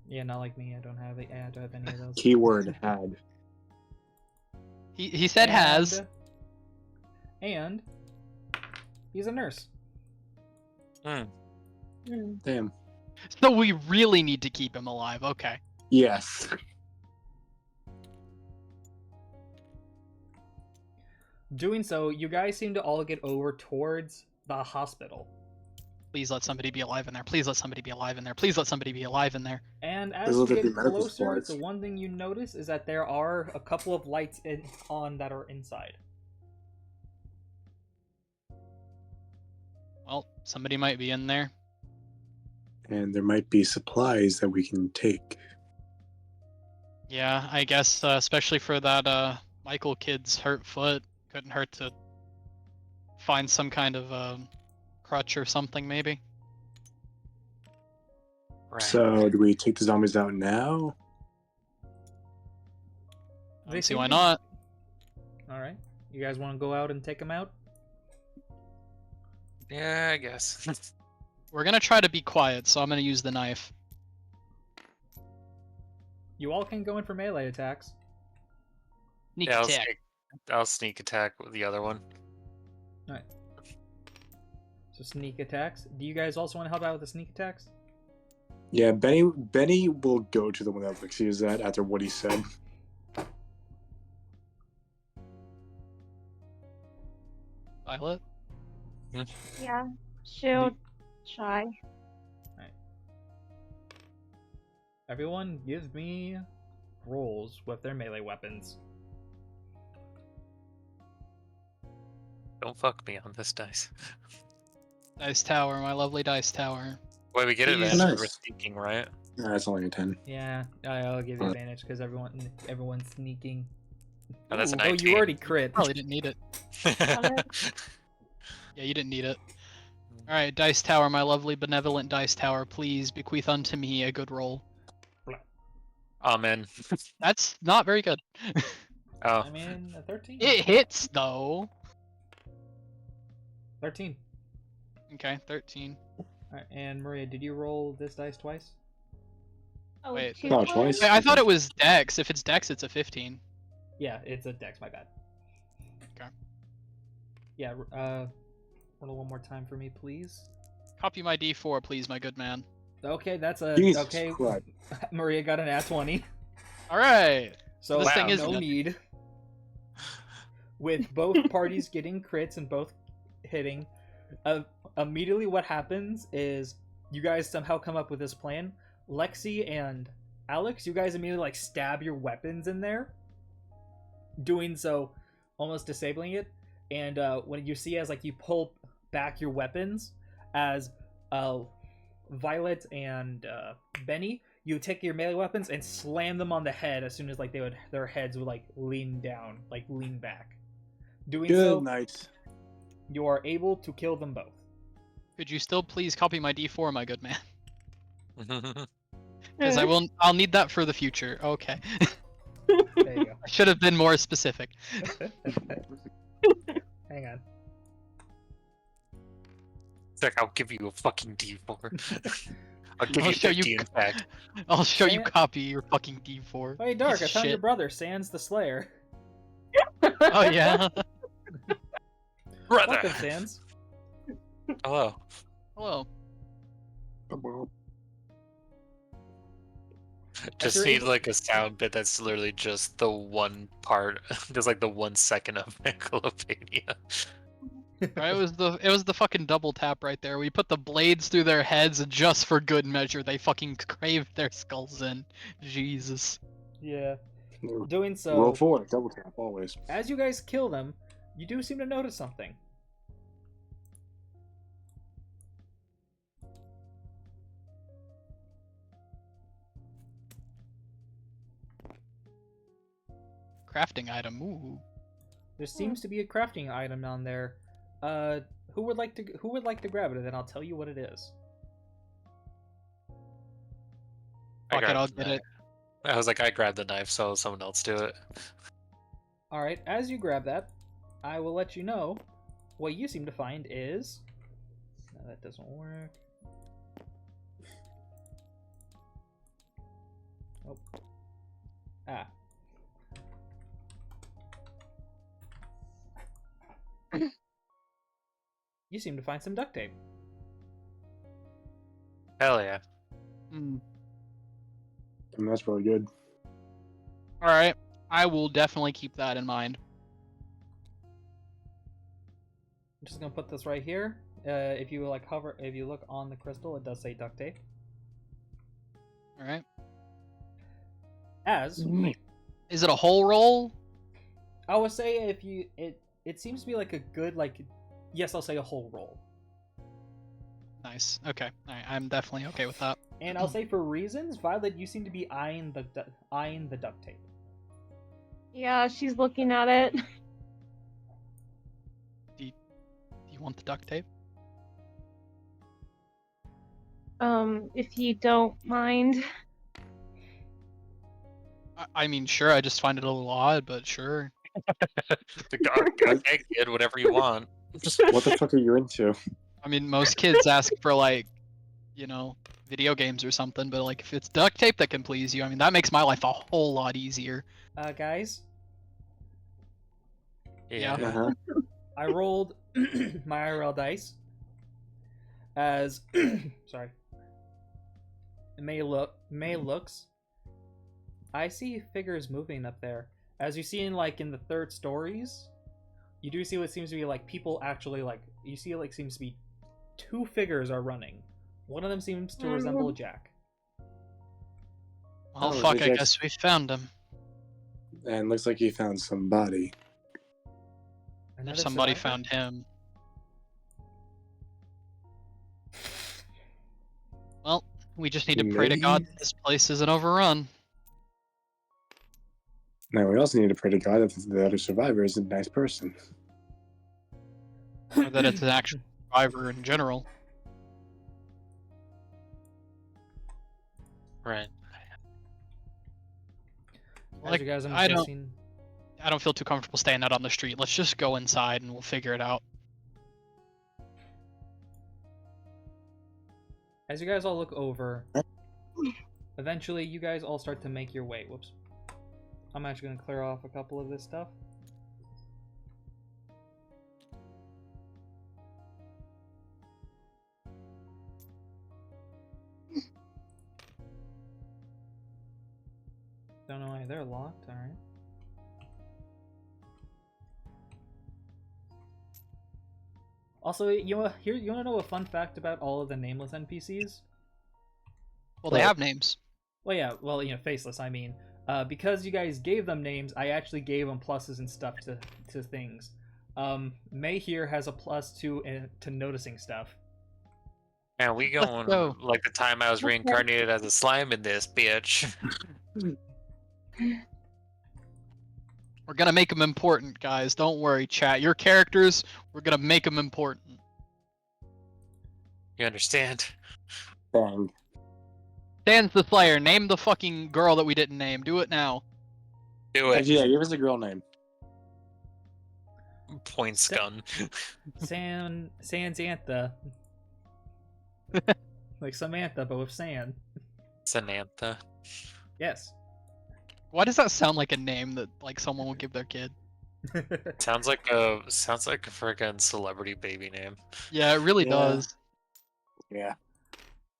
Yeah, not like me. I don't have any of those. Keyword had. He said has. And he's a nurse. Hmm. Damn. So we really need to keep him alive. Okay. Yes. Doing so, you guys seem to all get over towards the hospital. Please let somebody be alive in there. Please let somebody be alive in there. Please let somebody be alive in there. And as There's you other get medical closer, supplies. the one thing you notice is that there are a couple of lights on that are inside. Well, somebody might be in there. And there might be supplies that we can take. Yeah, I guess, especially for that Michael kid's hurt foot, couldn't hurt to find some kind of crutch or something, maybe. Right. So, do we take the zombies out now? I don't see why not. Alright. You guys want to go out and take them out? Yeah, I guess. We're gonna try to be quiet, so I'm gonna use the knife. You all can go in for melee attacks. Sneak Yeah, attack. I'll sneak attack with the other one. Alright. So sneak attacks. Do you guys also want to help out with the sneak attacks? Yeah, Benny will go to the one that Lexi is at after what he said. Violet? Yeah, she'll try. Everyone give me rolls with their melee weapons. Don't fuck me on this dice. Dice tower, my lovely dice tower. Wait, we get Please. advantage Nice. for sneaking, right? Nah, that's only a 10. Yeah, I'll give you advantage because everyone's sneaking. Oh, that's a Oh, you 19. already crit. Probably didn't need it. Yeah, you didn't need it. Alright, dice tower, my lovely benevolent dice tower, please bequeath unto me a good roll. Amen. That's not very good. Oh, I mean, a 13. It hits, though. 13. Okay, 13. Alright, and Maria, did you roll this dice twice? Oh, Wait. two No, times? twice. Wait, I thought it was dex. If it's dex, it's a 15. Yeah, it's a dex, my bad. Okay. Yeah, roll one more time for me, please. Copy my d4, please, my good man. Okay, that's a... Jesus okay, Christ. Maria got an at 20. Alright. So This thing is no good. need. With both parties getting crits and both hitting, immediately what happens is you guys somehow come up with this plan. Lexi and Alex, you guys immediately like stab your weapons in there, doing so almost disabling it. And when you see as like you pull back your weapons, as Violet and Benny, you take your melee weapons and slam them on the head as soon as like their heads would like lean down, like lean back. Doing Good so, night. you are able to kill them both. Could you still please copy my d4, my good man? oh. Because I'll need that for the future. Okay. There you I should have been more specific. go. Hang on. It's like, I'll give you a fucking D4. I'll give I'll you show you 50 in fact. I'll show you Sam- copy your fucking d4. Hey, Dark, Piece I of found your shit. brother, Sans the Slayer. Oh yeah. Brother! Welcome, Sans. Hello. Hello. Just you're need able- like a sound bit that's literally just the one part, just like the 1 second of Megalopania. Right, it was the fucking double tap right there. We put the blades through their heads, and just for good measure, they fucking craved their skulls in. Jesus. Yeah. Doing Roll so, forward, double tap, always. as you guys kill them, you do seem to notice something. Crafting item. Ooh. There seems to be a crafting item on there. Who would like to grab it? And then I'll tell you what it is. I Fuck it, grabbed I'll the get knife. it. I was like, I grabbed the knife, so someone else do it. All right. As you grab that, I will let you know. What you seem to find is. No, that doesn't work. Oh. Ah. You seem to find some duct tape. Hell yeah. Mm. And that's really good. All right, I will definitely keep that in mind. I'm just gonna put this right here. If you look on the crystal, it does say duct tape. All right. As Is it a whole roll? I would say, it seems to be like a good yes, I'll say a whole roll. Nice. Okay. All right, I'm definitely okay with that. And I'll say for reasons, Violet, you seem to be eyeing the duct tape. Yeah, she's looking at it. Do you want the duct tape? If you don't mind. I mean, sure. I just find it a little odd, but sure. Okay, kid, whatever you want. What the fuck are you into? I mean, most kids ask for like, video games or something, but like if it's duct tape that can please you, I mean, that makes my life a whole lot easier. Guys, Yeah. Uh-huh. I rolled my IRL dice as sorry. May looks. I see figures moving up there. As you see in the third stories, you do see what seems to be people actually you see seems to be two figures are running. One of them seems to resemble a Jack. Well, Oh, fuck, they I just- guess we found him. And looks like you found somebody. Another If somebody survivor? found him. Well, we just need to pray to God Maybe. that this place isn't overrun. Now we also need to pray to God that the other survivor is a nice person. Or that it's an actual survivor in general. Right. As Like, you guys, I'm I don't- guessing. I don't feel too comfortable staying out on the street. Let's just go inside and we'll figure it out. As you guys all look over, eventually you guys all start to make your way. Whoops. I'm actually going to clear off a couple of this stuff. Don't know why they're locked. All right. Also, you want to know a fun fact about all of the nameless NPCs? Well, they have names. Well, yeah, faceless, I mean. Because you guys gave them names, I actually gave them pluses and stuff to things. May here has a +2 to noticing stuff. And we going go. like the time I was reincarnated as a slime in this bitch. We're gonna make them important, guys. Don't worry, chat. Your characters, we're gonna make them important. You understand? Bang. Dan's the Slayer. Name the fucking girl that we didn't name. Do it now. Do it. Yeah, give us a girl name. Points gun. Sanzantha. Like Samantha, but with sand. Samantha. Yes. Why does that sound like a name that like someone would give their kid? Sounds like a freaking celebrity baby name. Yeah, it really Yeah. does. Yeah.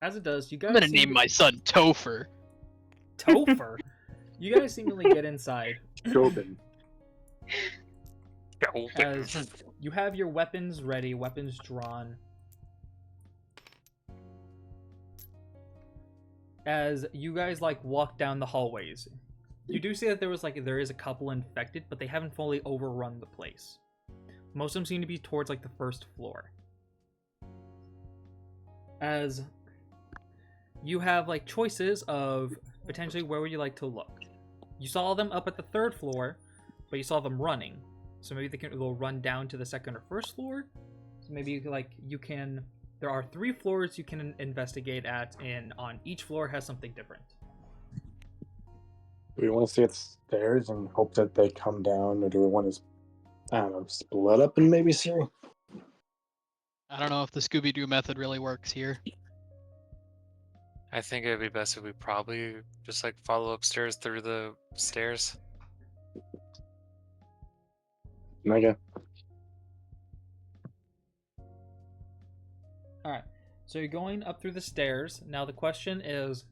As it does, you guys I'm gonna seem name to- my son Topher. Topher. You guys seemingly get inside. Jobin. As you have your weapons ready, weapons drawn. As you guys walk down the hallways, you do see that there is a couple infected, but they haven't fully overrun the place. Most of them seem to be towards the first floor. As you have choices of potentially where would you like to look. You saw them up at the third floor, but you saw them running. So maybe they'll run down to the second or first floor. So maybe you can. There are 3 floors you can investigate at, and on each floor has something different. Do we want to stay at the stairs and hope that they come down, or do we want to, I don't know, split up and maybe see? I don't know if the Scooby-Doo method really works here. I think it'd be best if we probably just like follow upstairs through the stairs. Okay. All right. So you're going up through the stairs. Now the question is,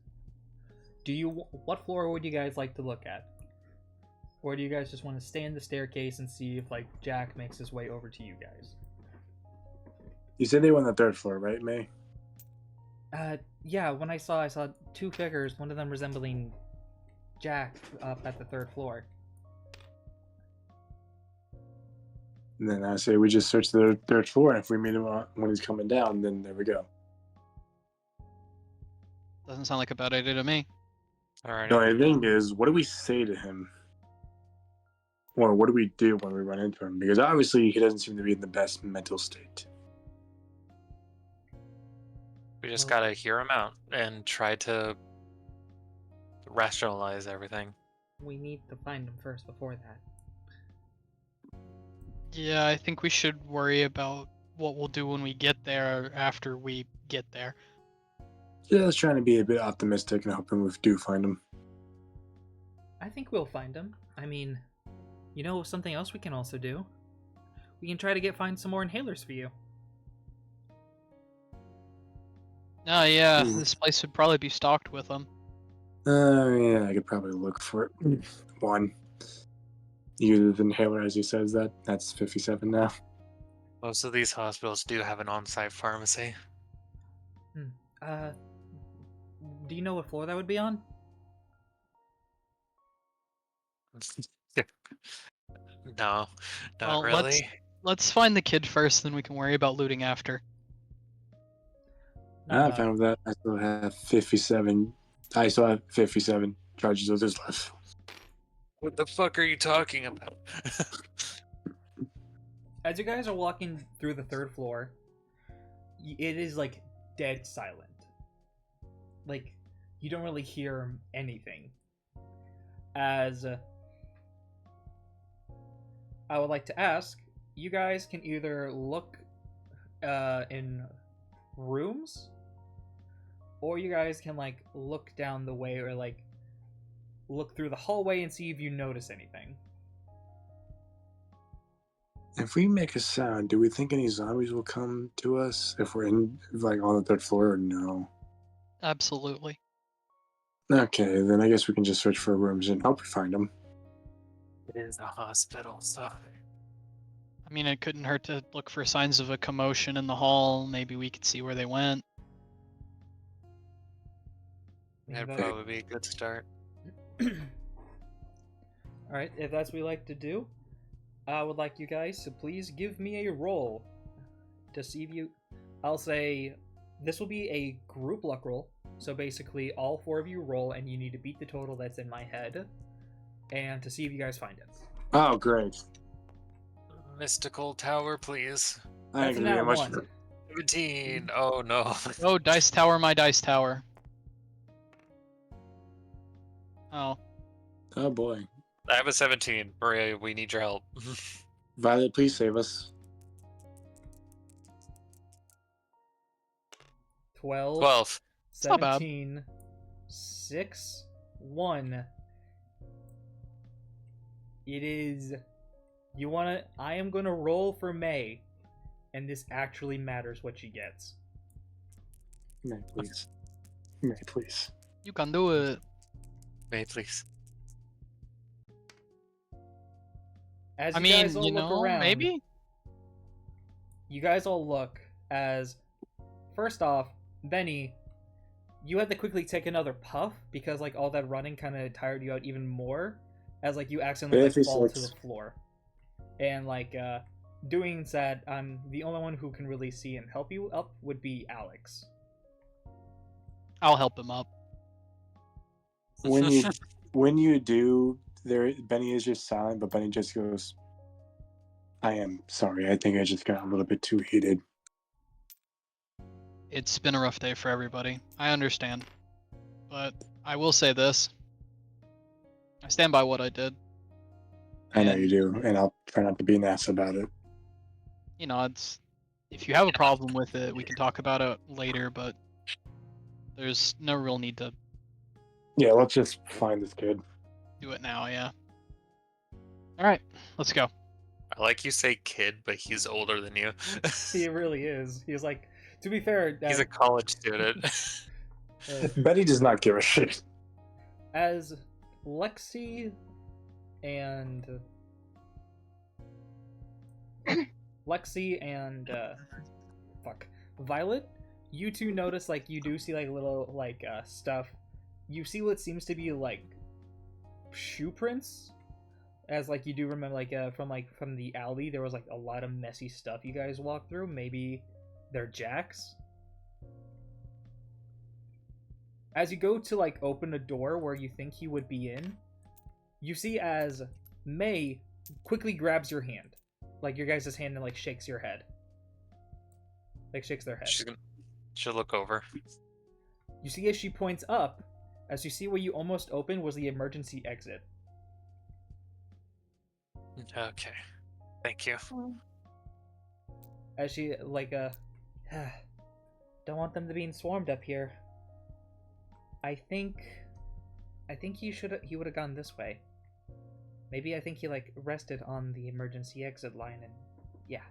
what floor would you guys like to look at? Or do you guys just want to stay in the staircase and see if like Jack makes his way over to you guys? You said they were on the 3rd floor, right, May? Yeah, when I saw two figures, one of them resembling Jack up at the 3rd floor. And then I say we just search the 3rd floor, and if we meet him when he's coming down, then there we go. Doesn't sound like a bad idea to me. Alright. The only thing is, what do we say to him? Or what do we do when we run into him? Because obviously he doesn't seem to be in the best mental state. We just gotta hear him out and try to rationalize everything. We need to find him first before that. Yeah, I think we should worry about what we'll do when we get there or after we get there. Yeah, let's try to be a bit optimistic and hoping we do find him. I think we'll find him. I mean, you know something else we can also do? We can try to find some more inhalers for you. Oh yeah, Hmm. this place would probably be stocked with them. Yeah, I could probably look for it. One. Use the inhaler as he says that. That's 57 now. Most of these hospitals do have an on-site pharmacy. Do you know what floor that would be on? No, not Well, really. Let's find the kid first, then we can worry about looting after. I'm fine with that. I still have 57. I still have 57 charges of this left. What the fuck are you talking about? As you guys are walking through the 3rd floor, it is like dead silent. Like, you don't really hear anything. As I would like to ask, you guys can either look in rooms, or you guys can like look down the way, or like look through the hallway and see if you notice anything. If we make a sound, do we think any zombies will come to us if we're in like on the 3rd floor or no? Absolutely. Okay, then I guess we can just search for rooms and hope we find them. It is a hospital, so I mean, it couldn't hurt to look for signs of a commotion in the hall. Maybe we could see where they went. that'd But- probably be a good start. Alright, if that's what we like to do, I would like you guys to please give me a roll to see if you... I'll say this will be a group luck roll. So basically, all 4 of you roll, and you need to beat the total that's in my head, and to see if you guys find it. Oh, great. Mystical tower, please. I That's ain't now gonna be much. 1. 17. Oh no. Oh, dice tower, my dice tower. Oh, Oh boy. I have a 17. Maria, we need your help. Violet, please save us. 12, 12. not bad. 17, 6, 1. It is... You wanna... I am gonna roll for May, and this actually matters what she gets. May, please. May, please. you can do it. May, please. As I you guys mean, all you look know, around, maybe? you guys all look as... First off, Benny, you had to quickly take another puff because like all that running kind of tired you out even more, as like you accidentally like, fall to the floor. And like doing that, the only one who can really see and help you up would be Alex. I'll help him up. When you do, Benny is just silent, but Benny just goes, I am sorry, I think I just got a little bit too heated. It's been a rough day for everybody. I understand. But I will say this. I stand by what I did. I know And- you do, and I'll try not to be an ass about it. You know, it's if you have a problem with it, we can talk about it later, but There's no real need to Yeah, let's just find this kid. do it now, yeah. Alright, let's go. I like you say kid, but he's older than you. He really is. He's like, to be fair, He's a college student. Betty does not give a shit. as Lexi and Violet, you two notice like you do see like little like stuff. You see what seems to be like shoe prints, as like you do remember from the alley there was like a lot of messy stuff you guys walked through. Maybe they're Jack's. As you go to like open a door where you think he would be in, you see as May quickly grabs your hand, like your guys' hand, and like shakes your head, like shakes their head. She'll look over. You see as she points up, as you see where you almost opened was the emergency exit. Okay. Thank you. As she like don't want them to be swarmed up here. I think he would have gone this way. Maybe I think he like rested on the emergency exit line, and yeah.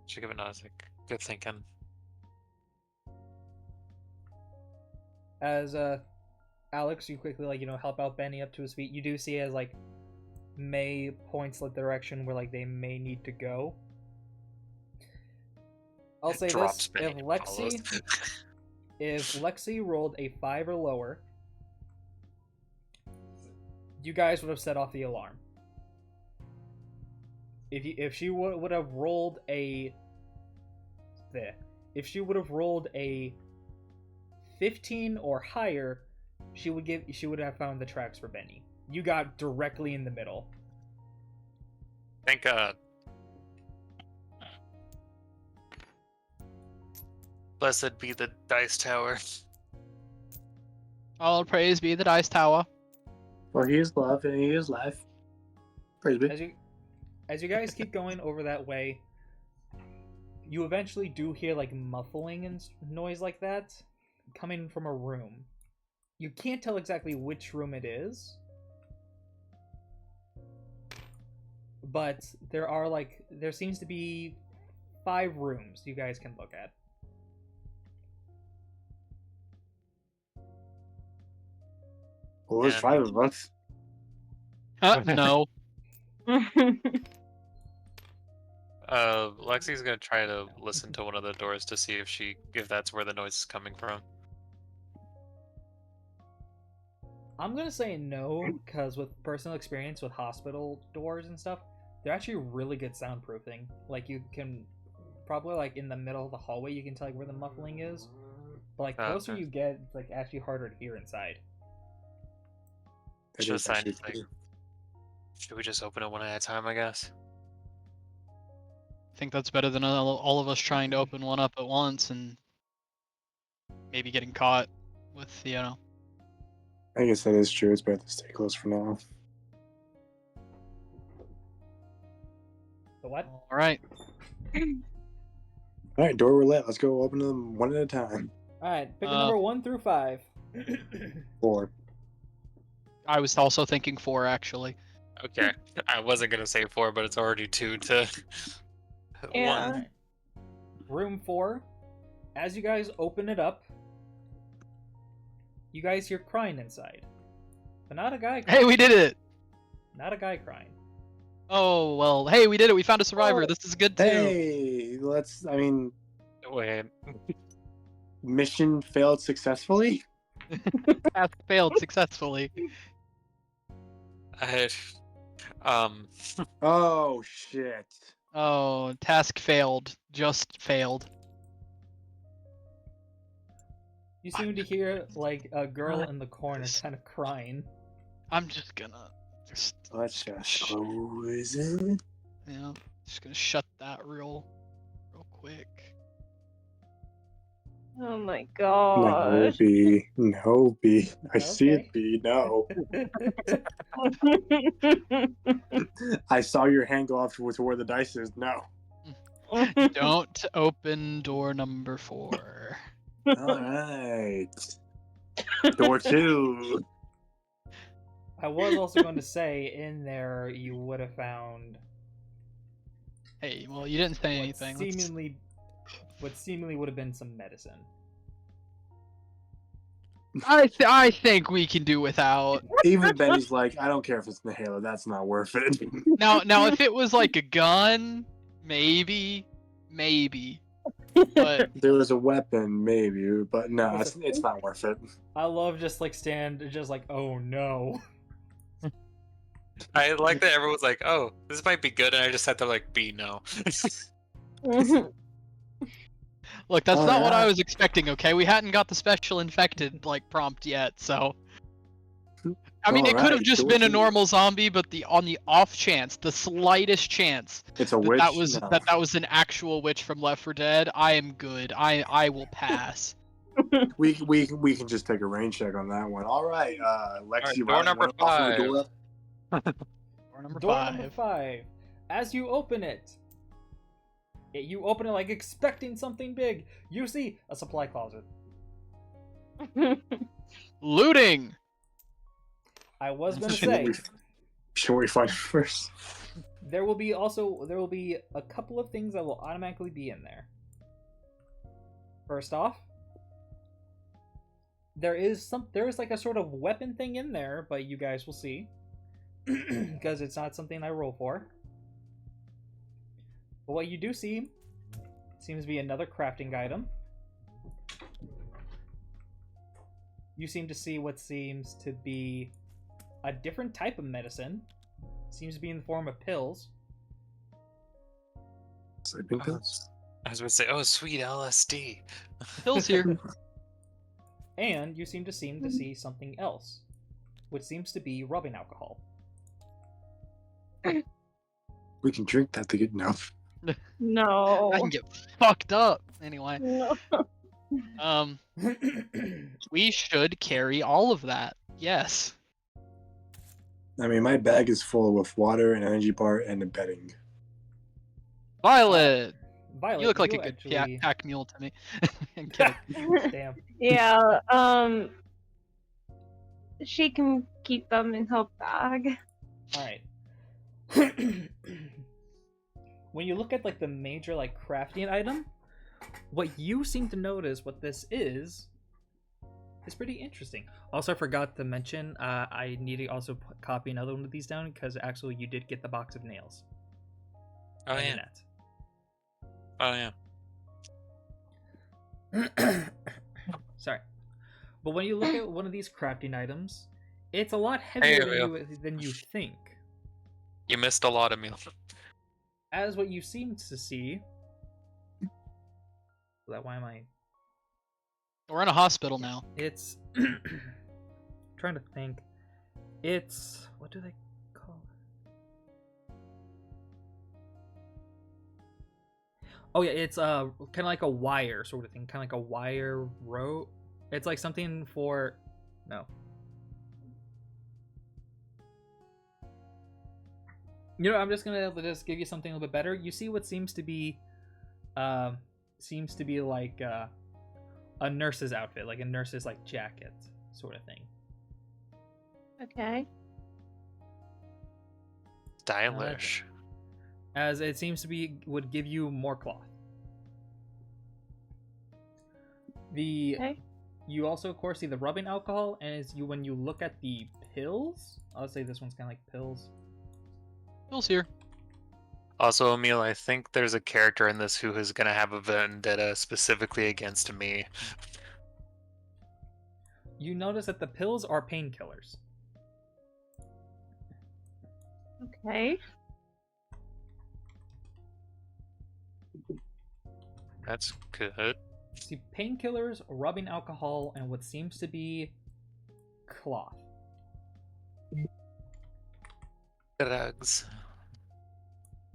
Should give it a like good thinking. As Alex, you quickly like help out Benny up to his feet. You do see as like May points the direction where like they may need to go. I'll say Drops this: Benny and follows. if Lexi rolled a 5 or lower, you guys would have set off the alarm. If she would have rolled a 15 or higher, she would have found the tracks for Benny. You got directly in the middle. I think blessed be the dice tower. All praise be the dice tower. For he is love and he is life. Praise be. As you guys keep going over that way, you eventually do hear like muffling and noise like that coming from a room. You can't tell exactly which room it is, but there seems to be 5 rooms you guys can look at. Well, there's 5 of us. No. Lexi's gonna try to listen to one of the doors to see if that's where the noise is coming from. I'm gonna say no, because with personal experience with hospital doors and stuff, they're actually really good soundproofing. Like you can probably like in the middle of the hallway you can tell like where the muffling is, but like closer you get, it's like actually harder to hear inside. Should we just open it one at a time, I guess? I think that's better than all of us trying to open one up at once and maybe getting caught with, I guess that is true. It's better to stay close for now. The what? Alright. Alright, door roulette. Let's go open them one at a time. Alright, pick a number 1 through 5. 4. I was also thinking 4, actually. Okay. I wasn't gonna say 4, but it's already 2 to Yeah. 1. Room 4. As you guys open it up, you guys hear crying inside. But not a guy crying. Hey, we did it! Not a guy crying. Oh, well, hey, we did it. We found a survivor. This is good, too. Hey, Wait. mission failed successfully? Task failed successfully. Oh, shit. Oh, task failed. Just failed. You seem to hear like a girl in the corner kind of crying. I'm just gonna... Let's just close it. Yeah, just gonna shut that real quick. Oh my No, gosh. B. No, B. I see Okay. it, B. No. I saw your hand go off to where the dice is. No. Don't open door number 4. All right. Door 2. I was also going to say in there you would have found Hey, well, you didn't say what anything. Let's- seemingly would have been some medicine. I think we can do without. Even Benny's like, I don't care if it's an inhaler. That's not worth it. Now, if it was like a gun, maybe. But There was a weapon, maybe, but no, it's not worth it. I love just like just like, oh no. I like that everyone's like, "Oh, this might be good," and I just sat there like, "B no." look, that's not what I Alright. was expecting. Okay, we hadn't got the special infected like prompt yet, so. I mean, it could have Alright, just door been a 2. normal zombie, but on the off chance, the slightest chance It's a that witch. that was No. that was an actual witch from Left 4 Dead, I am good. I will pass. We can just take a rain check on that one. All right, Lexi, door right, number wanna offer the 5. door up? Door number Door 5. number 5. As you open it, you open it like expecting something big. You see a supply closet. Looting. I was going to Should say we find it first? there will be a couple of things that will automatically be in there. First off, there is like a sort of weapon thing in there, but you guys will see because it's not something I roll for. But what you do see seems to be another crafting item. You seem to see what seems to be a different type of medicine. Seems to be in the form of pills. Sleeping pills. I was gonna say, "Oh, sweet LSD." Pills here. And you seem to see something else, which seems to be rubbing alcohol. We can drink that to get enough. No. I can get fucked up. Anyway, No. we should carry all of that. Yes. I mean, my bag is full with water, an energy bar, and a bedding. Violet. Violet, You look like a good actually... pack mule to me. I'm kidding. Damn. Yeah, she can keep them in her bag. Alright. When you look at like the major like crafting item, what you seem to notice what this is pretty interesting. Also, I forgot to mention, I need to also copy another one of these down because actually you did get the box of nails. Oh on the yeah. net. Oh yeah. Sorry. But when you look at one of these crafting items, it's a lot heavier than you think. You missed a lot of meal. As what you seem to see... Why am I... We're in a hospital now. It's... trying to think. It's... What do they call it? Oh yeah, it's kind of like a wire sort of thing. Kind of like a wire rope. It's like something for... No. You know, I'm just gonna just give you something a little bit better. You see what seems to be like a nurse's outfit, like a nurse's like jacket sort of thing. Okay. Stylish. As it seems to be would give you more cloth. Okay. You also of course see the rubbing alcohol, and when you look at the pills, I'll say this one's kind of like pills. Pills here. Also, Emil, I think there's a character in this who is gonna have a vendetta specifically against me. You notice that the pills are painkillers. Okay. That's good. See, painkillers, rubbing alcohol, and what seems to be cloth. Drugs.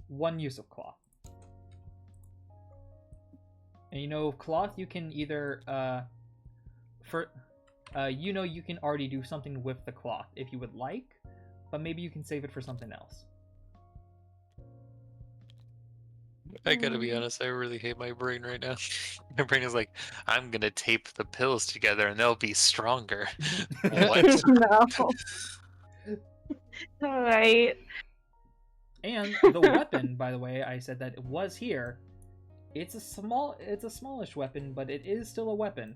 One use of cloth. And you know, cloth you can either you can already do something with the cloth if you would like, but maybe you can save it for something else. I gotta be honest, I really hate my brain right now. My brain is like, I'm gonna tape the pills together and they'll be stronger. What? No. Alright. And the weapon, by the way, I said that it was here. It's a smallish weapon, but it is still a weapon.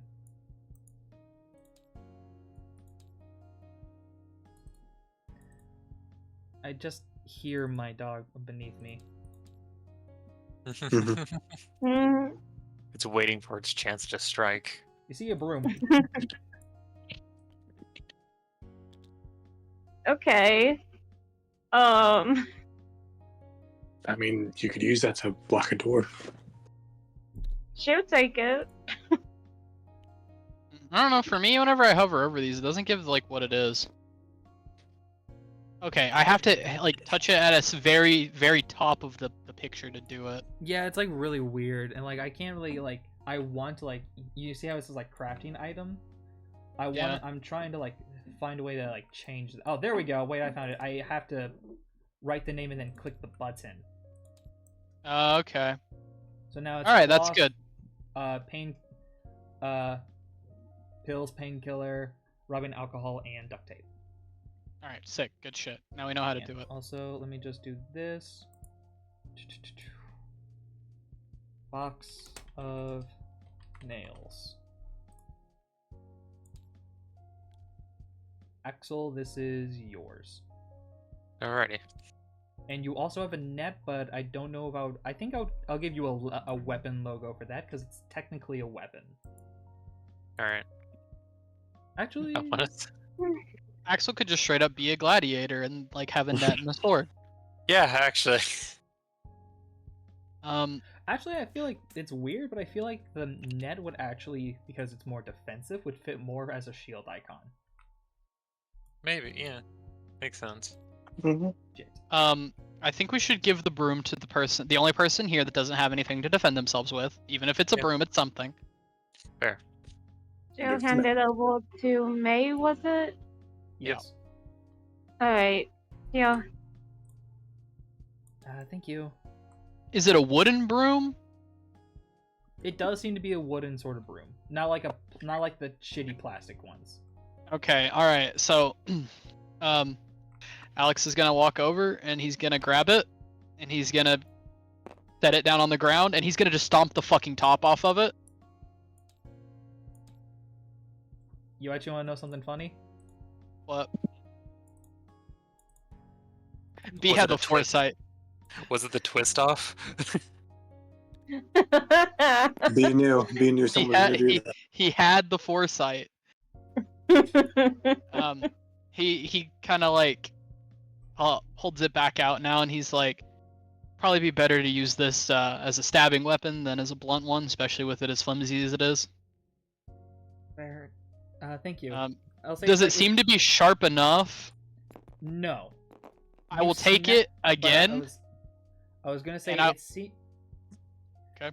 I just hear my dog beneath me. Mm, It's waiting for its chance to strike. You see a broom. okay. I mean, you could use that to block a door. She'll take it. I don't know. For me, whenever I hover over these, it doesn't give like what it is. Okay, I have to like touch it at a very, very top of the picture to do it. Yeah, it's like really weird, and like I can't really like. I want to like. You see how it says like crafting item? Yeah. I'm trying to like find a way to like change. Oh, there we go. Wait, I found it. I have to write the name and then click the button. Okay. So now it's All right, that's floss, good. Pain, pills, painkiller, rubbing alcohol, and duct tape. All right, sick. Good shit. Now we know how to And do it. also, let me just do this. Box of nails. Axel, this is yours. Alrighty. And you also have a net, but I don't know about. I think I'll give you a weapon logo for that because it's technically a weapon. Alright. Actually, I want to... Axel could just straight up be a gladiator and like have a net and a sword. Yeah, actually. Actually, I feel like it's weird, but I feel like the net would actually, because it's more defensive, would fit more as a shield icon. Maybe, yeah. Makes sense. Mm-hmm. Shit. I think we should give the broom to the only person here that doesn't have anything to defend themselves with. Even if it's a Yeah. broom, it's something. Fair. She'll hand it over to May, was it? Yes. Alright. Yeah. Thank you. Is it a wooden broom? It does seem to be a wooden sort of broom, not like the shitty plastic ones. Okay, all right. So, Alex is gonna walk over and he's gonna grab it, and he's gonna set it down on the ground, and he's gonna just stomp the fucking top off of it. You actually want to know something funny? What? B Was had it a the foresight. Was it the twist off? B knew someone was gonna do that. He had the foresight. He kind of like holds it back out now, and he's like, probably be better to use this as a stabbing weapon than as a blunt one, especially with it as flimsy as it is. Fair. Thank you. I'll say Does it slightly- seem to be sharp enough? No. I will You've seen take that, it but again. I was gonna say And Okay.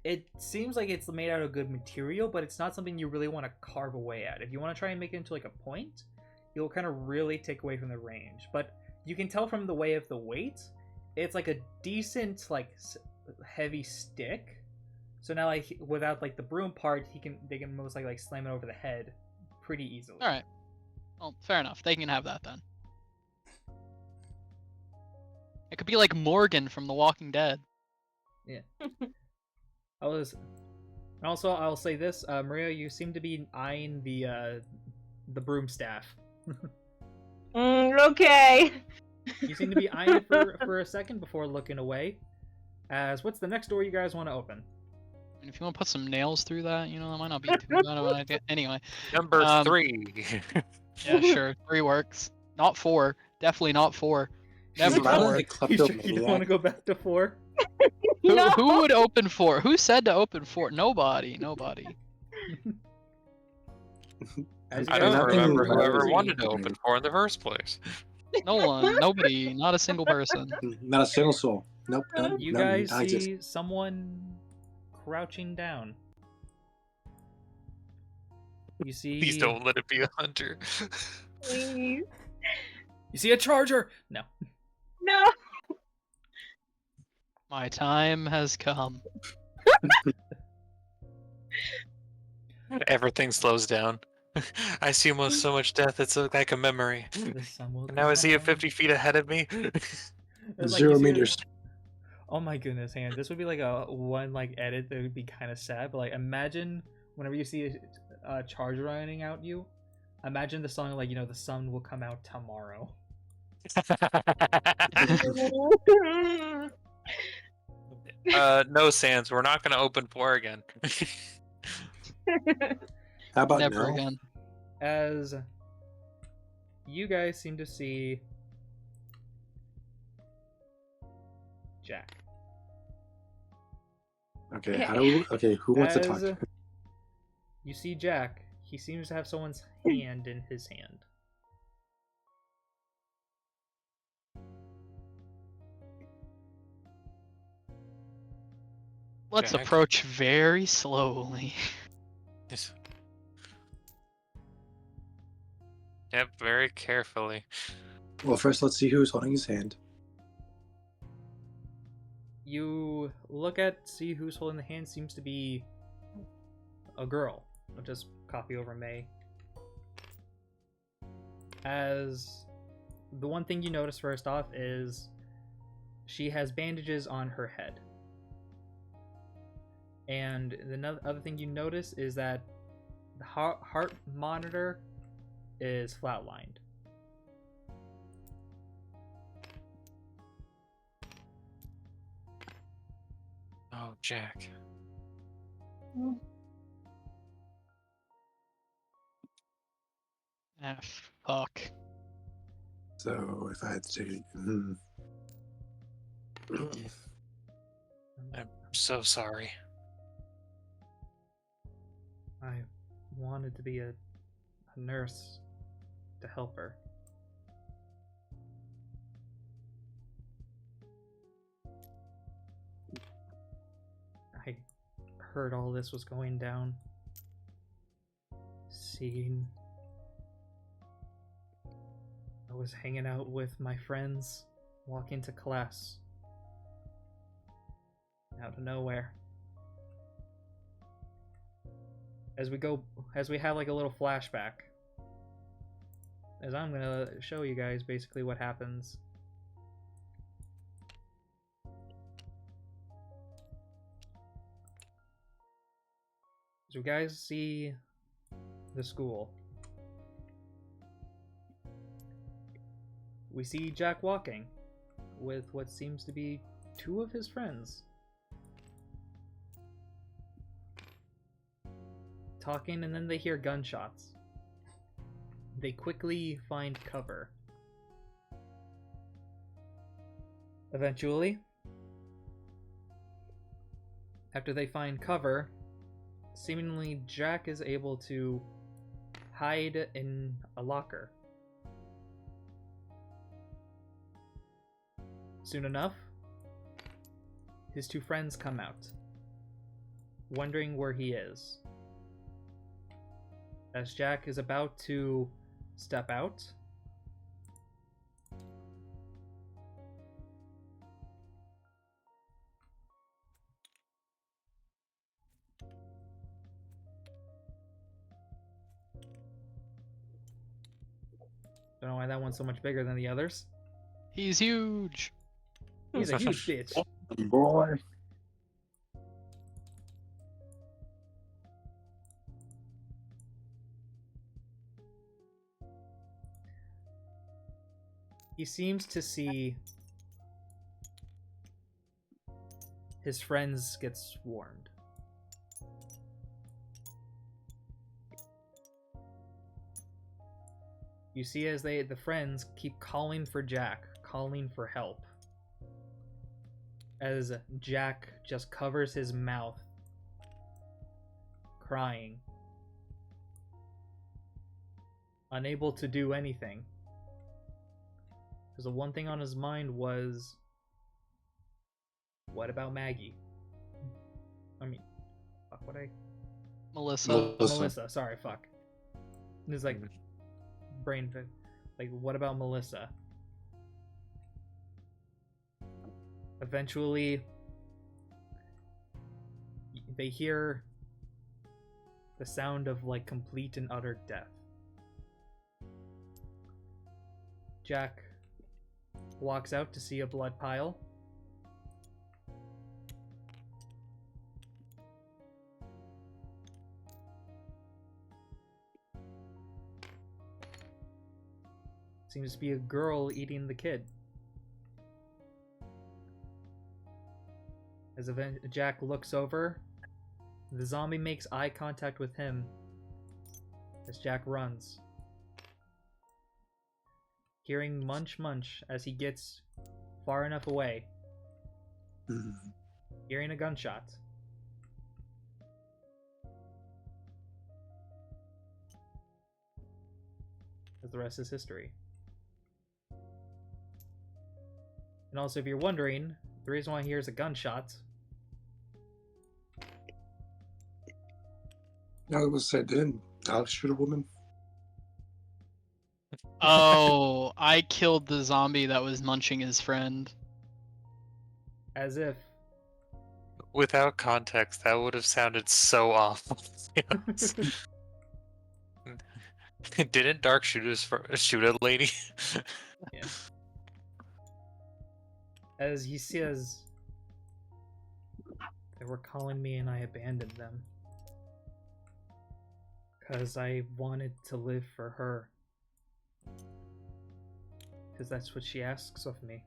It seems like it's made out of good material, but it's not something you really want to carve away at. If you want to try and make it into like a point, you'll kind of really take away from the range. But you can tell from the way of the weight, it's like a decent like heavy stick. So now like without like the broom part, they can most likely like slam it over the head pretty easily. All right. Well, fair enough. They can have that then. It could be like Morgan from The Walking Dead. Yeah. Also, I'll say this, Maria, you seem to be eyeing the broom staff. Okay. You seem to be eyeing it for a second before looking away. What's the next door you guys want to open? And if you want to put some nails through that, that might not be too bad of an idea. Anyway. Number 3. Yeah, sure. 3 works. Not 4. Definitely not 4. Never He's about 4. to You don't want to go back to 4? Who would open 4? Who said to open 4? Nobody. I don't remember whoever Three. wanted to open 4 in the first place. No one. Nobody. Not a single person. Not a single soul. Nope. You no, guys not exist. see someone crouching down. You see... Please don't let it be a hunter. Please. You see a charger! No. No. My time has come. Everything slows down. I see almost so much death, it's like a memory. The sun will And now is he at come. 50 feet ahead of me? Like, 0 you see meters. Oh my goodness, hand. This would be like a one like edit that would be kind of sad. But like, imagine whenever you see a charge running out you, imagine the song like the sun will come out tomorrow. No, Sans, we're not gonna open 4 again. How about Never no? again. As you guys seem to see Jack. Okay, how do we, okay, who wants to talk? As you see Jack, he seems to have someone's hand in his hand. Let's Jack? approach very slowly. Yes. Yep, very carefully. Well, first let's see who's holding his hand. You see who's holding the hand. Seems to be a girl. I'll just copy over May. As the one thing you notice first off is she has bandages on her head. And the other thing you notice is that the heart monitor is flatlined. Oh, Jack. Ah, fuck. So if I had to take it, I'm so sorry. I wanted to be a nurse to help her. I heard all this was going down. I was hanging out with my friends, walking to class. Out of nowhere. As we have like a little flashback. As I'm gonna show you guys basically what happens. So you guys see the school. We see Jack walking with what seems to be 2 of his friends. Talking, and then they hear gunshots. They quickly find cover. Eventually, after they find cover, seemingly Jack is able to hide in a locker. Soon enough, his 2 friends come out, wondering where he is. As Jack is about to step out, don't know why that one's so much bigger than the others. He's huge. He's a huge bitch. boy. He seems to see his friends get swarmed. You see as the friends keep calling for Jack, calling for help. As Jack just covers his mouth, crying. Unable to do anything. Because the one thing on his mind was, what about Maggie? I mean, fuck, Melissa. Melissa, sorry, fuck. And it's like, brain, like, what about Melissa? Eventually, they hear the sound of like complete and utter death. Jack walks out to see a blood pile. Seems to be a girl eating the kid. As Jack looks over, the zombie makes eye contact with him as Jack runs. Hearing munch munch as he gets far enough away. Hearing a gunshot. As the rest is history. And also, if you're wondering, the reason why he hears a gunshot. No, it was I didn't shoot a woman. Oh, I killed the zombie that was munching his friend. As if. Without context, that would have sounded so awful. Didn't Dark shoot a lady? Yeah. As he says, they were calling me and I abandoned them. Because I wanted to live for her. Because that's what she asks of me.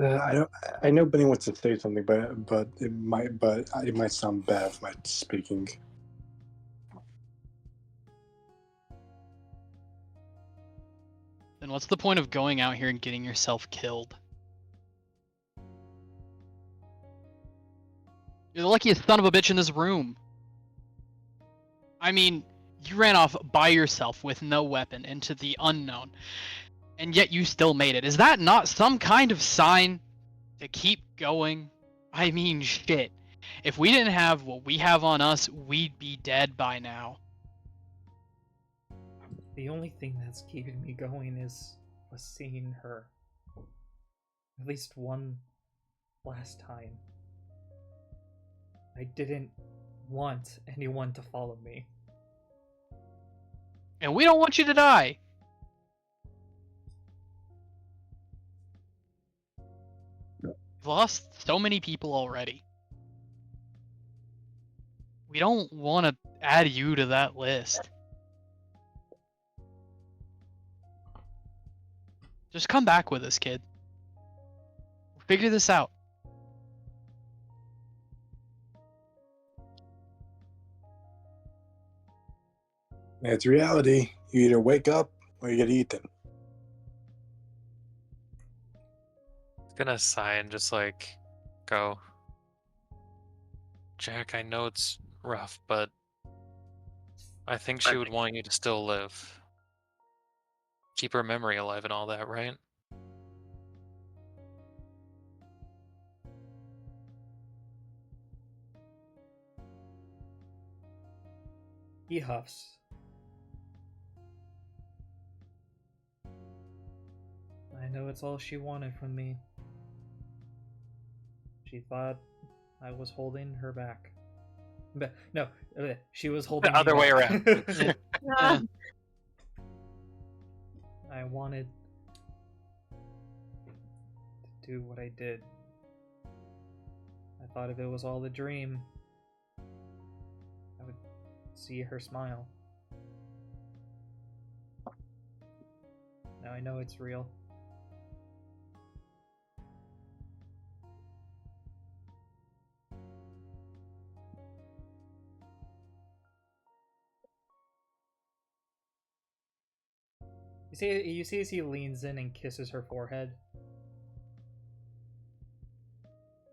I know Benny wants to say something, but it might sound bad if I'm speaking. Then what's the point of going out here and getting yourself killed? You're the luckiest son of a bitch in this room. I mean, you ran off by yourself with no weapon into the unknown, and yet you still made it. Is that not some kind of sign to keep going? I mean, shit. If we didn't have what we have on us, we'd be dead by now. The only thing that's keeping me going was seeing her. At least one last time. I didn't want anyone to follow me. And we don't want you to die. We've lost so many people already. We don't want to add you to that list. Just come back with us, kid. We'll figure this out. It's reality. You either wake up or you get eaten. Gonna sigh and just like go, Jack, I know it's rough, but I think she would want you to still live. Keep her memory alive and all that, right? He huffs. I know it's all she wanted from me. She thought I was holding her back. But no, she was holding The other me way back. around. Yeah. I wanted to do what I did. I thought if it was all a dream, I would see her smile. Now I know it's real. You see as he leans in and kisses her forehead.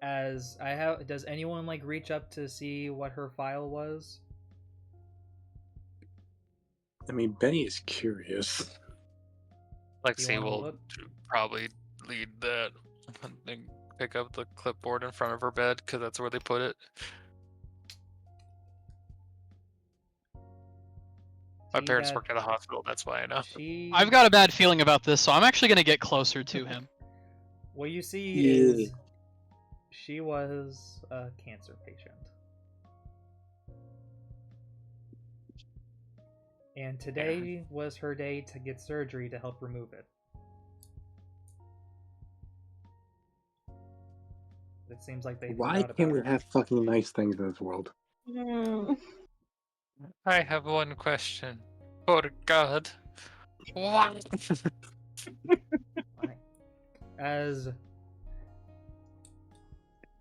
Does anyone like reach up to see what her file was? I mean, Benny is curious. Lexi wanna will look? probably lead that and pick up the clipboard in front of her bed because that's where they put it. My She parents got- work at a hospital, that's why I know. She. I've got a bad feeling about this, so I'm actually gonna get closer to him. What you see Yeah. is she was a cancer patient. And today was her day to get surgery to help remove it. It seems like they Why forgot can't about we her. have fucking nice things in this world? Hmm. I have one question. For God. What? Fine. As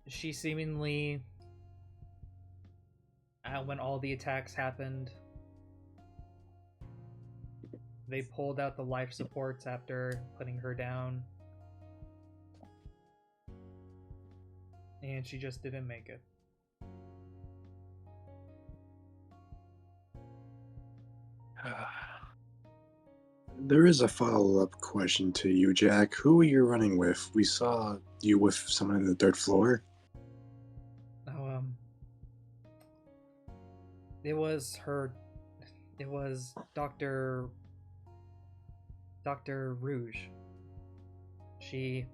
she seemingly, when all the attacks happened, they pulled out the life supports after putting her down. And she just didn't make it. There is a follow-up question to you, Jack. Who are you running with? We saw you with someone on the third floor. Oh, it was her. It was Dr. Rouge. She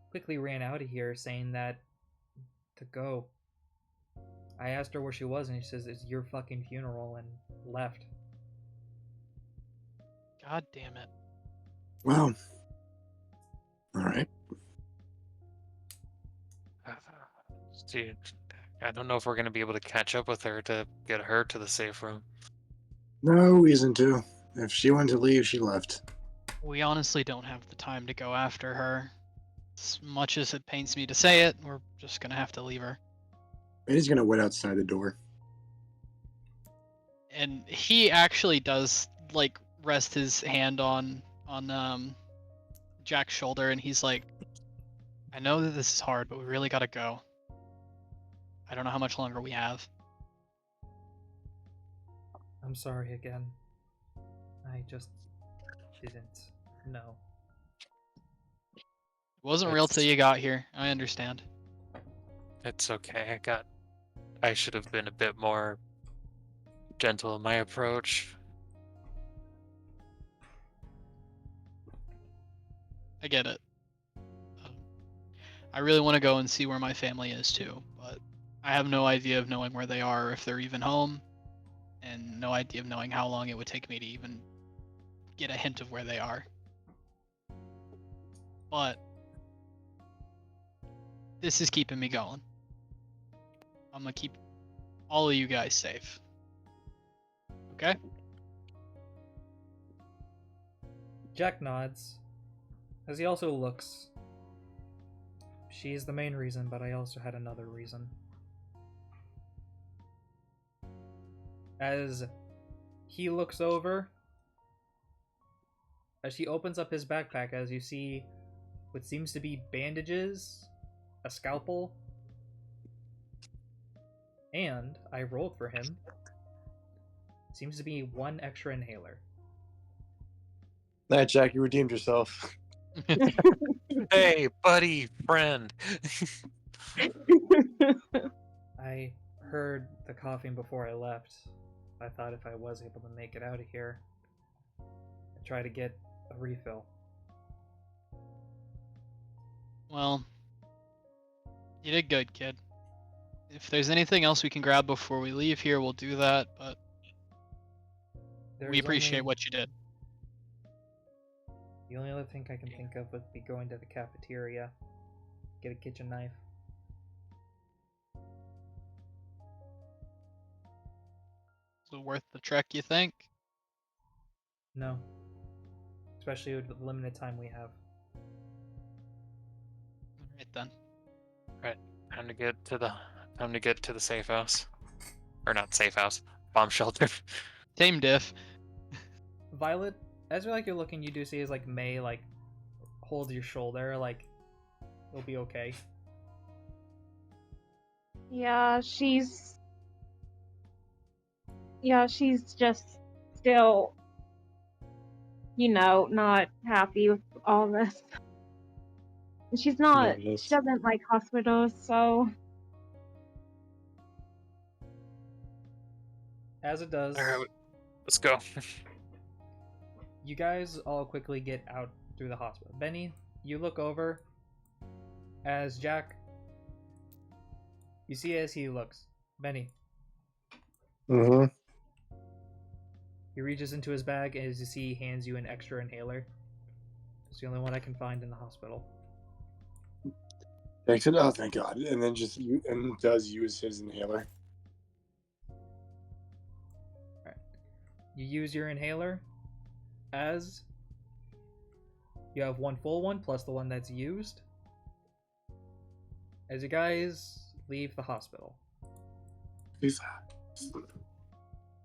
quickly ran out of here saying that to go. I asked her where she was, and she says it's your fucking funeral, and left. God damn it. Well, all right. Dude, I don't know if we're gonna be able to catch up with her to get her to the safe room. No reason to. If she wanted to leave, she left. We honestly don't have the time to go after her. As much as it pains me to say it, we're just gonna have to leave her. He's gonna wait outside the door. And he actually does like rest his hand on Jack's shoulder, and he's like, I know that this is hard, but we really gotta go. I don't know how much longer we have. I'm sorry again. I just didn't know. It wasn't real till you got here. I understand. It's okay. I should have been a bit more gentle in my approach. I get it. I really want to go and see where my family is too, but I have no idea of knowing where they are, if they're even home, and no idea of knowing how long it would take me to even get a hint of where they are. But this is keeping me going. I'm gonna keep all of you guys safe. Okay? Jack nods, as he also looks. She's the main reason, but I also had another reason. As he looks over, as he opens up his backpack, as you see what seems to be bandages, a scalpel, and I rolled for him. Seems to be one extra inhaler. Nah, Jack, you redeemed yourself. Hey, buddy, friend. I heard the coughing before I left. I thought if I was able to make it out of here, I'd try to get a refill. Well, you did good, kid. If there's anything else we can grab before we leave here, we'll do that, but we There's appreciate only- what you did. The only other thing I can think of would be going to the cafeteria, get a kitchen knife. Is it worth the trek, you think? No. Especially with the limited time we have. Alright then. Time to get to the safe house. Or not safe house. Bomb shelter. Tame diff. Violet, as you're looking, you do see is like May hold your shoulder, like it'll be okay. Yeah, she's just still, not happy with all this. And she's not, Nervous. she doesn't like hospitals, so As it does, Alright. Let's go. You guys all quickly get out through the hospital. Benny, you look over as Jack. You see as he looks. Benny. Mm-hmm. He reaches into his bag and as you see, he hands you an extra inhaler. It's the only one I can find in the hospital. Jack said, "Oh, thank God," and then does use his inhaler. You use your inhaler as you have one full one plus the one that's used. As you guys leave the hospital, He's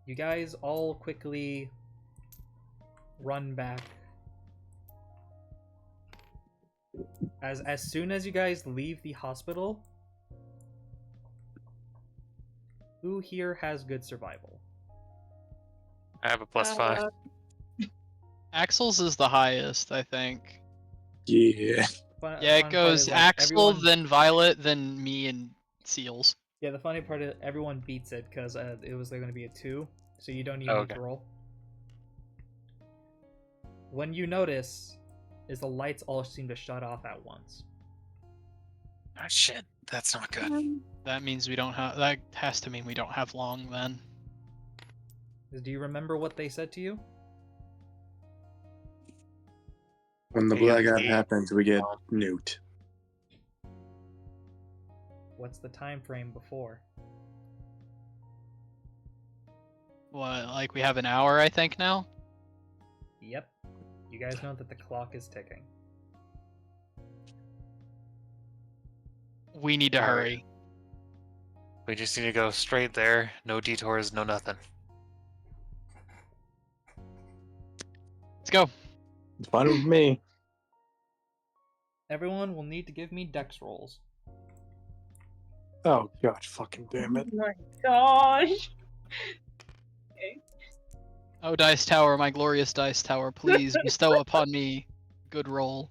you guys all quickly run back. As soon as you guys leave the hospital, who here has good survival? I have a +5. Axel's is the highest, I think. yeah. Yeah, it Fun part goes is, like, Axel, everyone- then Violet, then me and Seals. Yeah, the funny part is everyone beats it because it was going to be a 2, so you don't even need Okay. to roll. When you notice, is the lights all seem to shut off at once. Oh shit, that's not good. That means we don't have. That has to mean we don't have long then. Do you remember what they said to you? When the blackout Yeah. happens, we get nuked. What's the time frame before? What? Like we have an hour, I think now. Yep. You guys know that the clock is ticking. We need to Alright. hurry. We just need to go straight there. No detours, no nothing. Let's go. It's fine with me. Everyone will need to give me dex rolls. Oh God, fucking damn it! Oh my gosh. Oh, Dice Tower, my glorious Dice Tower, please bestow upon me good roll.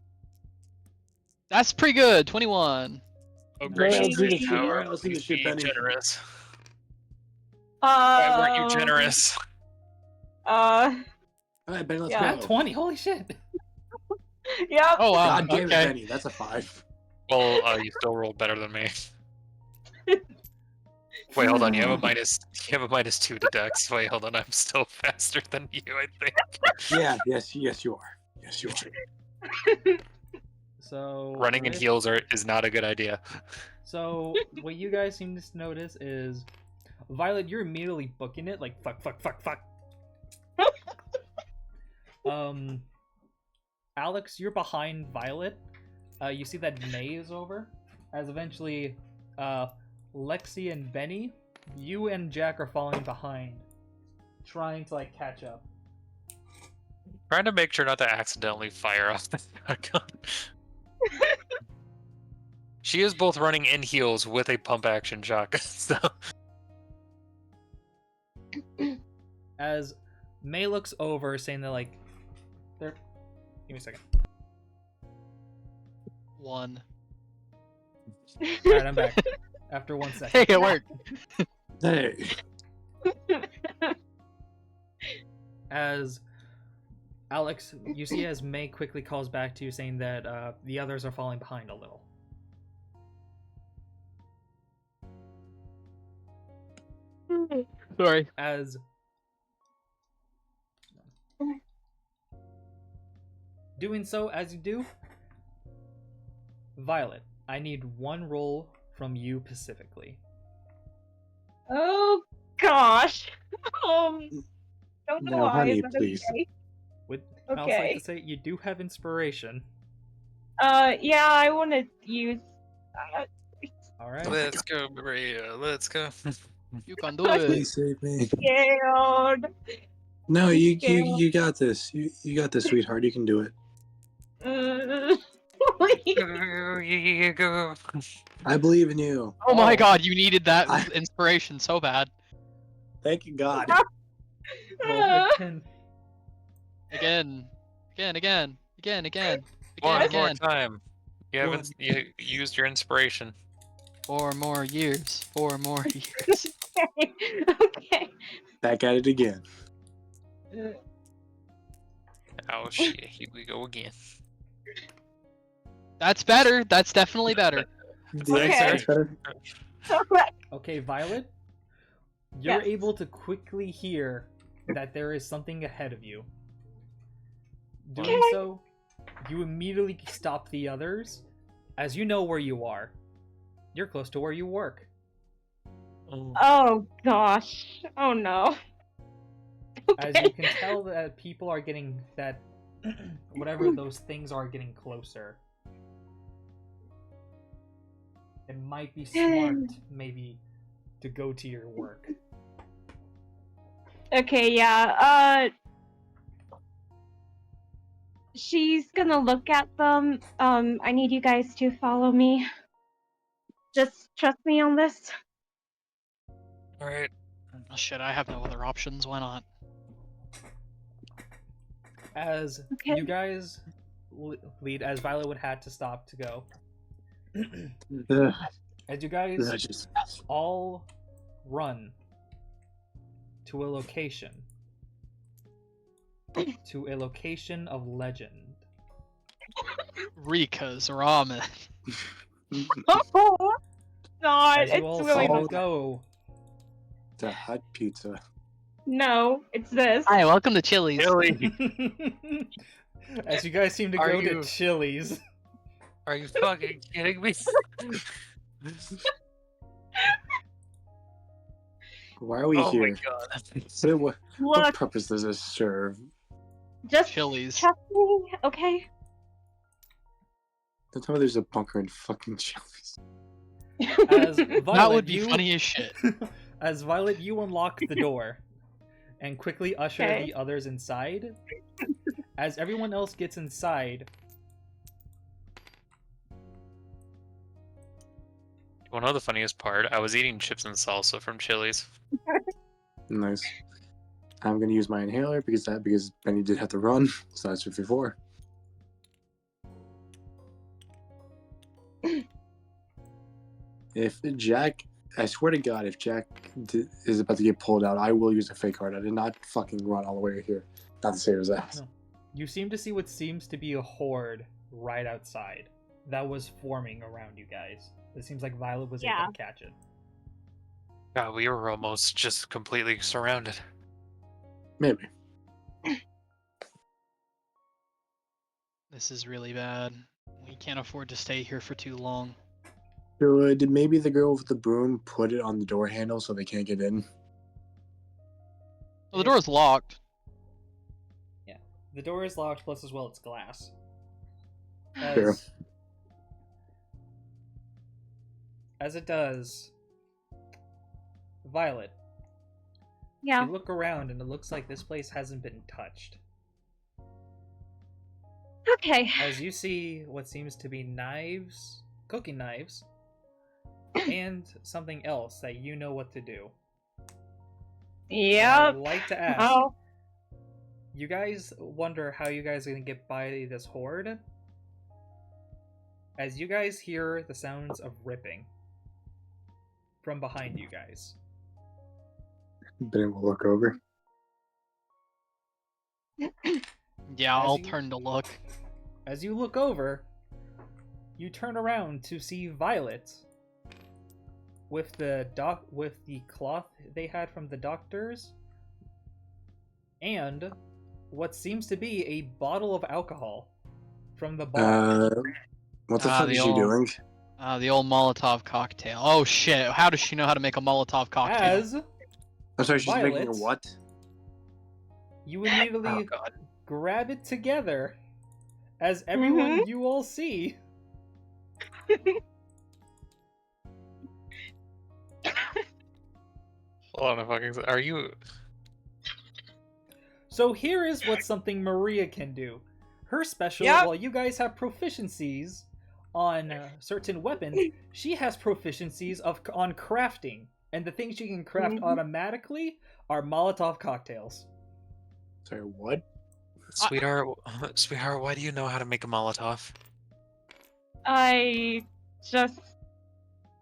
That's pretty good. 21. Oh, Alright, gracious let's do this Lady shit. Tower, Alright, let's do this please shit, be Benny. generous. Why weren't you Um, generous? All right, Benny, let's Yeah. go. 20, holy shit! Yep. Oh wow. God damn Okay. it, Benny, that's a 5. Well, you still rolled better than me. Wait, hold on. You have a -2 to Dex. Wait, hold on. I'm still faster than you, I think. Yeah, yes, you are. Yes, you are. So Running in with- heels is not a good idea. So what you guys seem to notice is, Violet, you're immediately booking it like fuck. Alex, you're behind Violet. You see that May is over. As eventually, Lexi and Benny, you and Jack are falling behind, trying to like catch up. Trying to make sure not to accidentally fire off the shotgun. She is both running in heels with a pump action shotgun, so As May looks over, saying that like, they're. Give me a second. 1. Alright, I'm back. After 1 second. Hey, it worked. Hey, As Alex, you see as May quickly calls back to you saying that the others are falling behind a little. Sorry. As doing so, as you do, Violet, I need one roll from you specifically. Oh gosh. Don't know Now, why. honey, Is that please. okay? With I also like Okay. to say you do have inspiration. Yeah, I want to use. All right. let's go, Maria. Let's go. You can do it. please save me. Scared. No, you Yeah. got this. You got this, sweetheart. You can do it. Please. Go. I believe in you. Oh my Oh. god, you needed that I- inspiration so bad. Thank you, God. Roll for 10. Again. Again. One more Again. time. You haven't you used your inspiration. 4 more years. 4 more years. Okay. Back at it again. Oh shit, here we go again. That's better. That's definitely better. Okay. That's better. Okay, Violet, you're Yes. able to quickly hear that there is something ahead of you. Doing Okay. so, you immediately stop the others, as you know where you are. You're close to where you work. Oh gosh. Oh no. As Okay. you can tell that people are getting that whatever those things are getting closer. It might be smart, maybe, to go to your work. Okay, yeah. She's gonna look at them. I need you guys to follow me. Just trust me on this. All right. Oh, shit, I have no other options. Why not? As Okay. you guys lead, as Violet would had to stop to go. Ugh, As you guys I just all run to a location. To a location of legend. Rika's ramen. Oh God, As you it's all really see all- them go, the hot pizza. no. It's this. Hi, welcome to Chili's. Billy, as you guys seem to Are go you- to Chili's. are you fucking kidding me? Why are we Oh my here? god. So what Look, purpose does this serve? just Chili's. trust me, okay? Don't tell me there's a bunker in fucking Chili's. As Violet, That would be you, funny as shit. as Violet, you unlock the door and quickly usher Okay. the others inside. As everyone else gets inside, You know the funniest part? I was eating chips and salsa from Chili's. Nice. I'm gonna use my inhaler because Benny did have to run, so that's 54. If Jack, I swear to God, if Jack is about to get pulled out, I will use a fake card. I did not fucking run all the way here, not to save his ass. No. You seem to see what seems to be a horde right outside that was forming around you guys. It seems like Violet was Yeah. able to catch it. God, we were almost just completely surrounded. Maybe. This is really bad. We can't afford to stay here for too long. Did maybe the girl with the broom put it on the door handle so they can't get in? Well, the door's locked. The door is locked, plus as well it's glass. Sure. As it does, Violet, Yeah. you look around and it looks like this place hasn't been touched. Okay. As you see what seems to be knives, cooking knives, and something else that you know what to do. Yep. I'd like to ask, Oh. you guys wonder how you guys are going to get by this horde? As you guys hear the sounds of ripping from behind you guys. Benny will look over. Yeah, As I'll you- turn to look. As you look over, you turn around to see Violet with the cloth they had from the doctors and what seems to be a bottle of alcohol from the bar. What the Ah, fuck the is she old- doing? The old Molotov cocktail. Oh shit, how does she know how to make a Molotov cocktail? As I'm sorry, she's making a Violet. what? you immediately Oh god. grab it together, as everyone Mhm. you all see. Hold on a fucking are you So here is what something Maria can do. Her special, Yep. while you guys have proficiencies on certain weapons, she has proficiencies on crafting. And the things she can craft Mhm. automatically are Molotov cocktails. Sorry, what? sweetheart sweetheart, why do you know how to make a Molotov? I just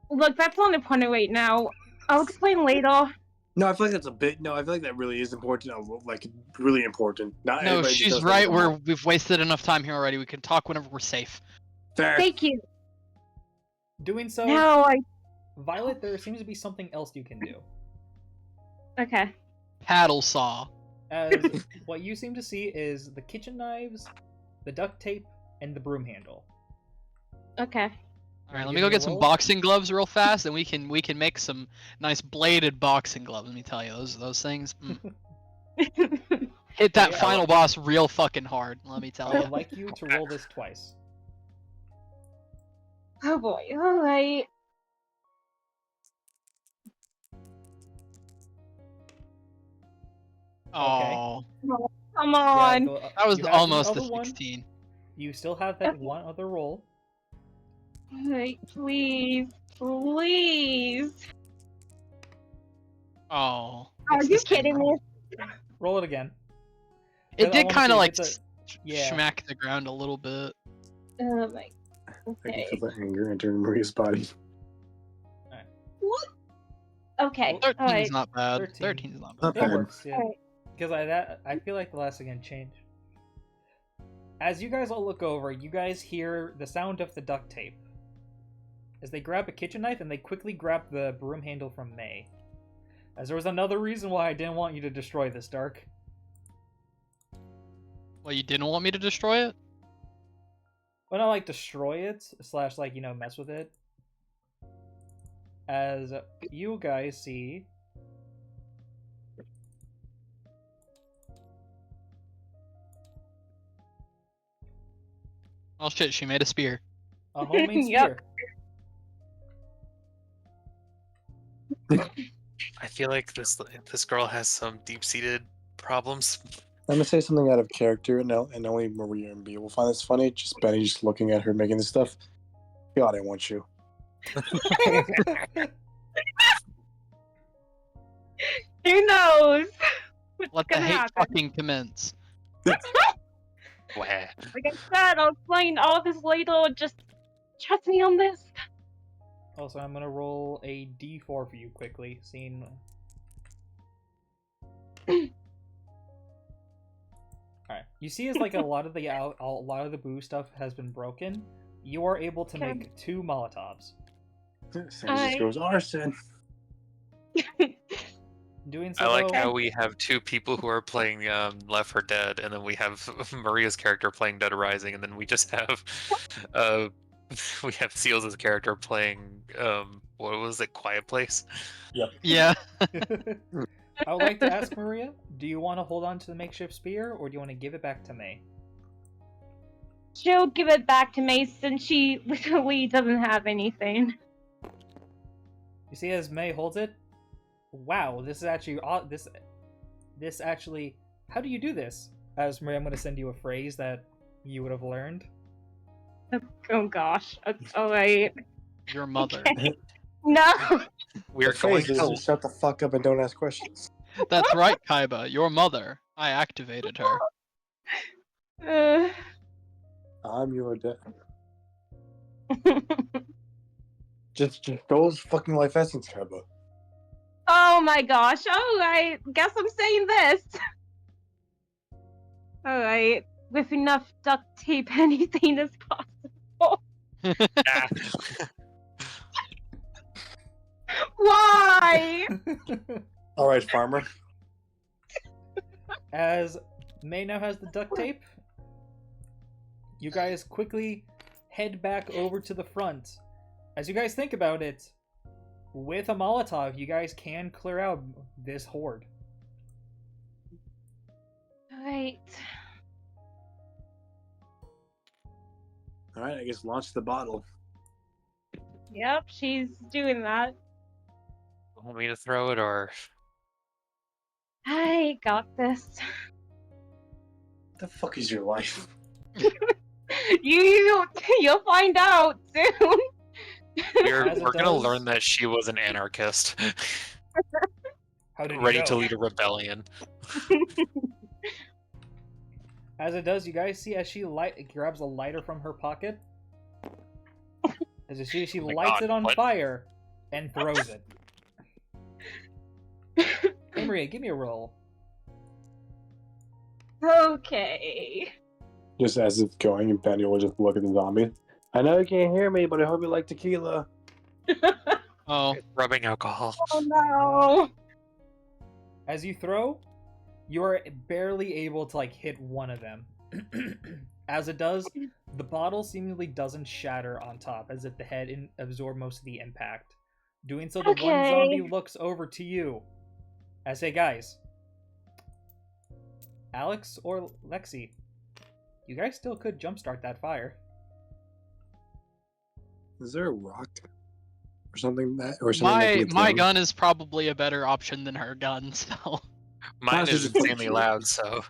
look. That's on the point right now. I'll explain later. No, I feel like that's a bit. No, I feel like that really is important. Like really important. Not No, everybody just she's does that right. with We've wasted enough time here already. We can talk whenever we're safe. fair. Thank you. Doing so, Now I. Violet, there seems to be something else you can do. Okay. Paddle saw. As what you seem to see is the kitchen knives, the duct tape, and the broom handle. Okay. All right, Wanna let give me go me a get some roll? boxing gloves real fast, and we can make some nice bladed boxing gloves. Let me tell you, those things hit that yeah. final boss real fucking hard. Let me tell I you. would like you to roll this twice. Oh boy. All right. Oh, Come Yeah, on. that was you have almost the the other one. 16. You still have that one other roll. Hey, please, please. Oh, Are it's you the same kidding roll. me? Roll it again. It 'Cause I did wanna kind see of if like it's yeah. smack the ground a little bit. Oh my. I can Okay. feel the anger entering Maria's body. What? Okay. All 13 right. is not bad. 13. 13 is not Not bad. It bad. works, yeah. Alright. Because I feel like the last again changed. As you guys all look over, you guys hear the sound of the duct tape. As they grab a kitchen knife and they quickly grab the broom handle from May. As there was another reason why I didn't want you to destroy this, Dark. Well, you didn't want me to destroy it? Well, not like destroy it, slash like, mess with it. As you guys see Oh shit, she made a spear. a homemade Yep. spear. I feel like this girl has some deep-seated problems. I'm gonna say something out of character, and only Maria and B will find this funny. Just Benny just looking at her making this stuff. God, I want you. Who knows? What's Let the gonna hate happen? fucking commence. Wah. Like I said, I'll explain all this later. Just trust me on this. Also, I'm gonna roll a d4 for you quickly, seeing. Alright. You see as like a lot of the boo stuff has been broken, you are able to Okay. make 2 Molotovs. Sam just goes arson. Doing so I like though, how we have 2 people who are playing Left 4 Dead, and then we have Maria's character playing Dead Rising, and then we just have we have Seals' character playing what was it, Quiet Place? Yeah. I would like to ask Maria, do you want to hold on to the makeshift spear, or do you want to give it back to May? She'll give it back to me since she literally doesn't have anything. You see as May holds it? Wow, this is actually this actually. How do you do this? As Maria, I'm going to send you a phrase that you would have learned. Oh gosh. Alright. Your mother. Okay. No. We're The going phrase is, to shut the fuck up and don't ask questions. That's right, Kaiba. Your mother. I activated her. I'm your dad. Just those fucking life essence, Kaiba. Oh my gosh. Alright. Guess I'm saying this. Alright. With enough duct tape, anything is possible. Ah. Why? All right, farmer. As May now has the duct tape, you guys quickly head back over to the front. As you guys think about it, with a Molotov, you guys can clear out this horde. Alright. All right, I guess launch the bottle. Yep, she's doing that. Want me to throw it, or I got this. What the fuck is your life? You'll find out soon. we're As it gonna does- learn that she was an anarchist, How did ready you to know? lead a rebellion. As it does, you guys see as she grabs a lighter from her pocket. As she Oh my lights God, it on what? fire and throws it. Maria, give me a roll. Okay. Just as it's going, and Benny will just look at the zombie. I know you can't hear me, but I hope you like tequila. Oh, Rubbing alcohol. Oh no. As you throw, you are barely able to like hit one of them. As it does, the bottle seemingly doesn't shatter on top, as if the head absorbed most of the impact. Doing so, the one Okay. zombie looks over to you. I say, guys, Alex or Lexi, you guys still could jumpstart that fire. Is there a rock or something that can be my thrown? gun is probably a better option than her gun. So Mine Honestly, is just put insanely it- loud, so.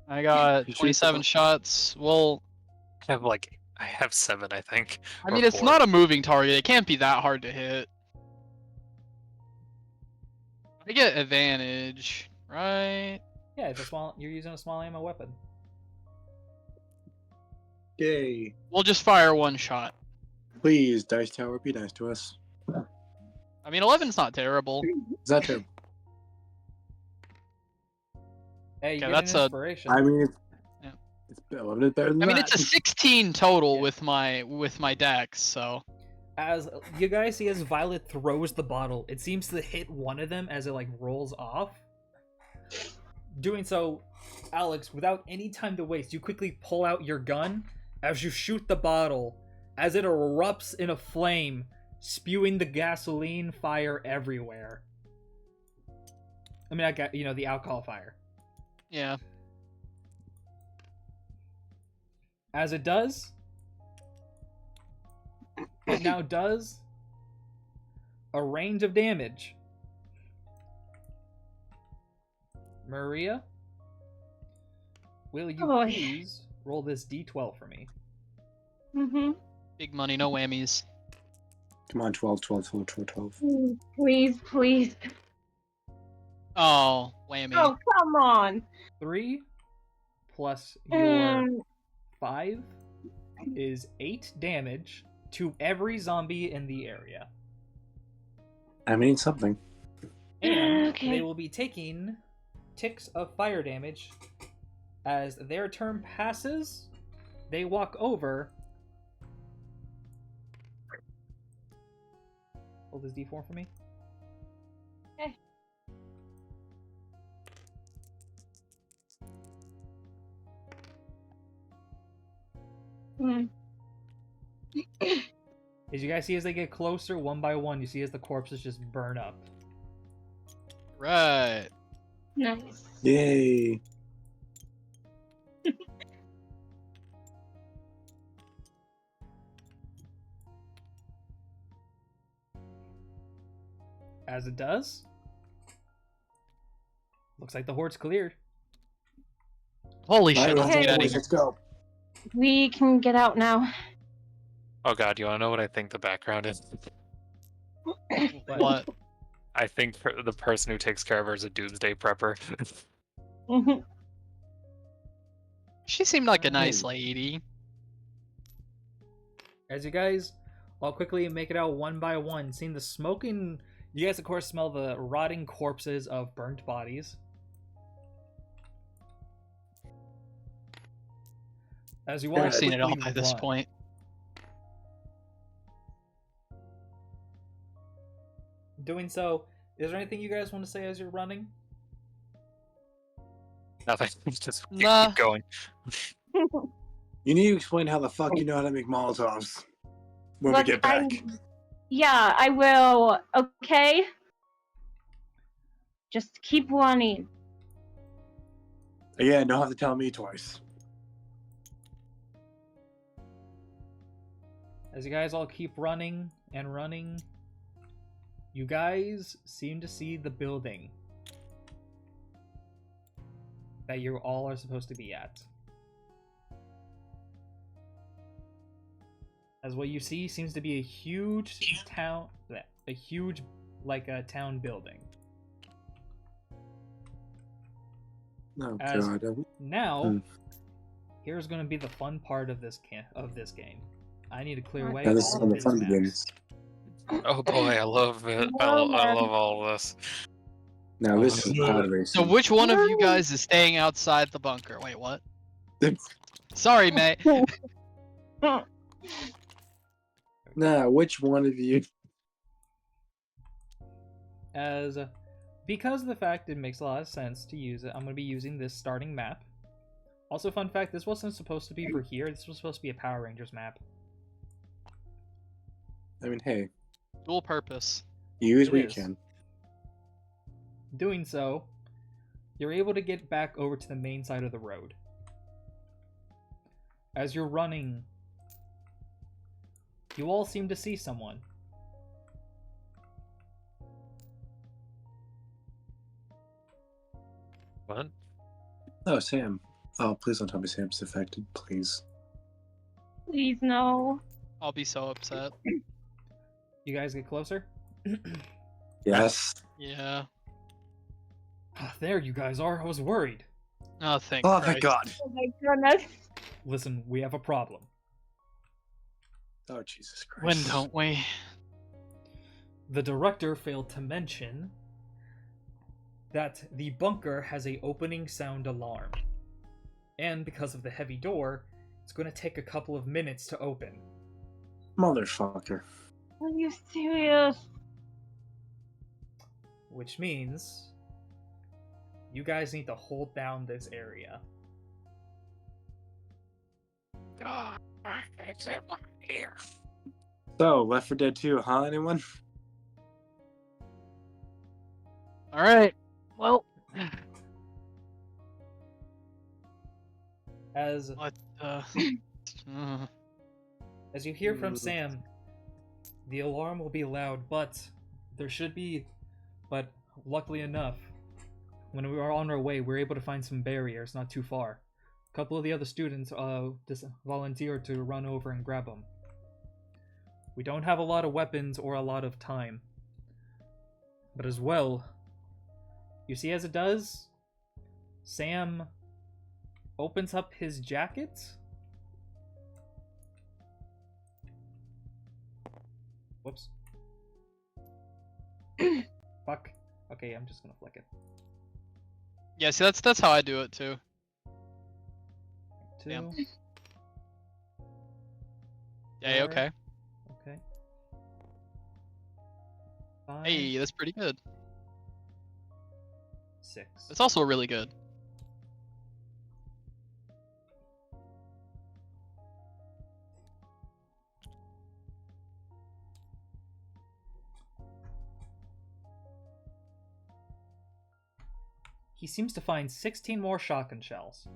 I got You should 27 put- shots. Well, I have 7, I think. I or mean, it's 4. not a moving target. It can't be that hard to hit. I get advantage, right? Yeah, it's a small. You're using a small ammo weapon. Yay! We'll just fire one shot. Please, Dice Tower, be nice to us. I mean, 11's not terrible. Is that true? Hey, you Okay, get that's an a- inspiration. I mean, Yeah. it's 11 is better than I mean, that. it's a 16 total Yeah. with my dex, so As you guys see, as Violet throws the bottle, it seems to hit one of them as it like rolls off. Doing so, Alex, without any time to waste, you quickly pull out your gun as you shoot the bottle, as it erupts in a flame, spewing the gasoline fire everywhere. I mean, the alcohol fire. yeah. As it does, it now does a range of damage. Maria, will you Boy. please roll this d12 for me? Mm-hmm. Big money, no whammies. Come on, 12, 12, 12, 12, 12. Please, please. Oh, whammy. Oh, come on. 3 plus your Mm, 5 is 8 damage to every zombie in the area. I mean something. And Okay. they will be taking ticks of fire damage. As their turn passes, they walk over. Hold this d4 for me. Okay. Mm. As you guys see, as they get closer, one by one, you see as the corpses just burn up. Right. Nice. Yay! As it does, looks like the horde's cleared. Holy All shit, right, let's Okay. get out of boys, here. let's go. We can get out now. Oh god, you wanna know what I think the background is? What? I think the person who takes care of her is a doomsday prepper. Mhm. She seemed like a nice Hey. lady. As you guys all quickly make it out one by one, seeing the smoking. You guys, of course, smell the rotting corpses of burnt bodies. As you all I've seen it all quickly by this run. point. Doing so, is there anything you guys want to say as you're running? Nothing. Just Nah. keep going. You need to explain how the fuck you know how to make Molotovs when Look, we get back. Yeah, I will. Okay? Just keep running. Again, don't have to tell me twice. As you guys all keep running and running, you guys seem to see the building that you all are supposed to be at. As what you see seems to be a huge town, a huge, like a town building. Oh As- god. Now, Hmm. here's going to be the fun part of this game. I need to clear away Now this is all when of the his fun maps. begins. Oh boy, I love it. I love all of this. Now this is pod So racing. which one of you guys is staying outside the bunker? Wait, what? Sorry, mate. Nah, which one of you? As because of the fact it makes a lot of sense to use it, I'm going to be using this starting map. Also, fun fact, this wasn't supposed to be for here. This was supposed to be a Power Rangers map. I mean, hey, Dual purpose. use It what you is. can. Doing so, you're able to get back over to the main side of the road. As you're running, you all seem to see someone. What? Oh, Sam. Oh, please don't tell me Sam's affected, please. Please no. I'll be so upset. You guys get closer? Yes. Yeah. There you guys are. I was worried. Oh, thank Oh, Christ. thank God. Oh my goodness. Listen, we have a problem. Oh, Jesus Christ. When don't we? The director failed to mention that the bunker has a opening sound alarm. And because of the heavy door, it's going to take a couple of minutes to open. Motherfucker. Are you serious? Which means you guys need to hold down this area. It's here. So, Left 4 Dead 2, huh, anyone? All right. Well. As What? Uh, As you hear from Sam, the alarm will be loud, but luckily enough, when we were on our way, we were able to find some barriers not too far. A couple of the other students just volunteered to run over and grab them. We don't have a lot of weapons or a lot of time. But as well, you see as it does, Sam opens up his jacket. Whoops. Fuck. Okay, I'm just gonna flick it. yeah. See, that's how I do it too. Two. Damn. Yeah. Four. Okay. Okay. Five. Hey, that's pretty good. 6. That's also really good. He seems to find 16 more shotgun shells.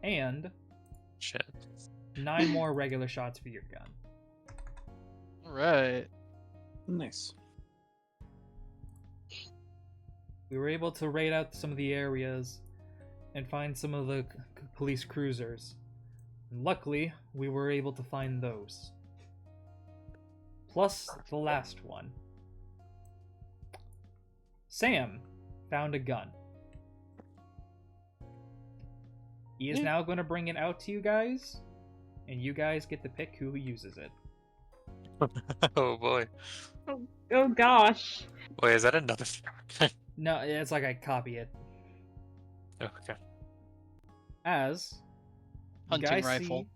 And Shit. 9 more regular shots for your gun. All right. Nice. We were able to raid out some of the areas and find some of the police cruisers. And luckily, we were able to find those. Plus the last one. Sam found a gun. He is now going to bring it out to you guys, and you guys get to pick who uses it. Oh boy. Oh gosh. Wait, is that another? No, it's like I copy it. Okay. As you Hunting guys rifle.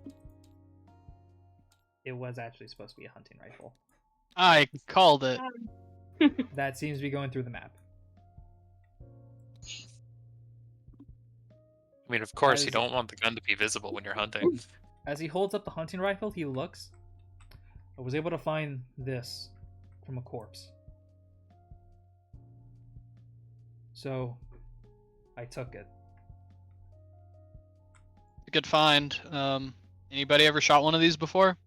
see, it was actually supposed to be a hunting rifle. I called it. That seems to be going through the map. I mean, of course, you As- don't want the gun to be visible when you're hunting. As he holds up the hunting rifle, he looks. I was able to find this from a corpse. So, I took it. Good find. Anybody ever shot one of these before?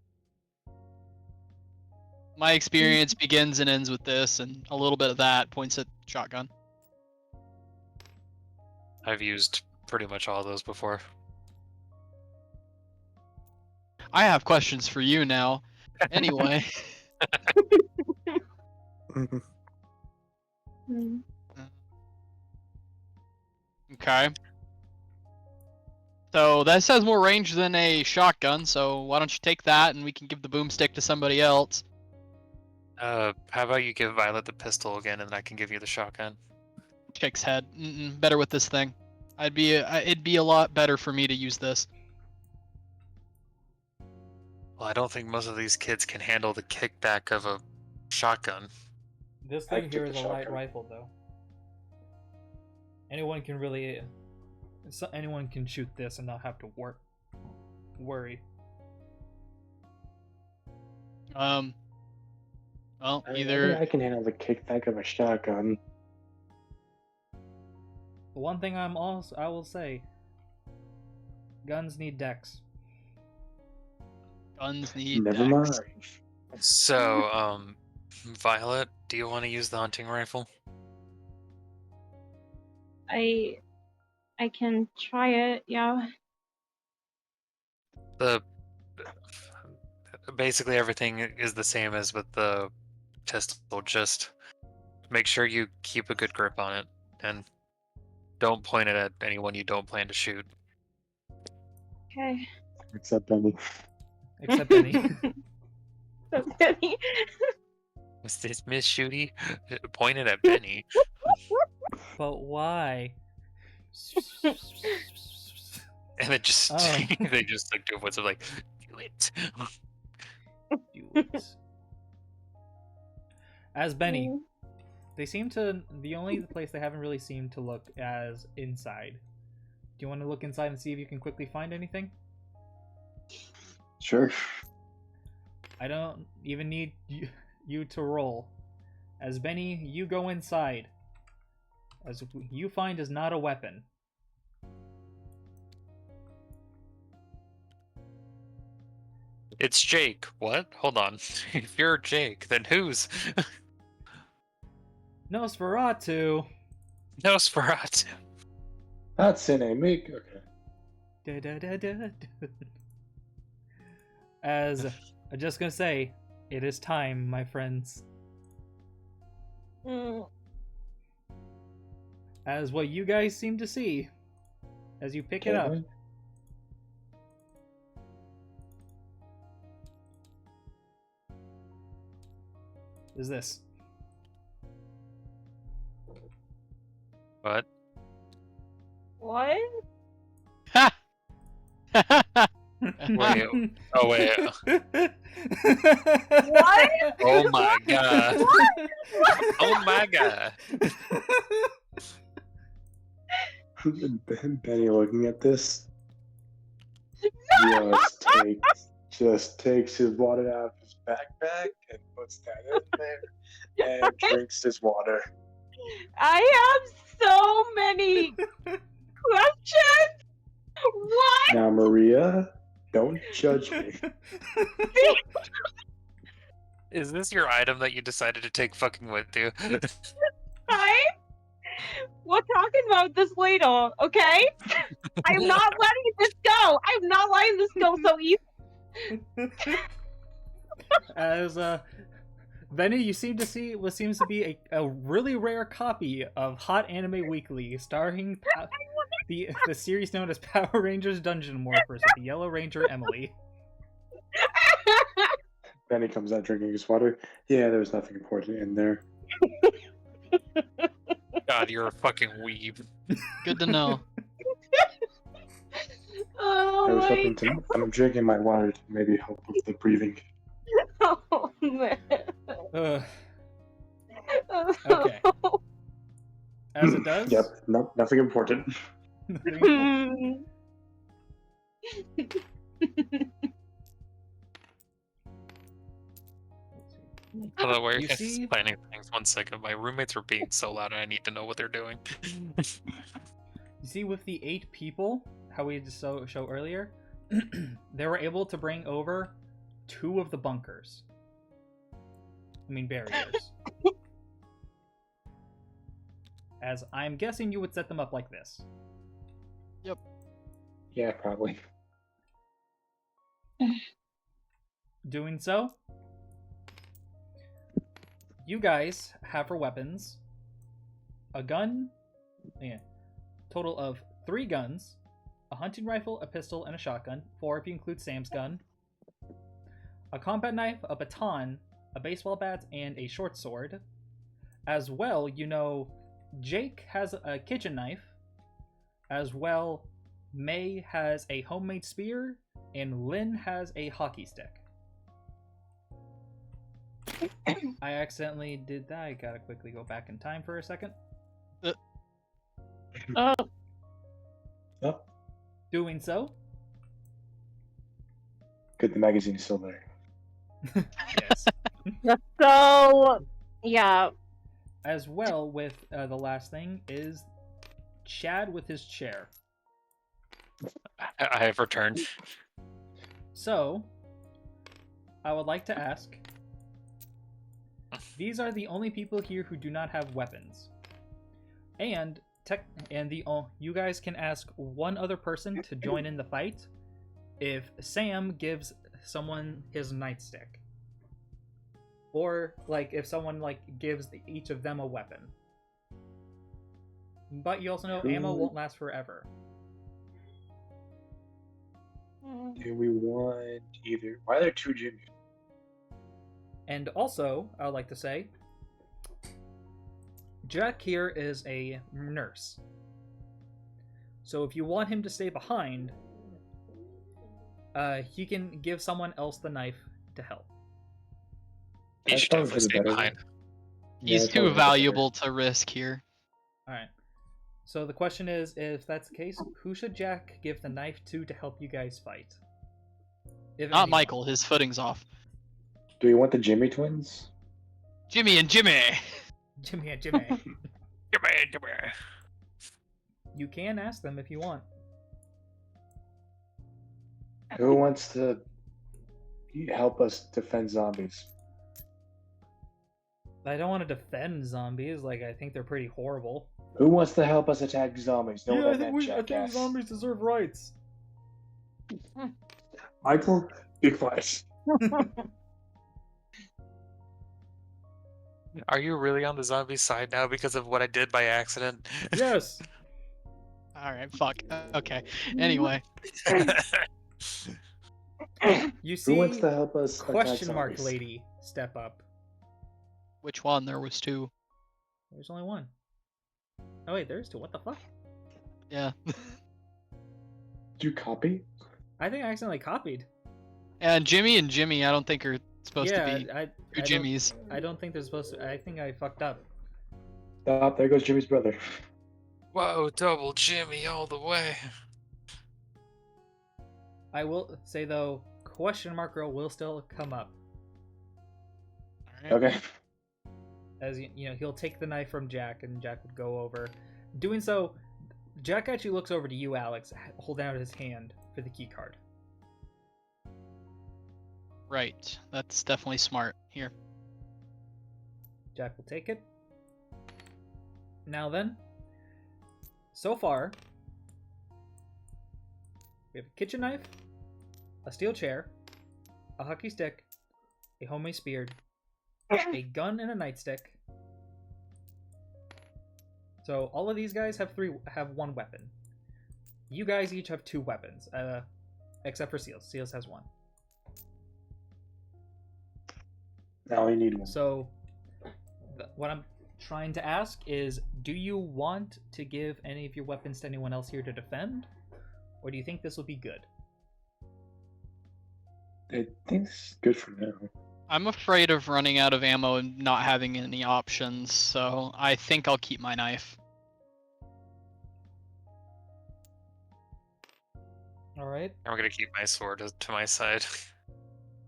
My experience begins and ends with this, and a little bit of that points at shotgun. I've used pretty much all those before. I have questions for you now. Anyway. Hmm. Okay. So that has more range than a shotgun, so why don't you take that and we can give the boomstick to somebody else? How about you give Violet the pistol again, and I can give you the shotgun? Shakes head. Better with this thing. It'd be a lot better for me to use this. Well, I don't think most of these kids can handle the kickback of a shotgun. This I thing took here the is a light shotgun. rifle, though. Anyone can really, anyone can shoot this and not have to worry. Well, I think either I can handle the kickback of a shotgun. The one thing I will say, guns need decks. guns need Never decks. mind. So, Violet, do you want to use the hunting rifle? I can try it, yeah. The basically everything is the same as with the pistol. Just make sure you keep a good grip on it, and don't point it at anyone you don't plan to shoot. Okay. Except Benny. Except Benny. Benny. Was this Miss Shooty? Point it at Benny. But why? And it just Oh. they just like do a voice of like, do it. Do it. As Benny, they seem to. The only place they haven't really seemed to look as inside. Do you want to look inside and see if you can quickly find anything? Sure. I don't even need you to roll. As Benny, you go inside. As you find is not a weapon. It's Jake. What? Hold on. If you're Jake, then who's? Nosferatu. Nosferatu. That's in a make. Okay. Da, da, da, da, da. As I'm just gonna say, it is time, my friends. As what you guys seem to see, as you pick it up, Okay. is this. What? What? Ha! Wait. Oh wait. What? Oh my god. Oh my god. Benny looking at this just takes his water out of his backpack and puts that in there and drinks his water. I have so many questions. What? Now, Maria, don't judge me. Is this your item that you decided to take fucking with you? Right? We're talking about this later, okay? I'm not letting this go. I'm not letting this go so easy. As Benny, you seem to see what seems to be a really rare copy of Hot Anime Weekly, starring the series known as Power Rangers Dungeon Morphers with the Yellow Ranger Emily. Benny comes out drinking his water. Yeah, there was nothing important in there. God, you're a fucking weeb. Good to know. I was Oh, hoping to. I'm drinking my water to maybe help with the breathing. oh man. Okay. As it does. Yep, no, nothing important. Hello, where are You you guys see- planning things? 1 second. My roommates are being so loud and I need to know what they're doing. You see, with the 8 people, how we just show earlier, they were able to bring over 2 of the bunkers. I mean, barriers. As I'm guessing you would set them up like this. Yeah, probably. Doing so, you guys have for weapons a gun, total of 3 guns, a hunting rifle, a pistol, and a shotgun. 4 if you include Sam's gun. A combat knife, a baton, a baseball bat, and a short sword. As well, you know, Jake has a kitchen knife. As well, May has a homemade spear, and Lynn has a hockey stick. I accidentally did that. I gotta quickly go back in time for a second. Oh, Oh, Doing so. good. The magazine is still there. Yes. so yeah. As well, with the last thing is Chad with his chair. I have returned. So, I would like to ask, these are the only people here who do not have weapons. And you guys can ask one other person to join in the fight if Sam gives someone his nightstick. Or like if someone like gives each of them a weapon. But you also know ammo won't last forever. Do we want either? Why are there 2 Jimmys? And also, I would like to say, Jack here is a nurse. So if you want him to stay behind, he can give someone else the knife to help. He That's should probably definitely for the stay better. behind. Yeah, He's that's probably too for the better. valuable to risk here. Alright. So the question is, if that's the case, who should Jack give the knife to help you guys fight? If Not anyone. Michael, his footing's off. Do we want the Jimmy twins? Jimmy and Jimmy! Jimmy and Jimmy. Come here. You can ask them if you want. Who wants to help us defend zombies? I don't want to defend zombies, like I think they're pretty horrible. Who wants to help us attack zombies? No, Yeah, that meant jackass. zombies deserve rights. Michael, be quiet. Are you really on the zombie side now because of what I did by accident? Yes. Alright, fuck. Okay. Anyway. You Who see, wants to help us question attack mark zombies? lady step up. Which one? There was 2. There's only one. Oh wait, there's 2. What the fuck? Yeah. Did you copy? I think I accidentally copied. And Jimmy and Jimmy, I don't think are supposed yeah, to be I 2 don't- Jimmys. I don't think they're supposed to. I think I fucked up. Stop, there goes Jimmy's brother. Whoa, double Jimmy all the way. I will say though, question mark girl will still come up, Alright. Okay. as you know, he'll take the knife from Jack, and Jack would go over. Doing so, Jack actually looks over to you, Alex, holding out his hand for the key card. Right. That's definitely smart. Here. Jack will take it. Now then, so far, we have a kitchen knife, a steel chair, a hockey stick, a homemade spear, a gun, and a nightstick. So all of these guys have 1 weapon. You guys each have 2 weapons, except for Seals. Seals has 1. Now we need one. So, what I'm trying to ask is, do you want to give any of your weapons to anyone else here to defend? Or do you think this will be good? I think it's good for now. I'm afraid of running out of ammo and not having any options, so I think I'll keep my knife. Alright. I'm gonna keep my sword to my side.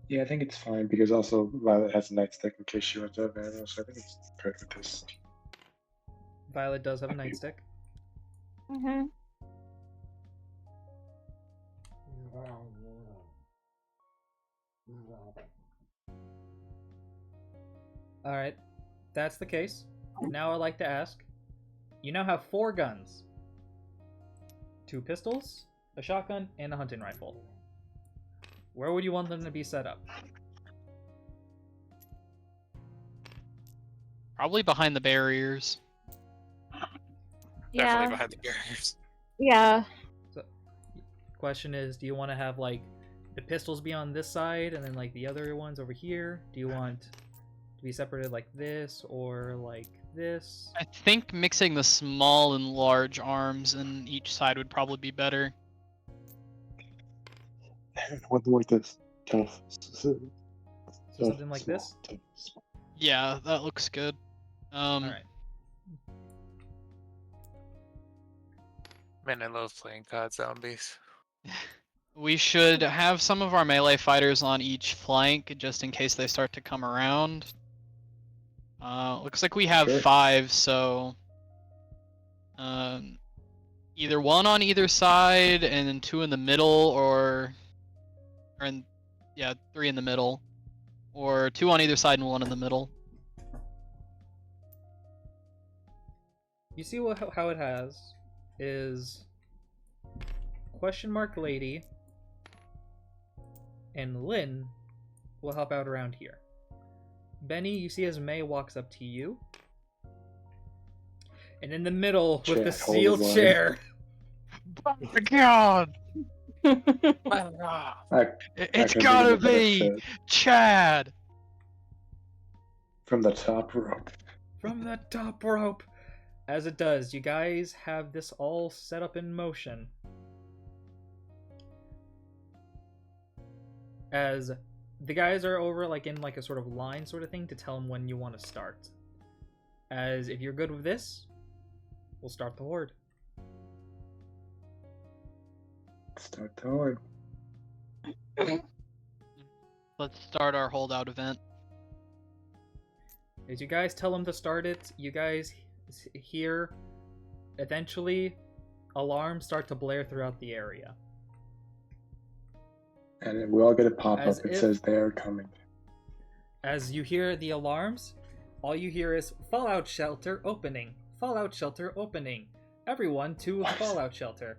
Yeah, I think it's fine because also Violet has a nightstick in case she runs out of ammo, so I think it's good with this. Violet does have a nightstick. Mm-hmm. Alright. That's the case. Now I'd like to ask, you now have 4 guns. 2 pistols, a shotgun, and a hunting rifle. Where would you want them to be set up? Probably behind the barriers. Definitely Yeah. behind the barriers. Yeah. question is, do you want to have like the pistols be on this side and then like the other ones over here? Do you want to be separated like this or like this? I think mixing the small and large arms in each side would probably be better. What like this? Tough. So something like this? Yeah, that looks good. All right. Man, I love playing COD Zombies. We should have some of our melee fighters on each flank just in case they start to come around. Looks like we have Sure. 5, so either 1 on either side and then 2 in the middle, or 3 in the middle, or 2 on either side and 1 in the middle. You see how it has is question mark lady and Lynn will help out around here. Benny, you see as May walks up to you, and in the middle with the Jack, hold steel the line. chair, Oh my god! It's gotta be Chad! From the top rope. from the top rope. As it does, you guys have this all set up in motion. As the guys are over like in like a sort of line sort of thing to tell them when you want to start. As if you're good with this, we'll start the horde. Start the horde. Let's start our holdout event. As you guys tell them to start it, you guys hear eventually alarms start to blare throughout the area. And then we all get a pop-up As that if- says they're coming. As you hear the alarms, all you hear is Fallout shelter opening. Fallout shelter opening. Everyone to the What? Fallout shelter.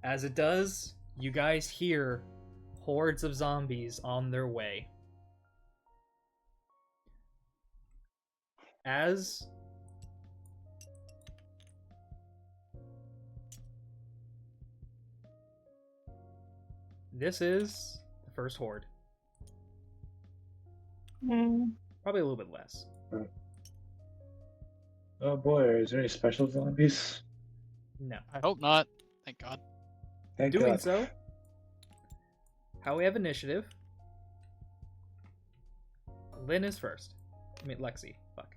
As it does, you guys hear hordes of zombies on their way. As this is the first horde. Probably a little bit less. Oh boy, is there any special zombies? No. I hope not. Thank god. Thank Doing God. so, how we have initiative. Lynn is first. I mean, Lexi. Fuck.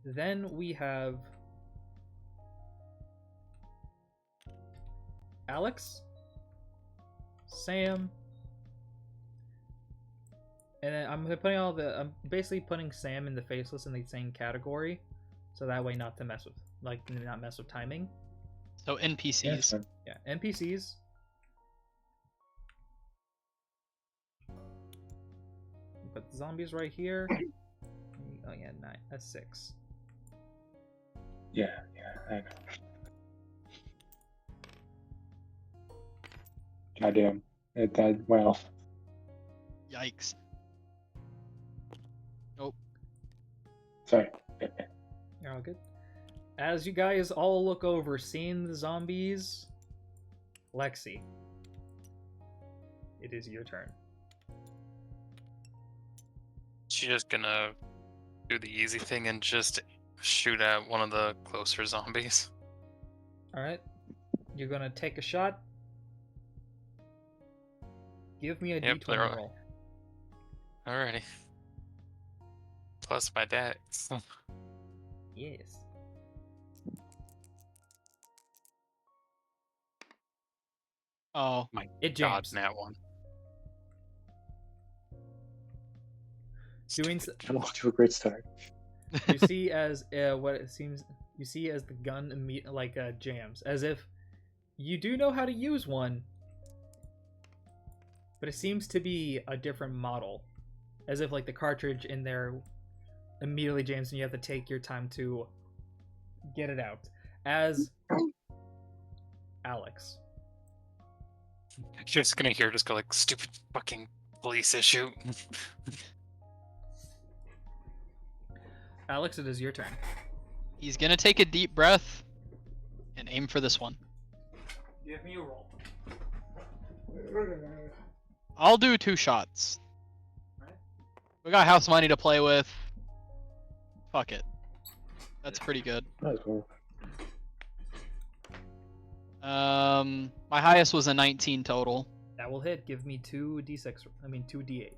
Then we have Alex, Sam, and then I'm basically putting Sam in the faceless in the same category, so that way not mess with timing. So NPCs. Yeah, it's fine. Yeah, NPCs. Put the zombies right here. Oh yeah, 9. That's 6. Yeah, I know. Goddamn. It died. Well, Yikes. sorry. You're all good. As you guys all look over, seeing the zombies, Lexi, it is your turn. She's just gonna do the easy thing and just shoot at one of the closer zombies. Alright. You're gonna take a shot. Give me a Yep, d20 they're all- roll. Alrighty. Plus my dex. Yes. Oh, It God, jams. nat one. Doing Stupid. I'm off to a great start. You see as what it seems you see as the gun jams, as if you do know how to use one, but it seems to be a different model, as if like the cartridge in there immediately jams and you have to take your time to get it out. As Alex, You're just gonna hear just go like stupid fucking police issue. Alex, it is your turn. He's gonna take a deep breath and aim for this one. Give me a roll. I'll do 2 shots. Right. We got house money to play with. Fuck it. That's pretty good. That's cool. My highest was a 19 total. That will hit. Give me 2d6. I mean 2d8.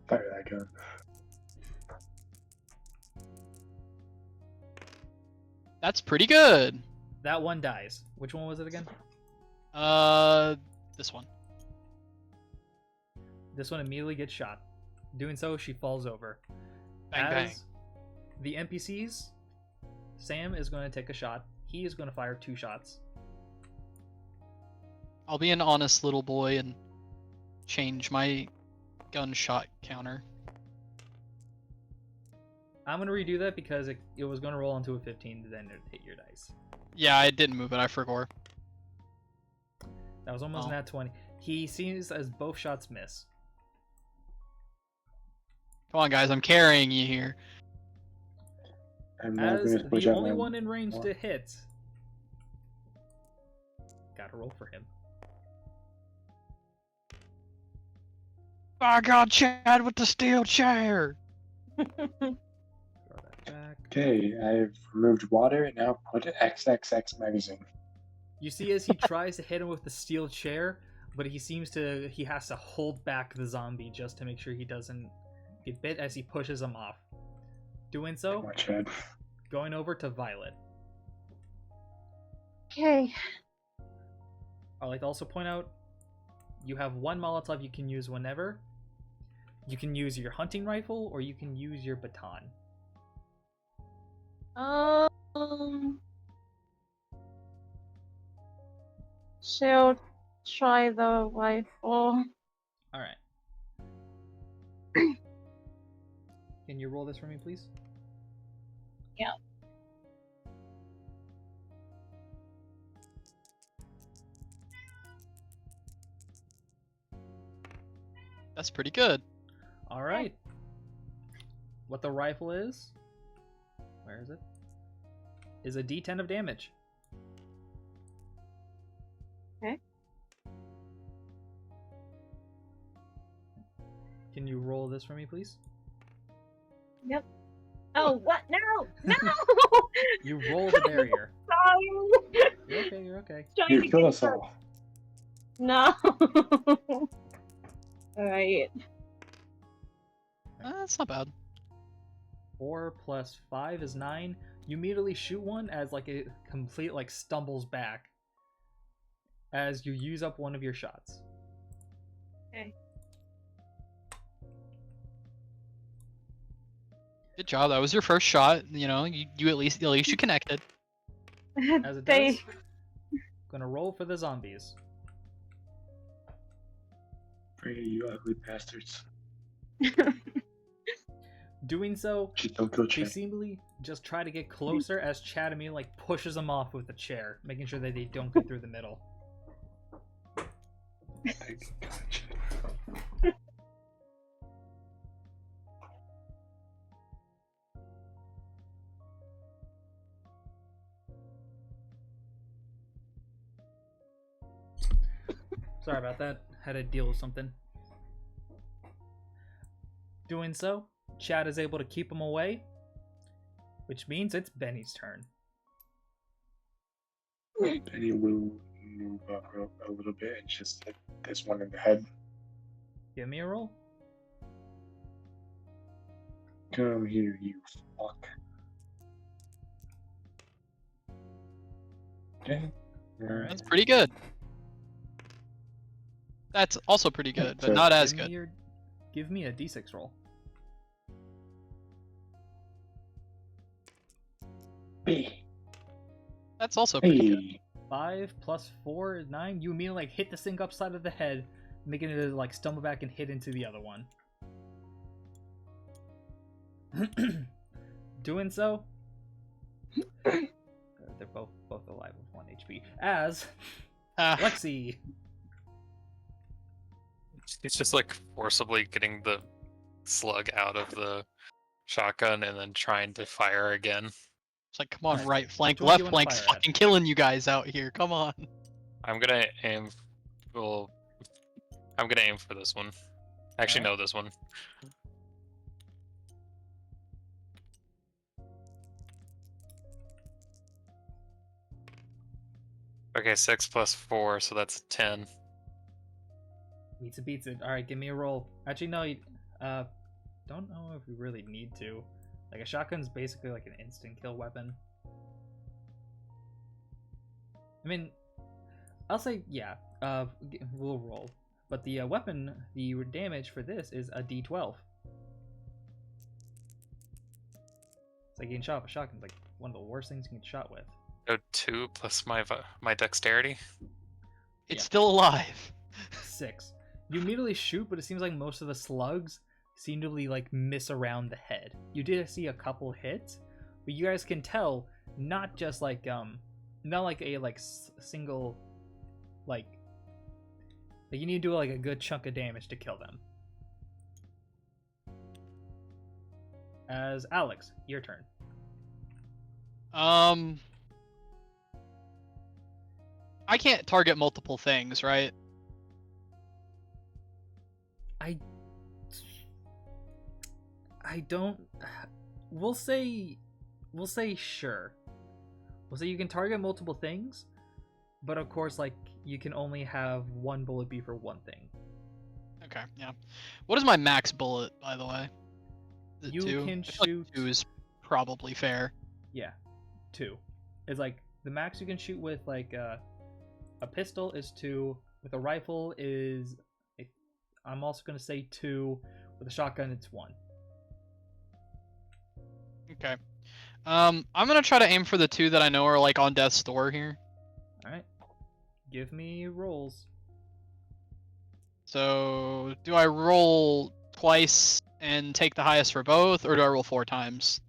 Fire that gun. That's pretty good. That one dies. Which one was it again? This one. This one immediately gets shot. Doing so, she falls over. Bang bang. The NPCs, Sam is going to take a shot. He is going to fire 2 shots. I'll be an honest little boy and change my gunshot counter. I'm going to redo that because it was going to roll into a 15, then it hit your dice. Yeah, I didn't move it. I forgot. That was almost Oh. nat 20. He sees as both shots miss. Come on, guys. I'm carrying you here. I'm not As gonna push the out only my- one in range What? to hit. Gotta roll for him. I got Chad with the steel chair. Throw that back. Okay, I've removed water and now put XXX magazine. You see as he tries to hit him with the steel chair, but he has to hold back the zombie just to make sure he doesn't get bit as he pushes him off. Doing so, Watch head. going over to Violet. Okay. I'd like to also point out, you have 1 Molotov you can use whenever. You can use your hunting rifle, or you can use your baton. She'll try the rifle. Alright. Can you roll this for me, please? Yeah. That's pretty good. Alright. What the rifle is? Where is it? Is a D10 of damage. Okay. Can you roll this for me, please? Yep. Oh, what? No! No! You roll the barrier. Sorry. You're okay, you're okay. Trying You to kill get us her- all. No. Alright. That's not bad. 4 plus 5 is 9. You immediately shoot one as like it complete like stumbles back as you use up one of your shots. Okay. Good job. That was your first shot. You know, you at least you connected. As it They- does, gonna roll for the zombies. Pray you ugly bastards. Doing so, Just don't kill they Chad. seemingly just try to get closer as Chad immediately like pushes them off with the chair, making sure that they don't get through the middle. Thank God, Chad. Sorry about that. Had to deal with something. Doing so, Chad is able to keep him away, which means it's Benny's turn. Benny will move up a little bit and just hit this one in the head. Give me a roll. Come here, you fuck. Okay. That's pretty good. That's also pretty good, but So- not as Give me good. Give me a d6 roll. Hey. That's also pretty good. Hey. 5 plus 4 is 9. You immediately like hit the thing upside of the head, making it like stumble back and hit into the other one. Doing so, they're both alive with 1 HP. As Ah, Lexi, He's just like forcibly getting the slug out of the shotgun and then trying to fire again. It's like, come on, Alright, right flank, which one do left you wanna flank's fire at? fucking killing you guys out here. Come on. I'm gonna aim. Well, I'm gonna aim for this one. Actually, Alright. no, this one. Okay, 6 plus 4, so that's 10. Beats it. Alright, give me a roll. Actually, no, you, don't know if you really need to. Like, a shotgun's basically like an instant kill weapon. I mean, I'll say, yeah, we'll roll. But the weapon, the damage for this is a d12. It's like getting shot with a shotgun's like one of the worst things you can get shot with. So 2 plus my dexterity. It's Yeah. still alive. 6. You immediately shoot, but it seems like most of the slugs seem to like miss around the head. You did see a couple hits, but you guys can tell not just like not like a single like you need to do like a good chunk of damage to kill them. As Alex, your turn. I can't target multiple things, right? I don't. We'll say sure. We'll say you can target multiple things, but of course, like you can only have one bullet be for one thing. Okay, yeah. What is my max bullet, by the way? Is it You 2? can I feel like shoot. 2 is probably fair. Yeah, 2. It's like the max you can shoot with like a pistol is 2. With a rifle is, I'm also gonna say 2. With a shotgun, it's 1. Okay. I'm gonna try to aim for the 2 that I know are like on death's door here. All right. Give me rolls. So, do I roll twice and take the highest for both, or do I roll 4 times?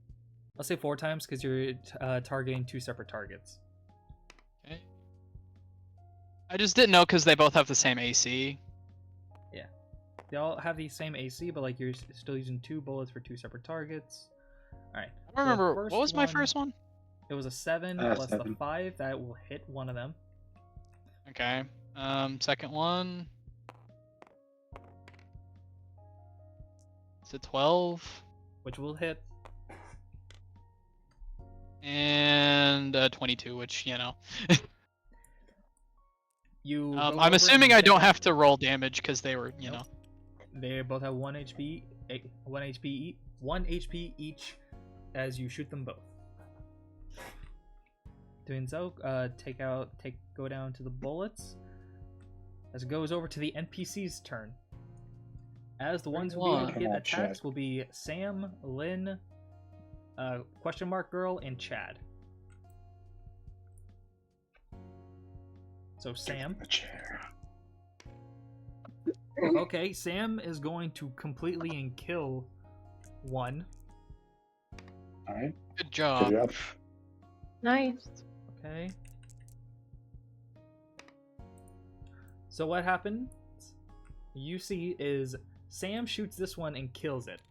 I'll say 4 times because you're targeting 2 separate targets. Okay. I just didn't know because they both have the same AC. They all have the same AC, but like you're still using 2 bullets for 2 separate targets. All right. I don't remember, what was my first one? It was a 7 plus 7. the 5 that will hit one of them. Okay. Second one. It's a 12. Which will hit. And 22, which, you know. You. Go I'm over assuming and I don't take- have to roll damage because they were, you Nope. know. They both have 1 HP. 1 HP. 1 HP each, as you shoot them both. Doing so, go down to the bullets. As it goes over to the NPC's turn. As the ones who will be able to Come get on, attacks Chad. will be Sam, Lynn, question mark girl, and Chad. So Sam. A chair. Okay, Sam is going to completely and kill one. Alright. Good Good job. job. Nice. Okay. So what happens? You see is Sam shoots this one and kills it.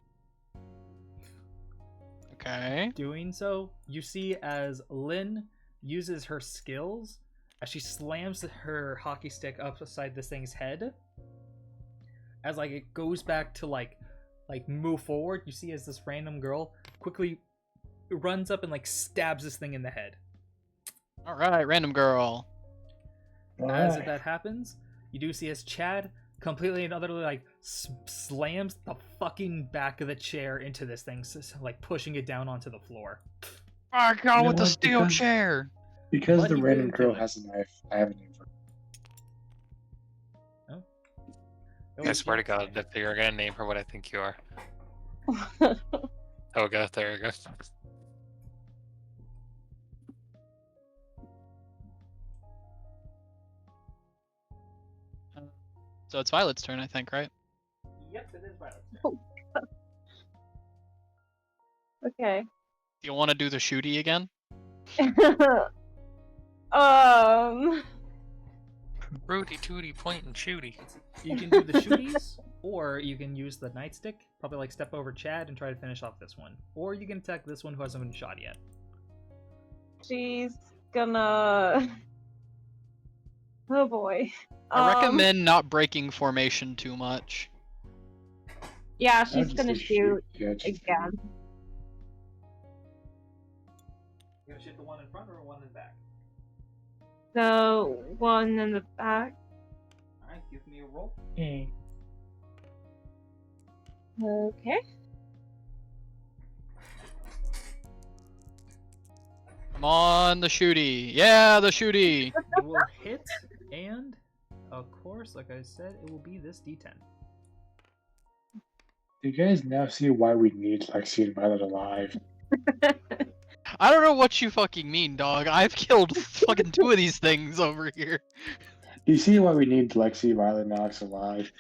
Okay. Doing so, you see as Lynn uses her skills as she slams her hockey stick up beside this thing's head. As like it goes back to like move forward, you see as this random girl quickly runs up and like stabs this thing in the head. Alright, random girl. As Alright. that happens, you do see as Chad completely and utterly like slams the fucking back of the chair into this thing, like pushing it down onto the floor. Oh god, You know with the what? steel Because- chair! Because But the he random didn't girl kill it. has a knife, I have a name for her. I swear to God, if you're gonna name her what I think you are. Oh god, there you go. So it's Violet's turn, I think, right? Yep, it is Violet. Okay. Do you want to do the shooty again? Rudy Tooty point and shooty. You can do the shooties, Or you can use the nightstick, probably like step over Chad and try to finish off this one. Or you can attack this one who hasn't been shot yet. She's gonna. Oh boy. I recommend not breaking formation too much. Yeah, I'd she's just gonna say shoot Yeah, just again. You gonna shoot the one in front or one in the back? The one in the back. Alright, give me a roll. Okay. Come on, the shooty. Yeah, the shooty. It will hit, and of course, like I said, it will be this D10. Do you guys now see why we need Lexi and Violet alive? I don't know what you fucking mean, dog. I've killed fucking 2 of these things over here. You see why we need Lexi, Violet, and Alex alive?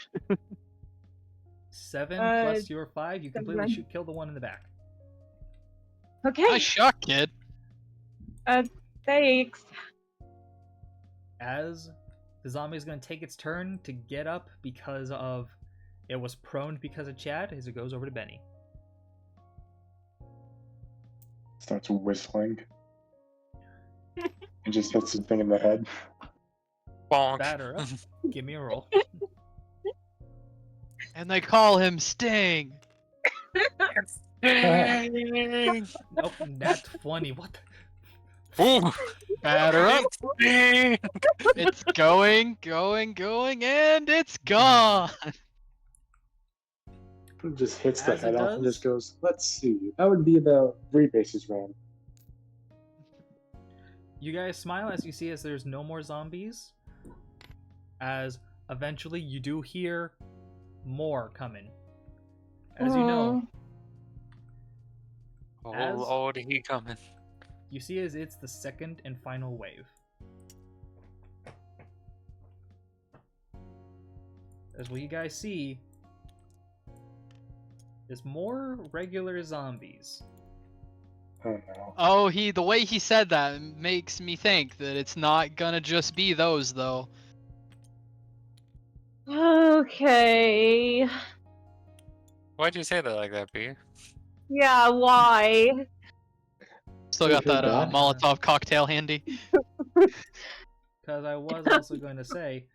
7 Uh, plus your 5, you completely seven. kill the one in the back. Okay. Nice shot, kid. Thanks. As the zombie is going to take its turn to get up because of it was prone because of Chad, as it goes over to Benny. Starts whistling. And just hits the thing in the head. Bonk. Batter up. Give me a roll. And they call him Sting. Nope, nat 20. What the? Ooh. Batter up. It's going, and it's gone. It just hits the As it head off and does. just goes, let's see. That would be the 3 bases round. You guys smile as you see as there's no more zombies. As eventually you do hear more coming. As you know, Oh, As- Lord, he coming. you see as it's the second and final wave. As what you guys see is more regular zombies. Oh no. Oh, the way he said that makes me think that it's not gonna just be those, though. Okay. Why'd you say that like that, B? Yeah, why? Still You got that heard that? Molotov cocktail handy. Because I was also going to say,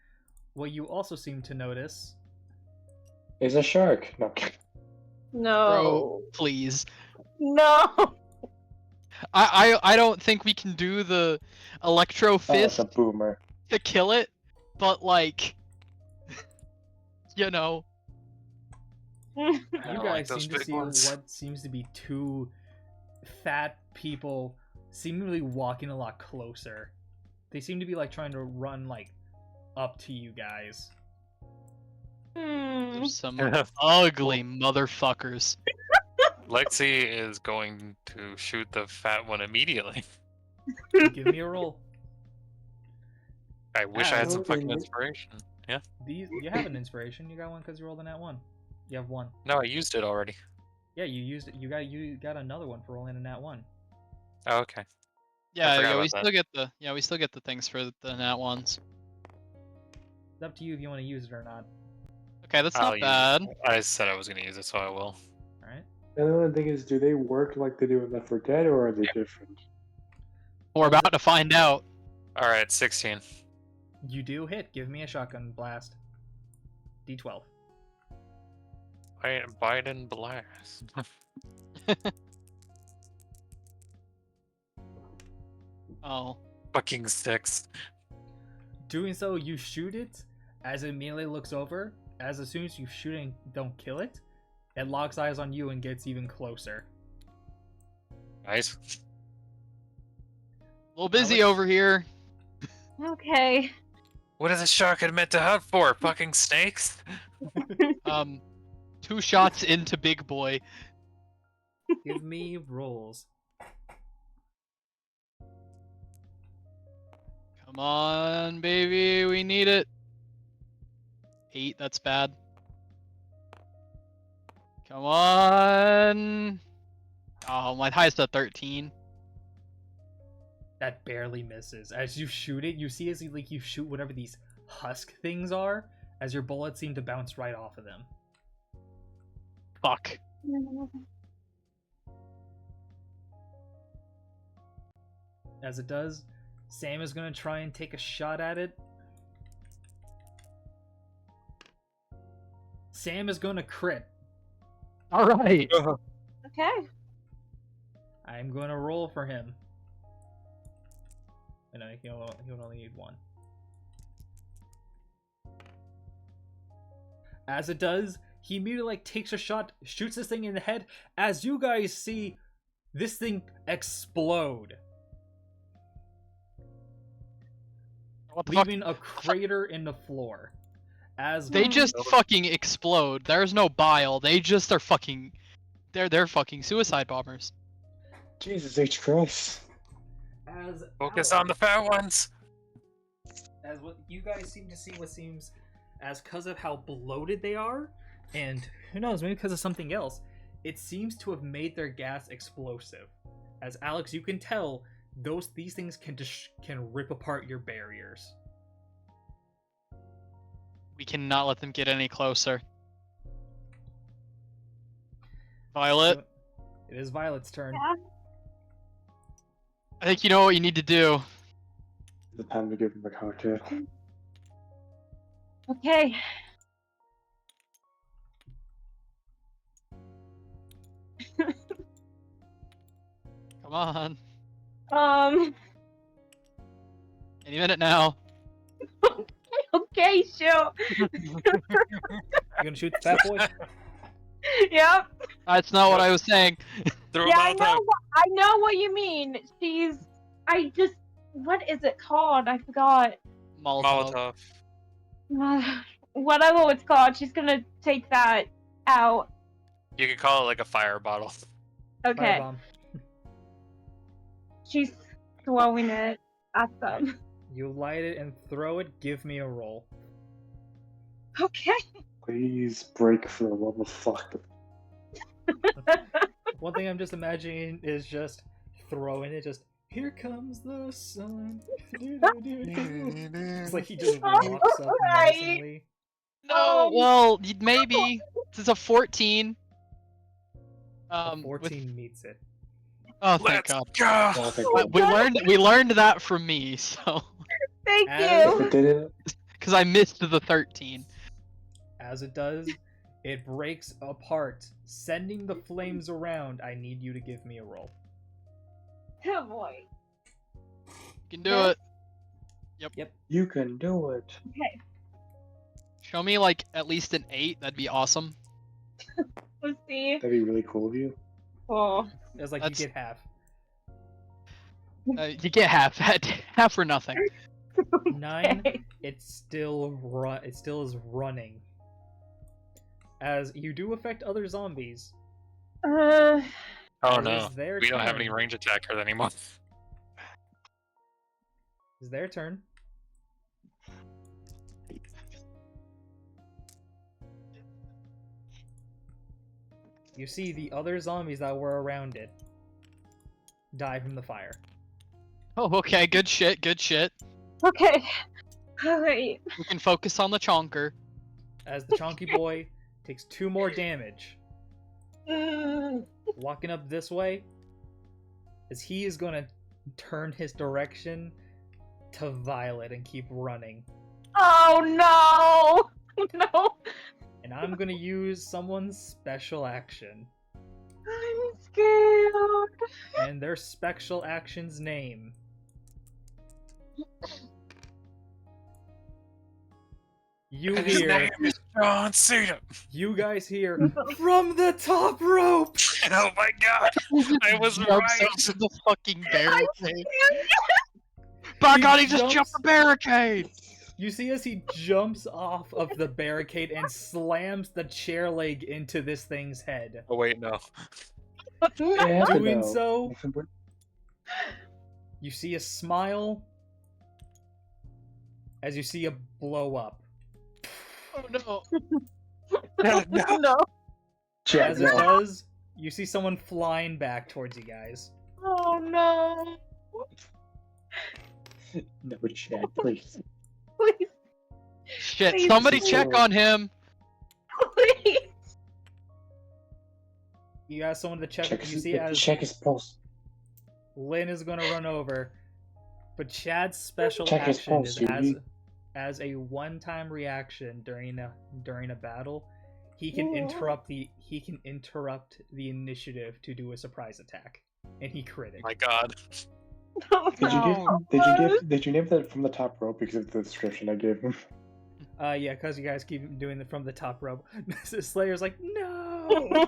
what you also seem to notice, It's a shark. No. No. Bro, please. No. I don't think we can do the electro Oh, it's fist a boomer. to kill it, but like, you know. you I don't guys like those seem to big see ones. what seems to be 2 fat people seemingly walking a lot closer. They seem to be like trying to run like up to you guys. There's some ugly motherfuckers. Lexi is going to shoot the fat one immediately. Give me a roll. I wish I had some Oh, fucking and- inspiration. Yeah. You have an inspiration. You got one because you rolled a nat 1. You have 1. No, I used it already. Yeah, you used it. You got another one for rolling a nat 1. Oh, okay. Yeah, forgot we about still get the things for the nat ones. It's up to you if you want to use it or not. Okay, that's I'll not use bad. it. I said I was gonna use it, so I will. All right. And the other thing is, do they work like they do in Left 4 Dead, or are they different? We're about to find out. All right, 16. You do hit. Give me a shotgun blast. D12. Biden blast. Oh. Fucking 6. Doing so, you shoot it. As it immediately looks over, as soon as you shoot and don't kill it, it locks eyes on you and gets even closer. Nice. A little busy Alex? over here. Okay. What is a shark meant to hunt for? Fucking snakes? 2 shots into big boy. Give me rolls. Come on, baby, we need it. 8, that's bad. Come on. Oh, my highest at 13. That barely misses. As you shoot it, you see as you shoot whatever these husk things are, as your bullets seem to bounce right off of them. Fuck. As it does, Sam is going to try and take a shot at it. Sam is going to crit. All right. Okay. I'm going to roll for him. And he'll only need one. As it does, he immediately takes a shot, shoots this thing in the head. As you guys see, this thing explode, What the fuck? leaving a crater in the floor. As They just fucking explode. There's no bile. They just are fucking. They're fucking suicide bombers. Jesus H. Christ. as Focus Alex- on the fat ones. as what you guys seem to see, what seems as because of how bloated they are, and who knows, maybe because of something else, it seems to have made their gas explosive. As Alex, you can tell these things can rip apart your barriers. We cannot let them get any closer. Violet, So, it is Violet's turn. Yeah. I think you know what you need to do. The time to give him a cocktail. Okay. Come on. Any minute now. Okay, shoot. You gonna shoot the fat boy? Yep. That's not what I was saying. Throw Yeah, a Molotov. I know what you mean. What is it called? I forgot. Molotov. Whatever it's called, she's gonna take that out. You could call it like a fire bottle. Okay. Firebomb. She's throwing it at them. You light it and throw it. Give me a roll. Okay. Please break for the love of fuck. One thing I'm just imagining is just throwing it. Just here comes the sun. It's like he just walks up Alright. menacingly. No, well, maybe. This is a 14. A With 14 meets it. Oh, thank Let's God. go. Oh, thank We God. learned that from me, so Thank As- you. If it did it, because I missed the 13. As it does, it breaks apart, sending the flames around. I need you to give me a roll. Oh boy. You can do it. you can do it. Okay. Show me like at least an 8. That'd be awesome. Let's see. That'd be really cool of you. Oh. It's like That's- you get half. You get half. Half or nothing. 9. Okay. It still is running. As you do affect other zombies. Oh As no, is their we don't have any turn. range attackers anymore. It's their turn. You see the other zombies that were around it die from the fire. Oh, okay. Good shit. Good shit. Okay. Alright. We can focus on the chonker. As the chonky boy takes 2 more damage. Mm. Walking up this way, as he is going to turn his direction to Violet and keep running. Oh no! No! And I'm going to use someone's special action. I'm scared. And their special action's name. You And his hear, name is John Cena. you guys hear, from the top rope! Oh my God, I was Jumps right. into the fucking barricade. By God, he just jumps- jumped the barricade. You see as he jumps off of the barricade and slams the chair leg into this thing's head. Oh wait, no. Yeah, Doing no. so, you see a smile as you see a blow up. Oh no. No. No. Jack, As it no. does, you see someone flying back towards you guys. Oh no. No, Jack, please. Please. Shit. Please. Somebody check on him. Please. You got someone to check. Check You see as check his pulse. Lynn is gonna run over, but Chad's special Check his action pulse, is Yugi. as a one-time reaction during a battle. He can interrupt the initiative to do a surprise attack, and he critted. My God. Oh, Did you name that from the top rope because of the description I gave him? Yeah, because you guys keep doing it from the top rope. Slayer's like, no.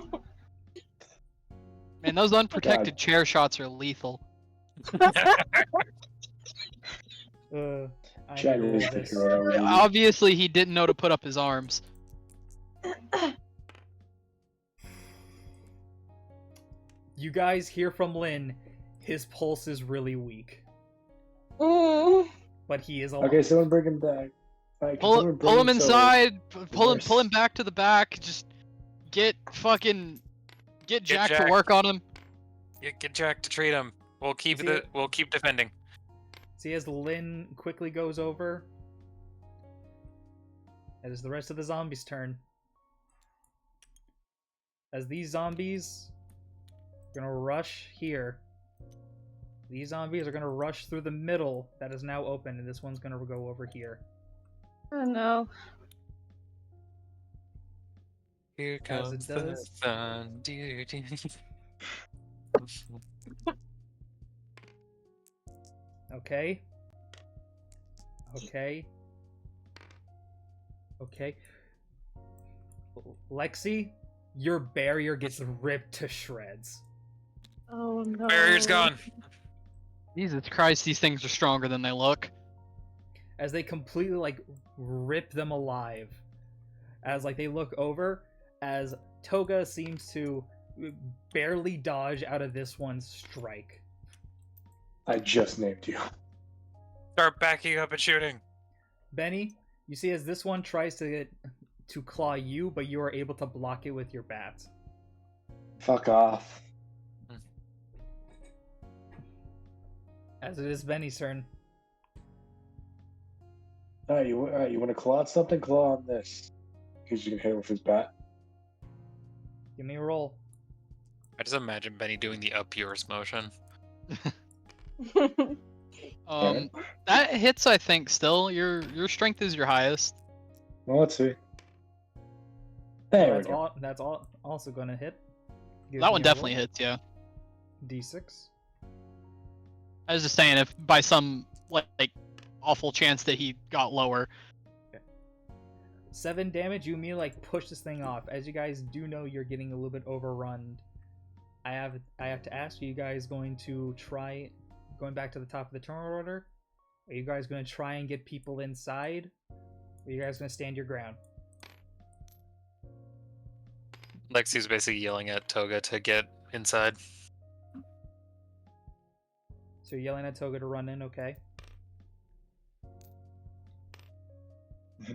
Man, those unprotected chair shots are lethal. I Chad know is the this. hero that we need. Obviously, he didn't know to put up his arms. You guys hear from Lynn. His pulse is really weak, Mm. but he is alive. Okay, someone bring him back. Alright, can someone bring Pull him so- inside. Pull Nurse. him back to the back. Just get Jack to Jack. work on him. Get Jack to treat him. We'll keep defending. See, as Lynn quickly goes over, it is the rest of the zombies' turn. As these zombies are gonna rush here. These zombies are gonna rush through the middle that is now open, and this one's gonna go over here. Oh no. Here As it comes the does. sun. Okay. Okay. Okay. Lexi, your barrier gets ripped to shreds. Oh no. Barrier's gone. Jesus Christ, these things are stronger than they look. As they completely like rip them alive. As like they look over, as Toga seems to barely dodge out of this one's strike. I just named you. Start backing up and shooting. Benny, you see as this one tries to claw you, but you are able to block it with your bat. Fuck off. As it is Benny's turn. Alright, you want to claw at something? Claw on this. Because you can hit him with his bat. Give me a roll. I just imagine Benny doing the up yours motion. That hits, I think. Still, your strength is your highest. Well, let's see. There we That's go. all. That's all. Also gonna hit. Give That me one a definitely roll. hits. Yeah. D6. I was just saying, if by some like awful chance that he got lower. 7 damage. You immediately like push this thing off. As you guys do know, you're getting a little bit overrun. I have to ask you guys going to try going back to the top of the turn order. Are you guys going to try and get people inside? Or are you guys going to stand your ground? Lexi's basically yelling at Toga to get inside. So you're yelling at Toga to run in, okay?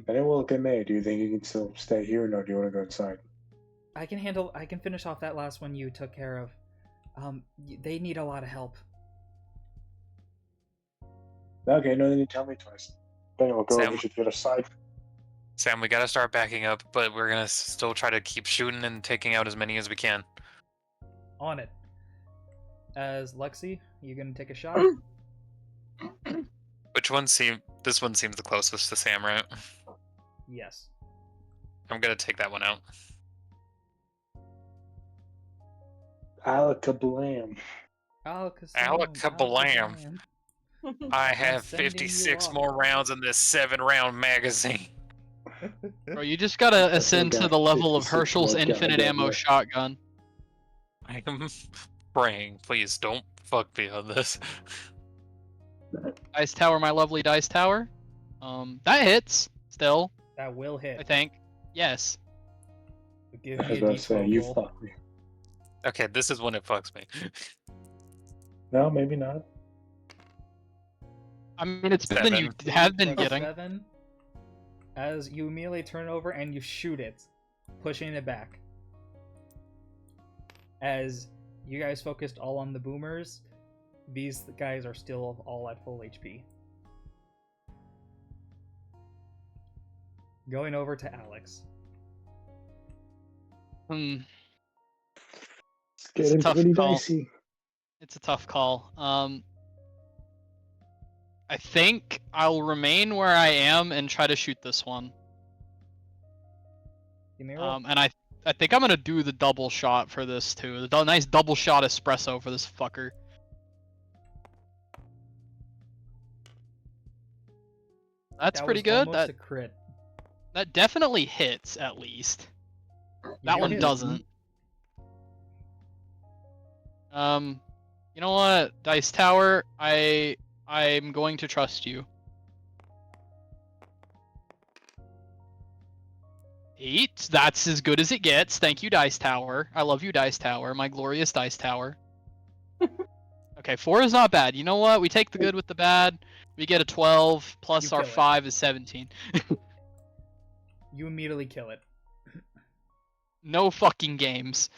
Benny will look at me. Do you think you can still stay here, or no? Do you want to go inside? I can finish off that last one you took care of. They need a lot of help. Okay, no, then you tell me twice. Benny will go Sam- over to the other side. Sam, we gotta start backing up, but we're gonna still try to keep shooting and taking out as many as we can. On it. As Lexi, you gonna take a shot? Which one this one seems the closest to Sam, right? Yes. I'm gonna take that one out. Alakablam. Alakablam. I have sending you 56 off. more rounds in this 7-round magazine. Bro, you just gotta ascend to the level of 56 Herschel's more infinite goddamn ammo rounds. shotgun. I am praying, please don't fuck me on this. Dice tower, my lovely dice tower. That hits still, That will hit. I think. Yes. Give I me was a about to say, you D12 roll. fuck me. Okay, this is when it fucks me. No, maybe not. I mean, it's better than you 7. have been Plus getting. 7. As you immediately turn over and you shoot it, pushing it back. As you guys focused all on the boomers, these guys are still all at full HP. Going over to Alex. It's It's a getting tough pretty call. dicey. It's a tough call. I think I'll remain where I am and try to shoot this one. Give me a roll. And I think I'm gonna do the double shot for this too. The nice double shot espresso for this fucker. That's That pretty was good. almost a crit. That definitely hits at least. That You're one hitting. doesn't. You know what, Dice Tower? I'm going to trust you. 8. That's as good as it gets. Thank you, Dice Tower. I love you, Dice Tower. My glorious Dice Tower. Okay, 4 is not bad. You know what? We take the good with the bad. We get a 12 plus You our kill it. 5 is 17. You immediately kill it. No fucking games.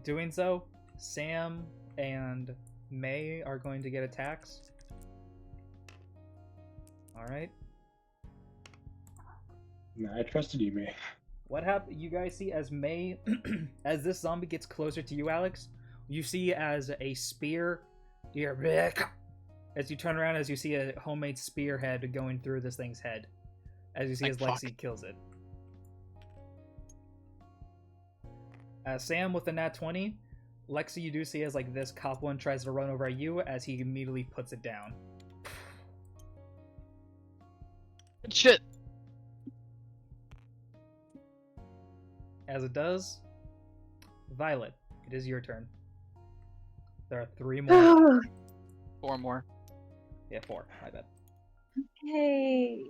Doing so, Sam and May are going to get attacks. Alright. Nah, I trusted you, May. What happened? You guys see as May, as this zombie gets closer to you, Alex, you see as a spear, as you turn around, as you see a homemade spearhead going through this thing's head. As you see Like, as fuck. Lexi kills it. Sam with the nat 20, Lexi you do see as like this cop one tries to run over at you as he immediately puts it down. Shit. As it does, Violet, it is your turn. There are 3 more. 4 more. Yeah, 4. My bad. Hey.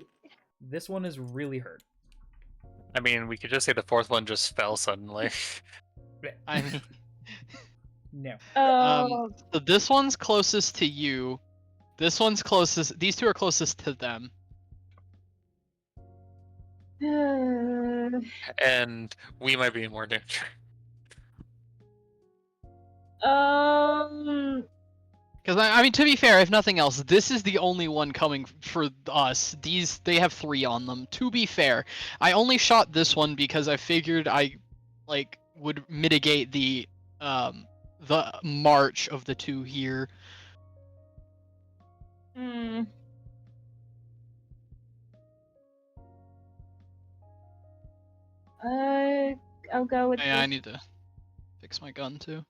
This one is really hurt. I mean, we could just say the fourth one just fell suddenly. I mean, No. Oh. so this one's closest to you. This one's closest. These 2 are closest to them. And we might be in more danger. Because I mean, to be fair, if nothing else, this is the only one coming for us. They have 3 on them. To be fair, I only shot this one because I figured I, would mitigate the march of the 2 here. I'll go with Yeah, I this. need to fix my gun too.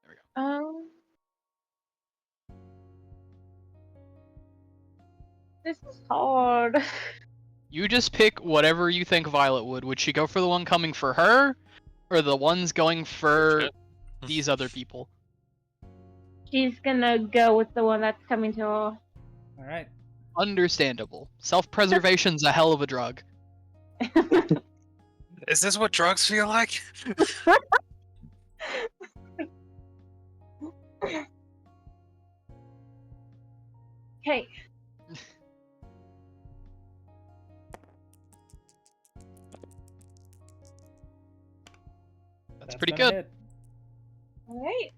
There we go. This is hard. You just pick whatever you think Violet would. Would she go for the one coming for her, or the ones going for Shit. these other people? She's gonna go with the one that's coming to her. Alright. Understandable. Self-preservation's a hell of a drug. Is this what drugs feel like? Okay. That's pretty gonna good. hit. Alright.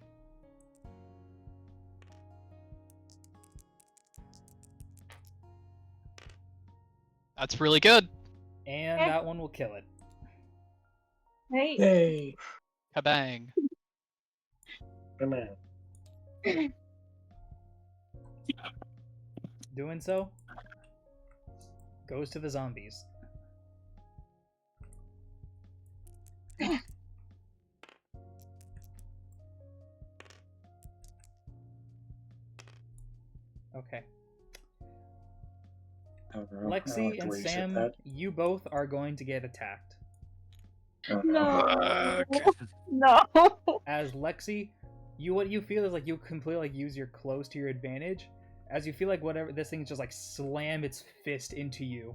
That's really good. And Okay. that one will kill it. Hey. Hey, Kabang. come on. Doing so, goes to the zombies. Okay. Oh, girl. I don't have Lexi to and rage at Sam, that. you both are going to get attacked. Oh, no. No. No. As Lexi, what you feel is like you completely use your clothes to your advantage. As you feel like whatever this thing just like slam its fist into you.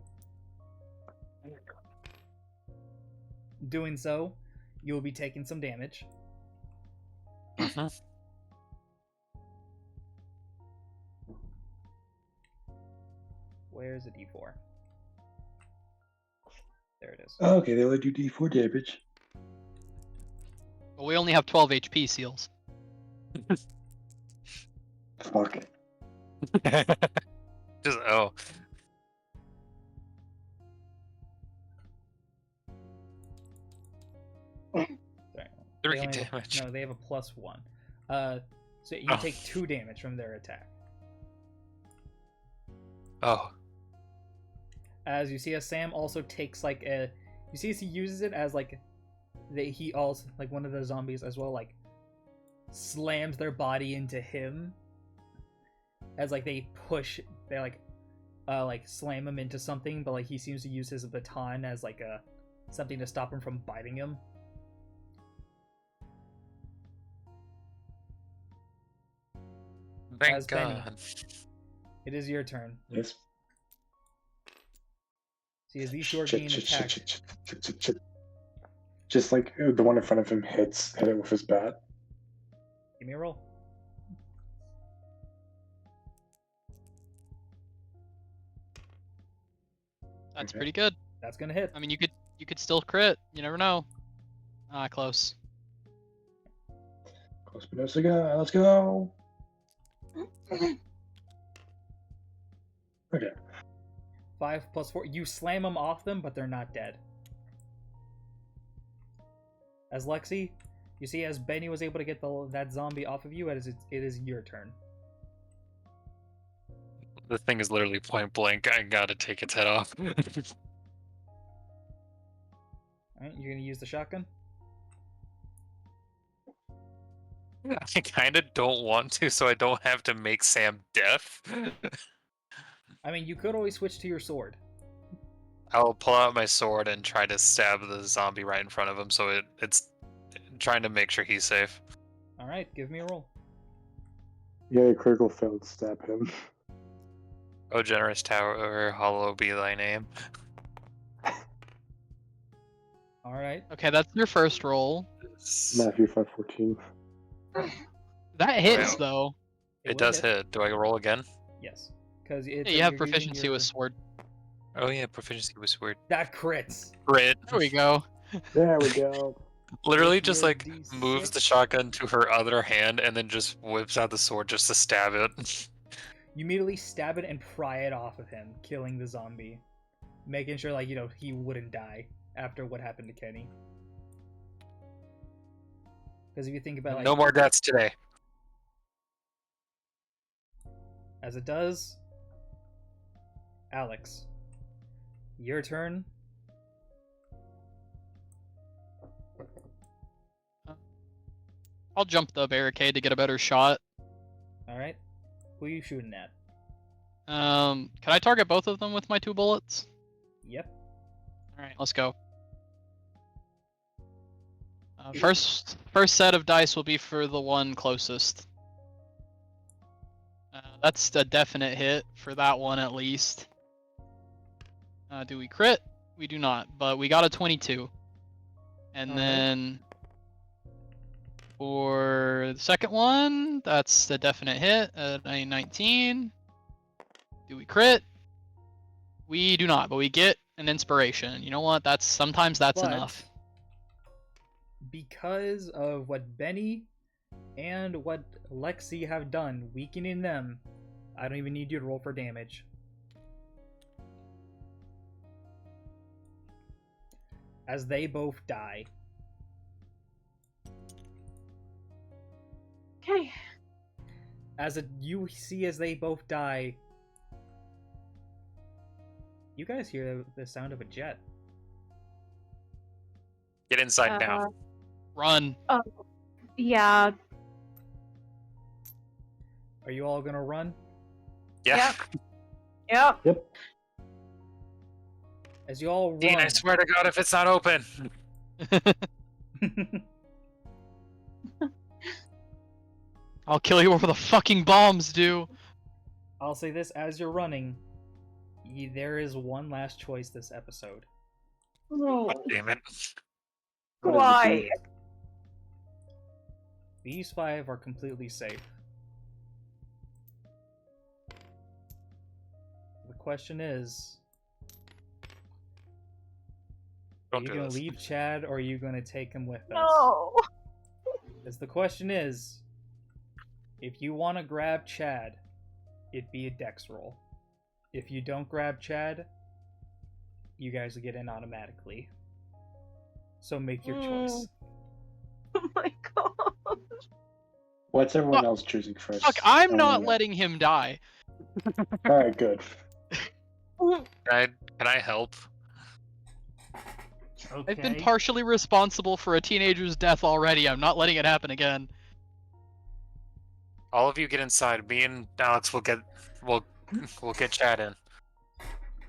Doing so, you will be taking some damage. Where's the D4? There it is. Okay, they only do D4 damage. But we only have 12 HP seals. Fuck. Just oh. 3 only have damage. no, they have a +1. So you Oh. take 2 damage from their attack. Oh. As you see, as Sam also takes like a, you see as he uses it as like, he also like one of the zombies as well, like slams their body into him. As like they slam him into something, but like he seems to use his baton as like a something to stop him from biting him. Thank As Benny. God. It is your turn. Yes. See, as these two are being attacked. Just like the one in front of him hit it with his bat. Give me a roll. That's Okay. pretty good. That's gonna hit. I mean, you could still crit. You never know. Ah, close. Close but no cigar. Let's go. Okay. 5 + 4. You slam them off them, but they're not dead. As Lexi, you see, as Benny was able to get that zombie off of you, it is your turn. The thing is literally point blank. I gotta take its head off. Alright, you're gonna use the shotgun? I kind of don't want to, so I don't have to make Sam deaf. I mean, you could always switch to your sword. I'll pull out my sword and try to stab the zombie right in front of him, so it's trying to make sure he's safe. Alright, give me a roll. Yeah, critical failed to stab him. Oh, generous tower, hollow be thy name. Alright. Okay, that's your first roll. Matthew 5:14. That hits Wow. though. It will does hit. Do I roll again? Yes. Because Yeah, you have proficiency with sword. Oh yeah, proficiency was weird. That crits. Crit. There we go. There we go. Literally With just your like moves D6. the shotgun to her other hand and then just whips out the sword just to stab it. You immediately stab it and pry it off of him, killing the zombie. Making sure, like, he wouldn't die after what happened to Kenny. Because if you think about, like, No more deaths today. as it does, Alex, your turn. I'll jump the barricade to get a better shot. Alright. Who are you shooting at? Can I target both of them with my 2 bullets? Yep. Alright, let's go. First set of dice will be for the one closest. That's a definite hit for that one at least. Do we crit? We do not, but we got a 22. And Alright. then for the second one, that's the definite hit at a 19. Do we crit? We do not, but we get an inspiration. You know what? Sometimes that's But enough. because of what Benny and what Lexi have done, weakening them, I don't even need you to roll for damage. As they both die. Okay. You see as they both die, you guys hear the sound of a jet. Get inside now. Run. Yeah. Are you all gonna run? Yeah. Yep. Yep. As you all Dean, I run, swear to God, if it's not open. I'll kill you where the fucking bombs do. I'll say this, as you're running, there is one last choice this episode. Oh, Damn it. why? These 5 are completely safe. The question is, are Don't you do gonna this. leave Chad or are you gonna take him with us? No. Because the question is, if you want to grab Chad, it'd be a dex roll. If you don't grab Chad, you guys will get in automatically. So make your choice. Oh my god. What's everyone Fuck. else choosing first? Fuck, I'm I not wanna know. letting him die. All right, good. Can I help? Okay. I've been partially responsible for a teenager's death already. I'm not letting it happen again. All of you get inside. Me and Alex will get Chad in.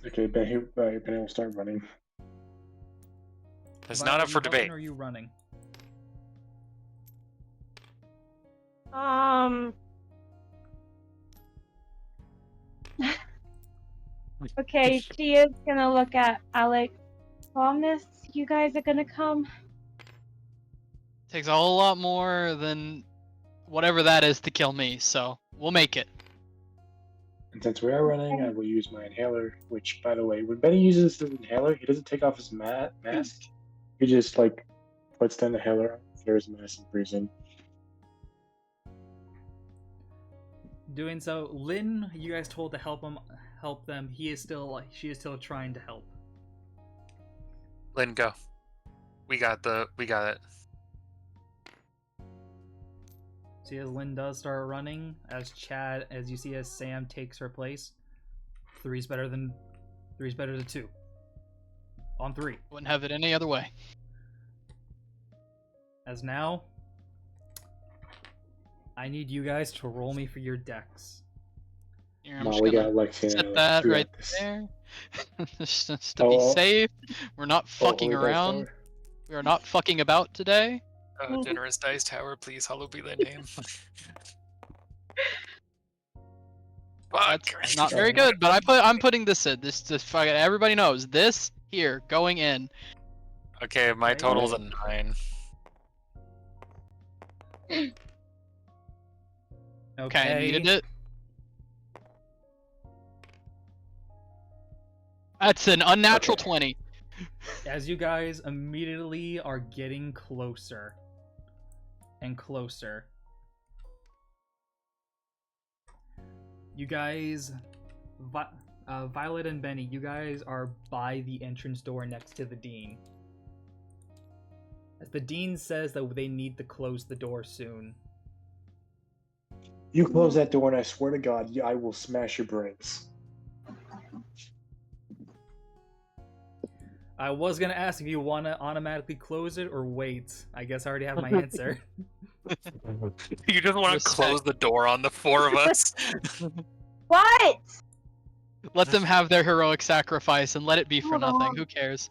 Okay, Benny will start running. It's Violet, not up are for you helping debate. Or are you running? Okay, she is gonna look at Alex. Promise you guys are gonna come? Takes a whole lot more than whatever that is to kill me, so we'll make it. And since we are running, I will use my inhaler. Which, by the way, when Benny uses the inhaler, he doesn't take off his mask. He just like puts the inhaler under his mask and breathes in. Doing so, Lynn, you guys told to help them. She is still trying to help. Lynn, go. We got it. See, as Lynn does start running, as you see as Sam takes her place, three's better than 2. On 3. Wouldn't have it any other way. As now, I need you guys to roll me for your decks. Here, I'm No, just we gonna got Lexi and set Alex. that We got right this. there. just to be safe. We're not fucking Holy Dice around. Tower. We are not fucking about today. Generous Dice Tower, please. Hallowed be thy name. Fuck. That's not very good, but I'm putting this in. This fucking everybody knows this here going in. Okay, my Okay. total's a 9. Okay, needed it. That's an unnatural Okay. 20. As you guys immediately are getting closer and closer, you guys, Violet and Benny, you guys are by the entrance door next to the Dean. As the Dean says that they need to close the door soon. You close that door, and I swear to God, I will smash your brains. I was gonna ask if you want to automatically close it or wait. I guess I already have my answer. You just want to Respect. close the door on the 4 of us? What? Let them have their heroic sacrifice and let it be for Hold nothing. on. Who cares?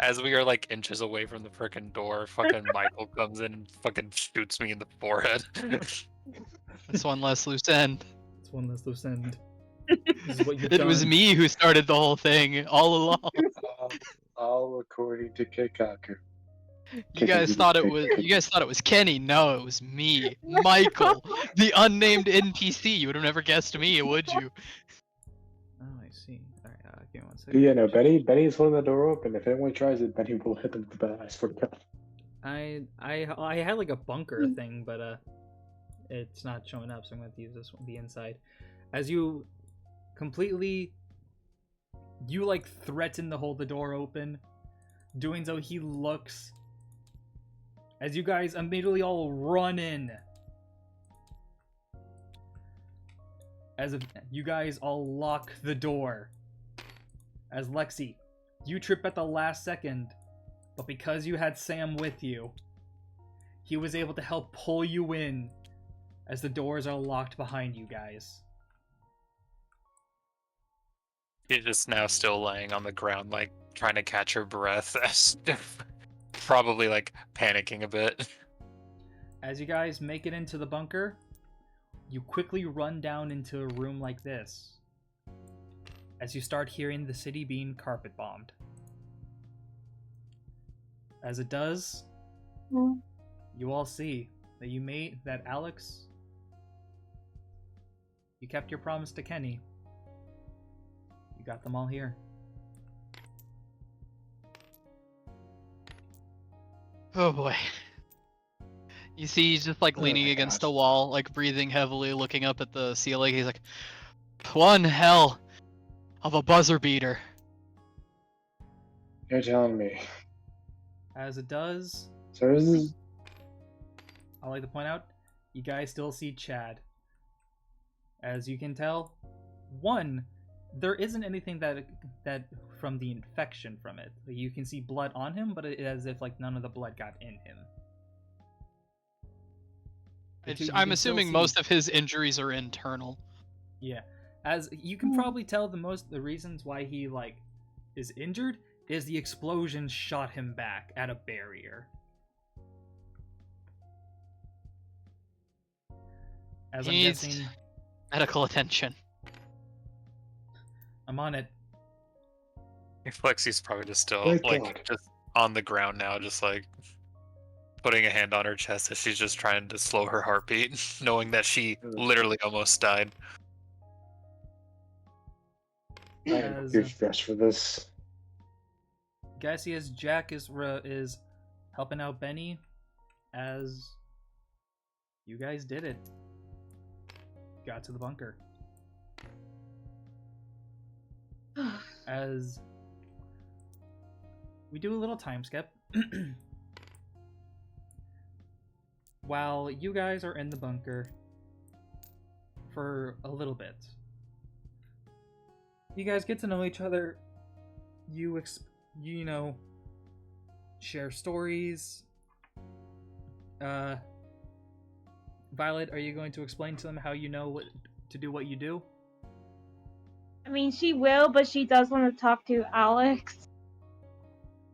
As we are like inches away from the frickin' door, fucking Michael comes in and fucking shoots me in the forehead. That's one less loose end. It's one less loose end. This is what you've It was done. me who started the whole thing all along. All according to Kikaku. You guys thought it was Kenny. No, it was me, Michael, the unnamed NPC. You would have never guessed me, would you? Oh, I see. Alright, give me 1 second. Yeah, no, Benny is holding the door open. If anyone tries it, Benny will hit them with the bat. I swear to God. I had like a bunker thing, but it's not showing up, so I'm gonna have to use this one, the inside. As you like threaten to hold the door open. Doing so, he looks as you guys immediately all run in. As if you guys all lock the door. As Lexi, you trip at the last second, but because you had Sam with you, he was able to help pull you in as the doors are locked behind you guys. She's just now still laying on the ground, like trying to catch her breath, probably like panicking a bit. As you guys make it into the bunker, you quickly run down into a room like this. As you start hearing the city being carpet bombed. As it does, you all see that Alex, you kept your promise to Kenny. You got them all here. Oh boy. You see, he's just like leaning my against gosh. a wall, like breathing heavily, looking up at the ceiling. He's like, one hell of a buzzer beater. You're telling me. As it does, So this is I like to point out, you guys still see Chad. As you can tell, one, there isn't anything that from the infection from it. You can see blood on him, but it's as if like none of the blood got in him. I'm assuming most of his injuries are internal. Yeah, as you can probably tell, the reasons why he like is injured is the explosion shot him back at a barrier. As I'm Needs guessing, medical attention. I'm on it. Lexi's probably just still Thank like God. just on the ground now, just like putting a hand on her chest as she's just trying to slow her heartbeat, knowing that she literally almost died. I am As too stressed for this. guys see as Jack is helping out Benny, as you guys did it. Got to the bunker. As we do a little time skip. While you guys are in the bunker for a little bit, you guys get to know each other. You know, share stories. Violet, are you going to explain to them how you know what to do what you do? I mean, she will, but she does want to talk to Alex.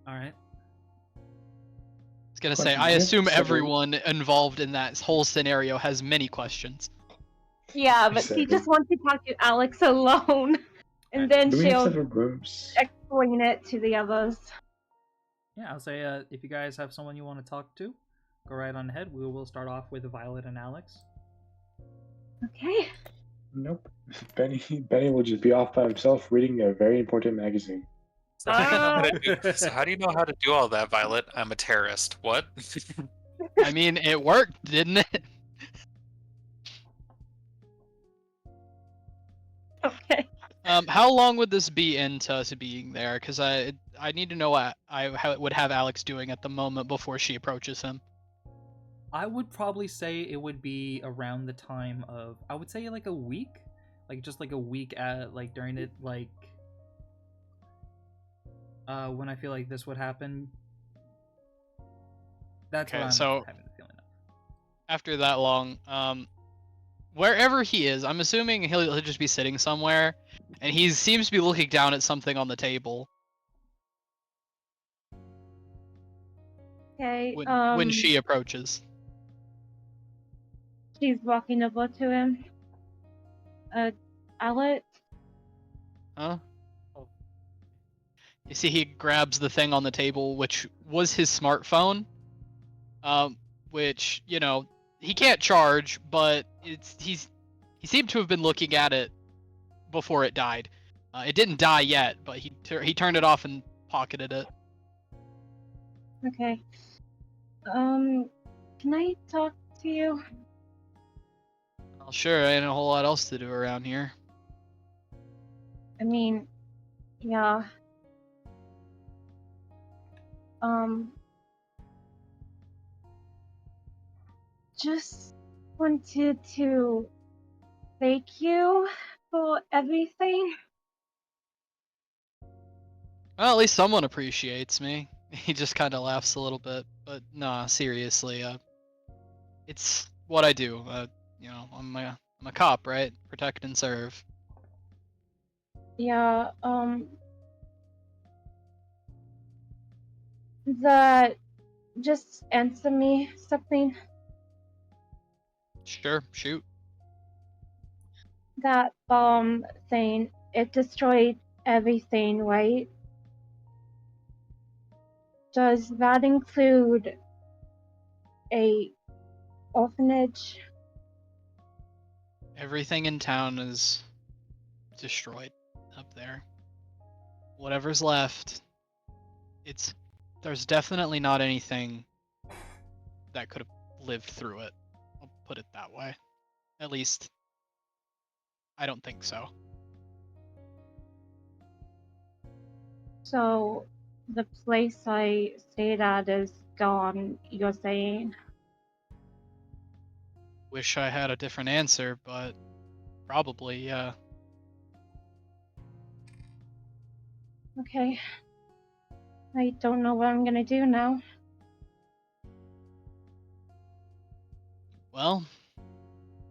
Alright. I was gonna say, Question, I do you assume have several- everyone involved in that whole scenario has many questions. Yeah, but she just wants to talk to Alex alone. And then Do we have she'll separate rooms? explain it to the others. Yeah, I'll say if you guys have someone you want to talk to, go right on ahead. We will start off with Violet and Alex. Okay. Nope. Benny will just be off by himself reading a very important magazine. So how do you know how to do? So how do you know how to do all that, Violet? I'm a terrorist. What? I mean, it worked, didn't it? Okay. How long would this be into us being there? Because I need to know what I would have Alex doing at the moment before she approaches him. I would probably say it would be around the time of, I would say like a week, like just like a week at like during it like when I feel like this would happen. That's Okay, what I'm so having the feeling of. after that long, wherever he is, I'm assuming he'll just be sitting somewhere, and he seems to be looking down at something on the table Okay. when she approaches. She's walking over to him. Alex? Huh? You see, he grabs the thing on the table, which was his smartphone. Which, you know, he can't charge, but he seemed to have been looking at it before it died. It didn't die yet, but he turned it off and pocketed it. Okay. Can I talk to you? Well, sure, ain't a whole lot else to do around here. I mean, yeah. Just wanted to thank you for everything. Well, at least someone appreciates me. He just kind of laughs a little bit, but nah, seriously, it's what I do. You know, I'm a cop, right? Protect and serve. Yeah, that just answer me something. Sure, shoot. That bomb thing, it destroyed everything, right? Does that include a orphanage? Everything in town is destroyed up there. Whatever's left, there's definitely not anything that could have lived through it. I'll put it that way. At least, I don't think so. So, The place I stayed at is gone, you're saying? Wish I had a different answer, but probably, yeah. Okay. I don't know what I'm gonna do now. Well,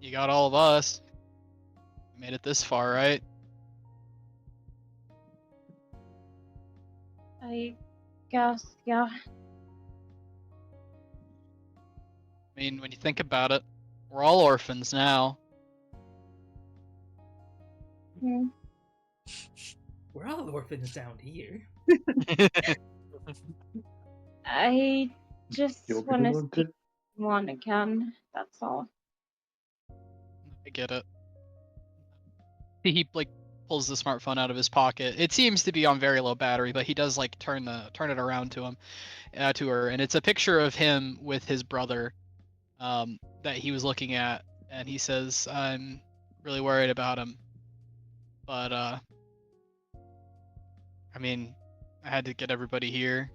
you got all of us. You made it this far, right? I guess, yeah. I mean, when you think about it, we're all orphans now. Hmm. We're all orphans down here. I just You'll be want the to one see to- one again. That's all. I get it. He like pulls the smartphone out of his pocket. It seems to be on very low battery, but he does like turn it around to her, and it's a picture of him with his brother, that he was looking at, and he says, "I'm really worried about him, but I mean, I had to get everybody here.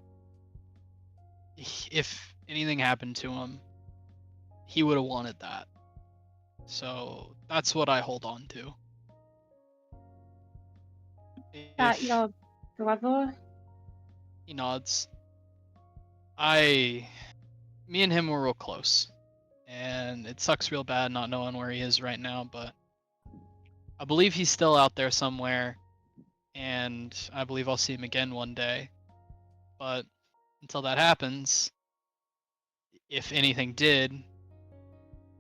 If anything happened to him, he would have wanted that. So that's what I hold on to." That If your brother? he nods, me and him were real close, and it sucks real bad not knowing where he is right now, but I believe he's still out there somewhere, and I believe I'll see him again one day. But until that happens, if anything did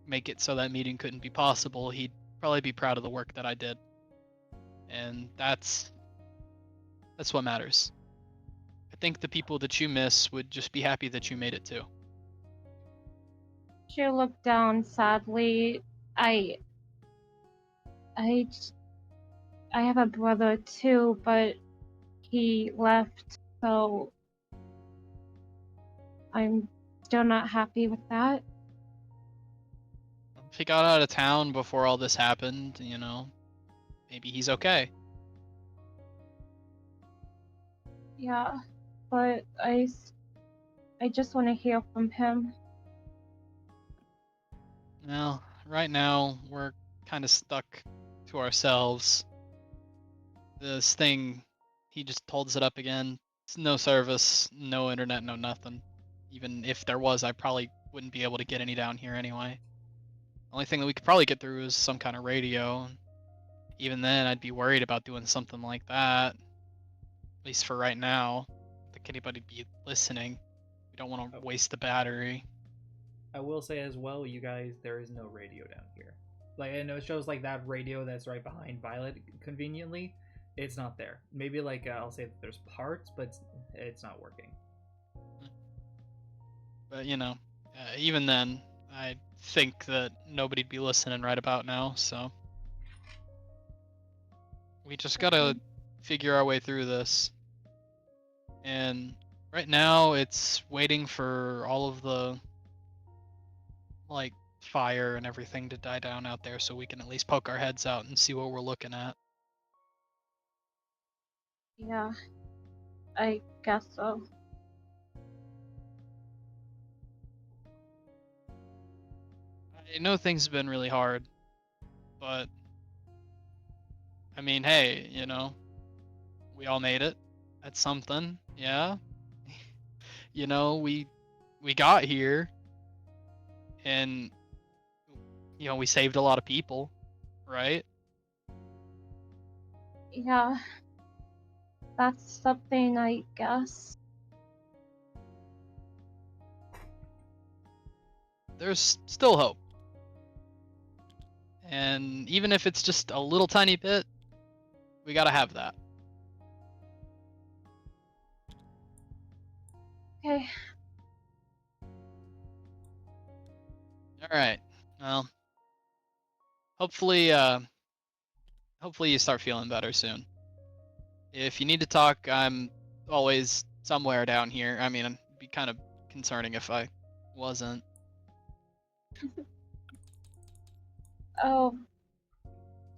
make it so that meeting couldn't be possible, he'd probably be proud of the work that I did. And that's what matters. I think the people that you miss would just be happy that you made it too. She looked down sadly. I j- I have a brother too, but he left, so I'm still not happy with that. If he got out of town before all this happened, maybe he's okay. Yeah, but I just want to hear from him. Well, right now we're kind of stuck to ourselves. This thing, he just holds it up again. It's no service, no internet, no nothing. Even if there was, I probably wouldn't be able to get any down here anyway. Only thing that we could probably get through is some kind of radio. Even then, I'd be worried about doing something like that. At least for right now. I don't think anybody be listening. We don't want to waste the battery. I will say as well, you guys, there is no radio down here. Like, I know it shows like that radio that's right behind Violet conveniently. It's not there. Maybe like I'll say that there's parts, but it's not working. But even then, I think that nobody'd be listening right about now. So we just gotta figure our way through this. And right now, it's waiting for all of the like fire and everything to die down out there, so we can at least poke our heads out and see what we're looking at. Yeah, I guess so. I know things have been really hard, but I mean, hey, we all made it. That's something, yeah. We got here, and we saved a lot of people, right? Yeah, that's something, I guess. There's still hope. And even if it's just a little tiny bit, we gotta have that. Okay. Alright. Well, hopefully you start feeling better soon. If you need to talk, I'm always somewhere down here. I mean, it'd be kind of concerning if I wasn't. I'll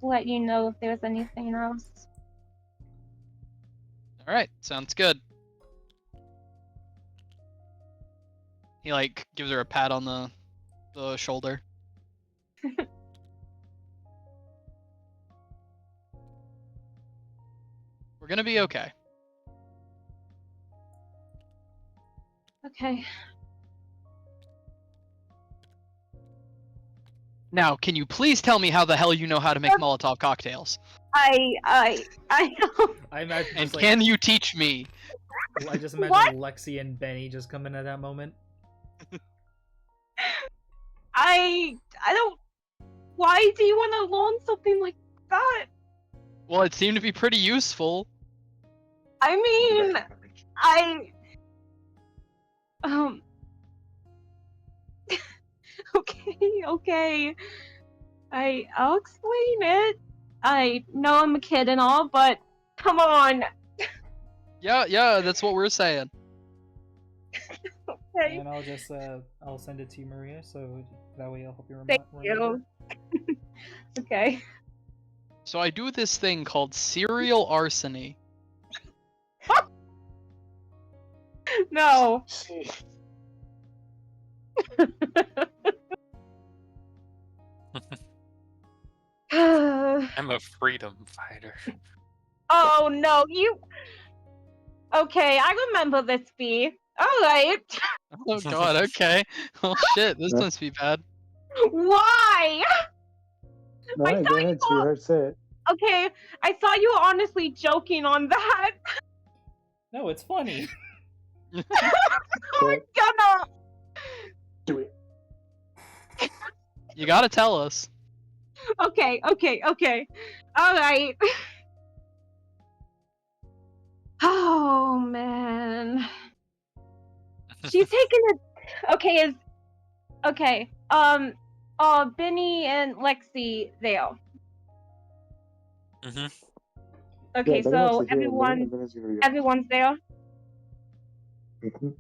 let you know if there's anything else. Alright, sounds good. He like gives her a pat on the shoulder. We're gonna be okay. Okay. Now, can you please tell me how the hell you know how to make Molotov cocktails? I don't. I imagine And just, like, can you teach me? I just imagine What? Lexi and Benny just come in at that moment. I don't. Why do you want to learn something like that? Well, it seemed to be pretty useful. I mean, um. Okay. I'll explain it. I know I'm a kid and all, but come on. Yeah, that's what we're saying. Okay. And I'll just I'll send it to you, Maria, so that way I'll help you Thank remember. you. Okay. So I do this thing called serial arsony. No. See, I'm a freedom fighter. Oh no, you. Okay, I remember this bee. Alright. Oh god, okay. Oh shit, this must be bad. Why? all right, go ahead, sweetheart, say it. Okay, I thought you were honestly joking on that. No, it's funny. Say I'm it. gonna. Do it. You gotta tell us. Okay. Alright. Oh man. She's taking a. Okay, okay. Benny and Lexi there. Hmm. Okay, Yeah, Benny wants so to hear it, and then it's gonna be everyone's there. Mhm.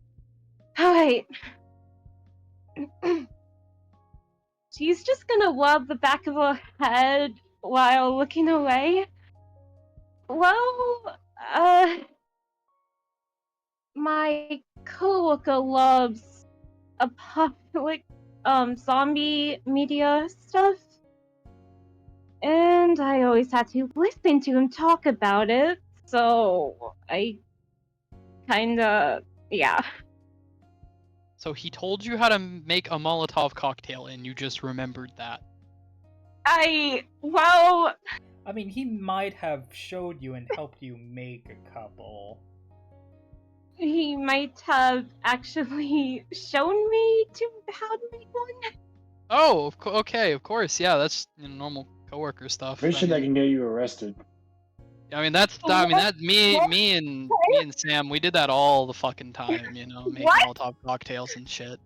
Alright. She's just gonna rub the back of her head while looking away. Well, my coworker loves apocalyptic, zombie media stuff. And I always had to listen to him talk about it, so I kinda, yeah. So he told you how to make a Molotov cocktail and you just remembered that. Well, I mean, he might have showed you and helped you make a couple. he might have actually shown me how to make one. Oh, okay, of course, yeah, that's normal coworker stuff. Pretty sure that can get you arrested. I mean, that's me and Sam. We did that all the fucking time, make What? Molotov cocktails and shit.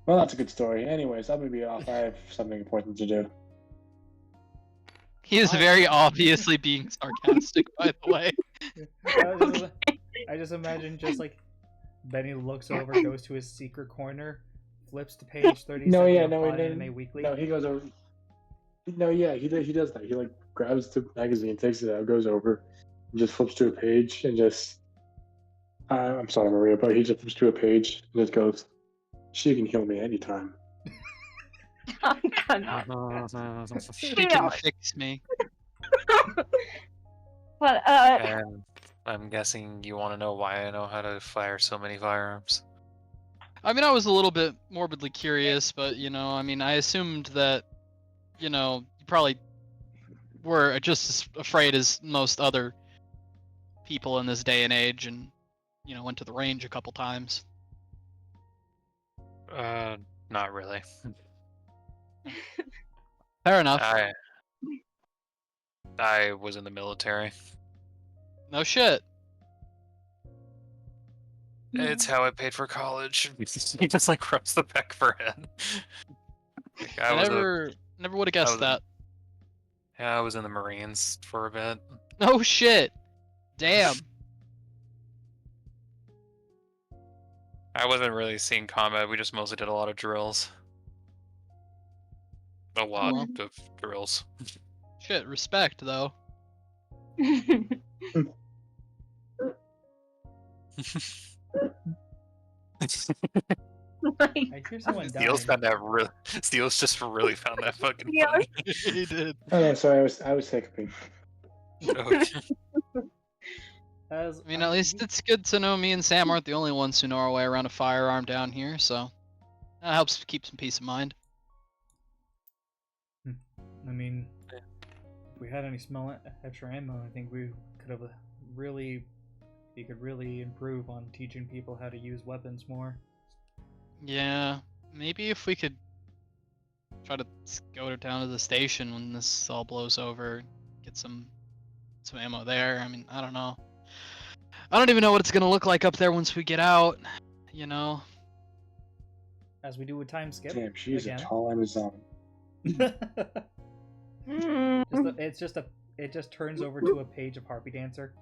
Well, that's a good story. Anyways, I'm gonna be off. I have something important to do. He is very obviously being sarcastic, by the way. I just imagine just like Benny looks over, goes to his secret corner, flips to page 37 No, yeah, of no, Anime Weekly. no, he goes over. No, yeah, he does that. He like grabs the magazine, takes it out, goes over, and just flips to a page, and just. I'm sorry, Maria, but he just flips to a page and just goes, "She can heal me anytime." I'm gonna. She can fix me. But And I'm guessing you want to know why I know how to fire so many firearms. I mean, I was a little bit morbidly curious, but I mean, I assumed that, you probably were just as afraid as most other people in this day and age, and went to the range a couple times. Not really. Fair enough. I was in the military. No shit. It's how I paid for college. He just like rubs the back of her head. Like, I never would have guessed that. I was in the Marines for a bit. No shit. Damn. I wasn't really seeing combat. We just mostly did a lot of drills. A lot of drills. Shit, respect though. Like, I hear someone Steel's dying. found that really. Steel's just really found that fucking Yeah. funny. He did. Oh no, sorry, I was hiccuping. Okay. As I mean, at least it's good to know me and Sam aren't the only ones who know our way around a firearm down here, so that helps keep some peace of mind. I mean, if we had any extra ammo, I think we could have really, we could really improve on teaching people how to use weapons more. Yeah, maybe if we could try to go down to the station when this all blows over, get some ammo there. I mean, I don't know. I don't even know what it's gonna look like up there once we get out. You know. As we do with time skip. Damn, she's a again. tall Amazon. mm, It just turns over to a page of Harpy Dancer.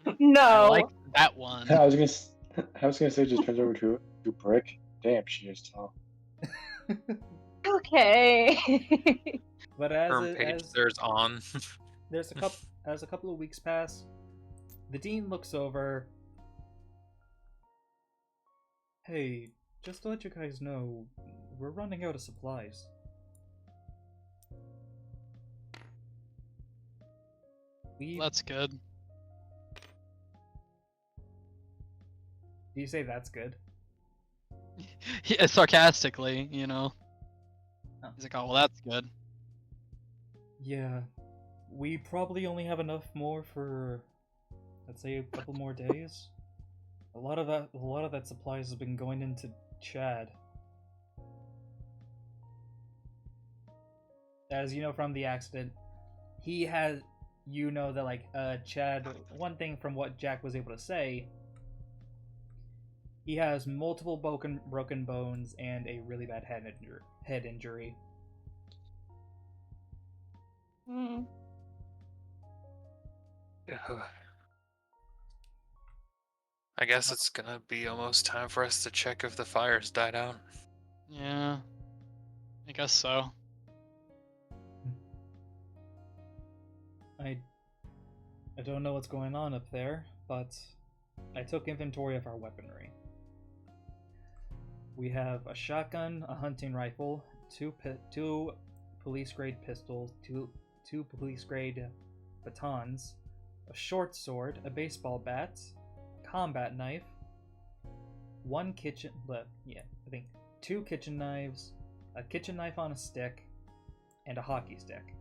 I no. like that one. I was gonna say it just turns over to brick. Damn, she is tall. Okay. But Firm page there's on. there's a couple of weeks pass, the dean looks over. Hey, just to let you guys know, we're running out of supplies. That's good. Do you say that's good? Yeah, sarcastically, you know. Oh. He's like, oh, well, that's good. Yeah, we probably only have enough more for, let's say, a couple more days. A lot of that supplies has been going into Chad. As you know from the accident, he has, you know that like Chad. One thing from what Jack was able to say, he has multiple broken bones and a really bad head injury. Mm. I guess it's gonna be almost time for us to check if the fire's died out. Yeah, I guess so. I don't know what's going on up there, but I took inventory of our weaponry. We have a shotgun, a hunting rifle, two police-grade pistols, two police-grade batons, a short sword, a baseball bat, a combat knife, two kitchen knives, a kitchen knife on a stick, and a hockey stick.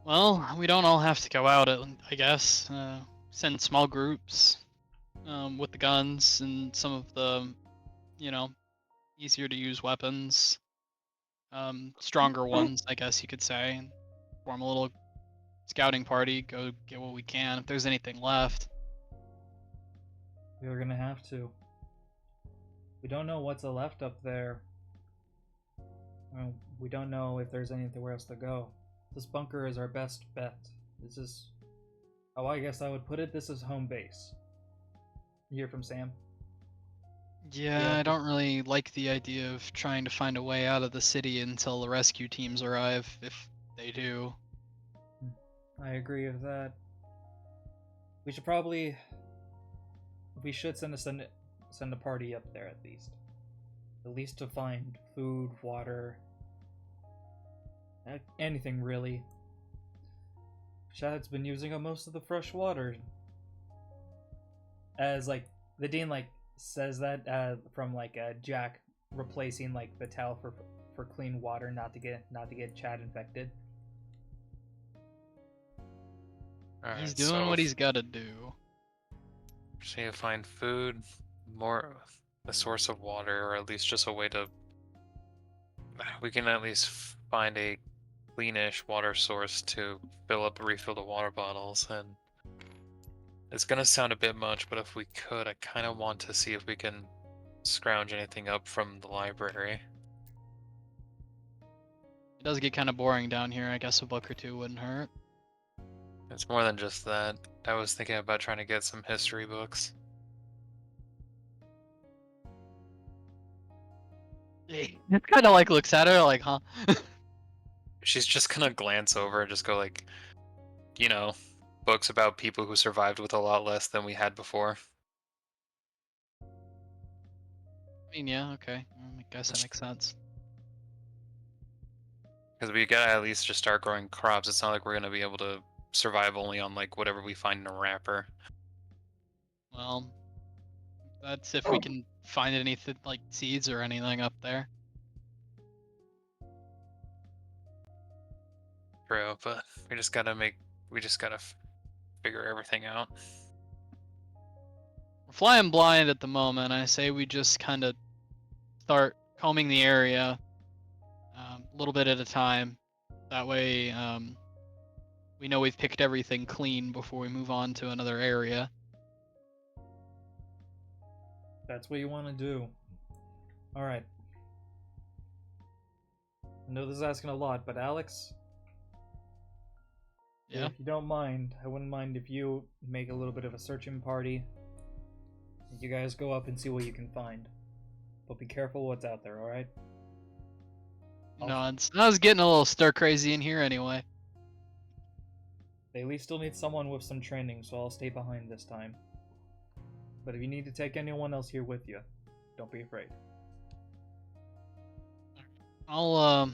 Well, we don't all have to go out, I guess. Send small groups with the guns and some of the, you know, easier to use weapons. Stronger ones, I guess you could say. And form a little scouting party, go get what we can if there's anything left. We're gonna have to. We don't know what's left up there. Well, we don't know if there's anywhere else to go. This bunker is our best bet. This is... Oh, I guess I would put it, this is home base. You hear from Sam? Yeah, I don't really like the idea of trying to find a way out of the city until the rescue teams arrive, if they do. I agree with that. We should probably... We should send a party up there at least. At least to find food, water... anything really. Chad's been using up most of the fresh water. As like the dean like says that from like Jack replacing like the towel for clean water, not to get Chad infected. Alright, He's doing so what he's got to do. just need to find food, more a source of water, or at least just a way to. We can at least find a cleanish water source to refill the water bottles, and it's gonna sound a bit much, but if we could, I kind of want to see if we can scrounge anything up from the library. It does get kind of boring down here. I guess a book or two wouldn't hurt. It's more than just that. I was thinking about trying to get some history books. It's kind of like looks at her like, huh? She's just gonna glance over and just go like, you know, books about people who survived with a lot less than we had before. I mean, yeah, okay. I guess that makes sense. Because we gotta at least just start growing crops. It's not like we're gonna be able to survive only on like whatever we find in a wrapper. Well, that's if we can find anything like seeds or anything up there. True, but we just gotta figure everything out. We're flying blind at the moment. I say we just kind of start combing the area a little bit at a time. That way, we know we've picked everything clean before we move on to another area. That's what you want to do. Alright. I know this is asking a lot, but Alex? Yeah? If you don't mind, I wouldn't mind if you make a little bit of a searching party. You guys go up and see what you can find. But be careful what's out there, alright? No, I was getting a little stir crazy in here anyway. They at least still need someone with some training, so I'll stay behind this time. But if you need to take anyone else here with you, don't be afraid. I'll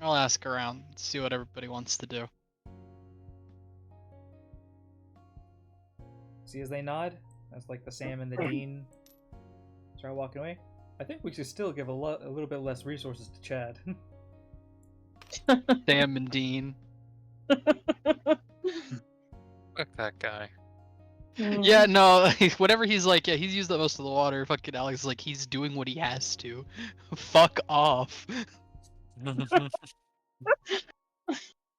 ask around, see what everybody wants to do. See as they nod? That's like the Sam and the Dean start walking away. I think we should still give a little bit less resources to Chad. Sam and Dean. Fuck that guy. Yeah, no, whatever he's like, yeah, he's used up most of the water. Fucking Alex is like, he's doing what he has to. Fuck off.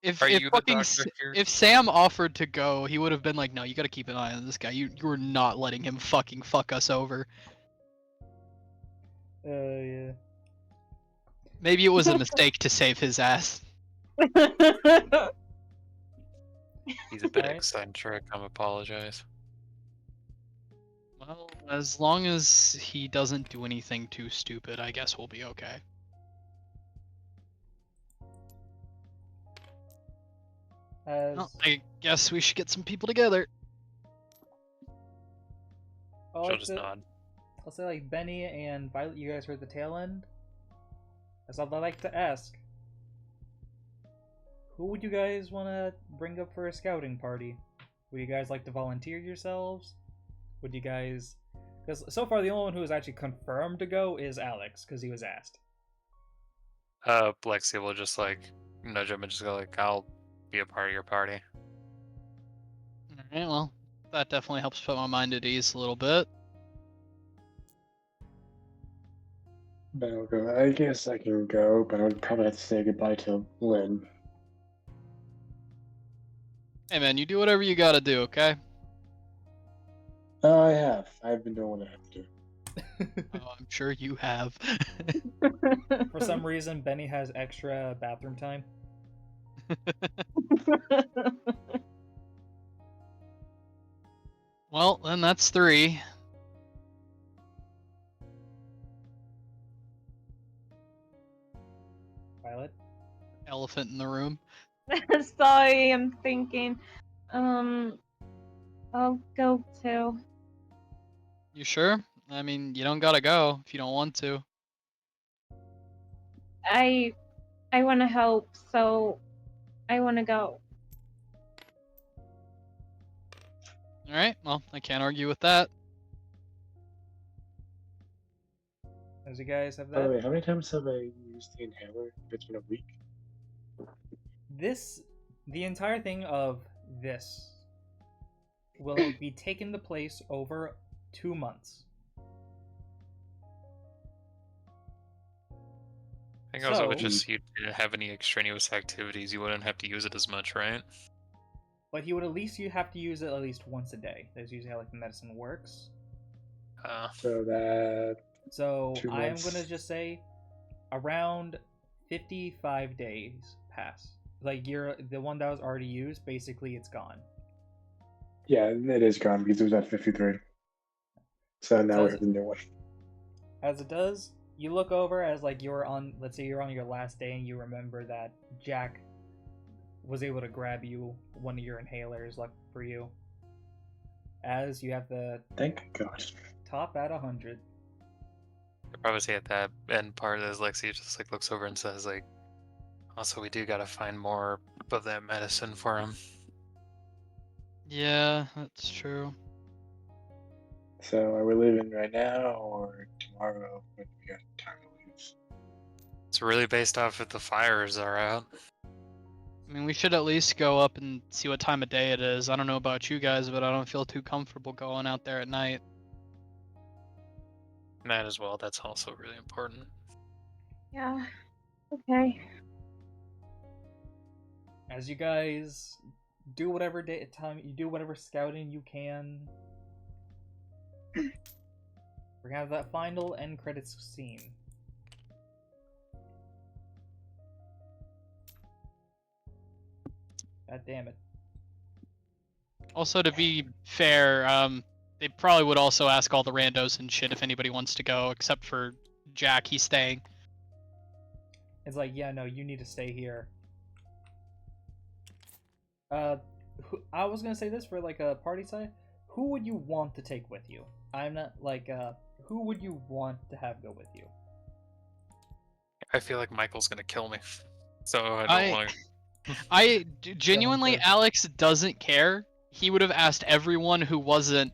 If Are if you the fucking doctor here? if Sam offered to go, he would have been like, no, you gotta keep an eye on this guy. You're not letting him fucking fuck us over. Yeah. Maybe it was a mistake to save his ass. He's a bit Alright. eccentric. I apologize. Well, as long as he doesn't do anything too stupid, I guess we'll be okay. Well, I guess we should get some people together. She'll just nod. I'll say like Benny and Violet, you guys heard the tail end. That's all I like to ask. Who would you guys want to bring up for a scouting party? Would you guys like to volunteer yourselves? Would you guys... Because so far the only one who is actually confirmed to go is Alex, because he was asked. Lexi will just like nudge him and just go like, I'll be a part of your party. Alright, well, that definitely helps put my mind at ease a little bit. Ben will go. I guess I can go, but I would probably have to say goodbye to Lynn. Hey man, you do whatever you gotta do, okay? Oh, I have. I've been doing what I have to do. Oh, I'm sure you have. For some reason, Benny has extra bathroom time. Well, then that's 3. Violet? Elephant in the room. Sorry, I'm thinking. I'll go too. You sure? I mean, you don't gotta go if you don't want to. I want to help, so I want to go. Alright, well, I can't argue with that. As you guys have By the that. way, how many times have I used the inhaler? It's been a week. The entire thing of this will be taken the place over 2 months. I think also So- with just you didn't have any extraneous activities, you wouldn't have to use it as much, right? But you would you have to use it at least once a day. That's usually how like the medicine works. So that So 2 I am months. gonna just say around 55 days pass. Like the one that was already used, basically it's gone. yeah, it is gone because it was at 53. So now we Does have the new one. As it does, you look over as like let's say you're on your last day and you remember that Jack was able to grab you one of your inhalers like for you, as you have the Thank God. top at 100. I probably say at that end part as Lexi just like looks over and says like, also we do gotta find more of that medicine for him. Yeah, that's true. So are we leaving right now or tomorrow when we got time to lose? It's really based off if the fires are out. I mean, we should at least go up and see what time of day it is. I don't know about you guys, but I don't feel too comfortable going out there at night. That as well, that's also really important. Yeah. Okay. As you guys do whatever time you do whatever scouting you can, we're gonna have that final end credits scene. God damn it. Also, to be fair, they probably would also ask all the randos and shit if anybody wants to go, except for Jack. He's staying. It's like, yeah, no, you need to stay here. I was gonna say this for like a party side. Who would you want to take with you? I'm not like, who would you want to have go with you? I feel like Michael's gonna kill me, so I don't want to. Genuinely, first. Alex doesn't care. He would have asked everyone who wasn't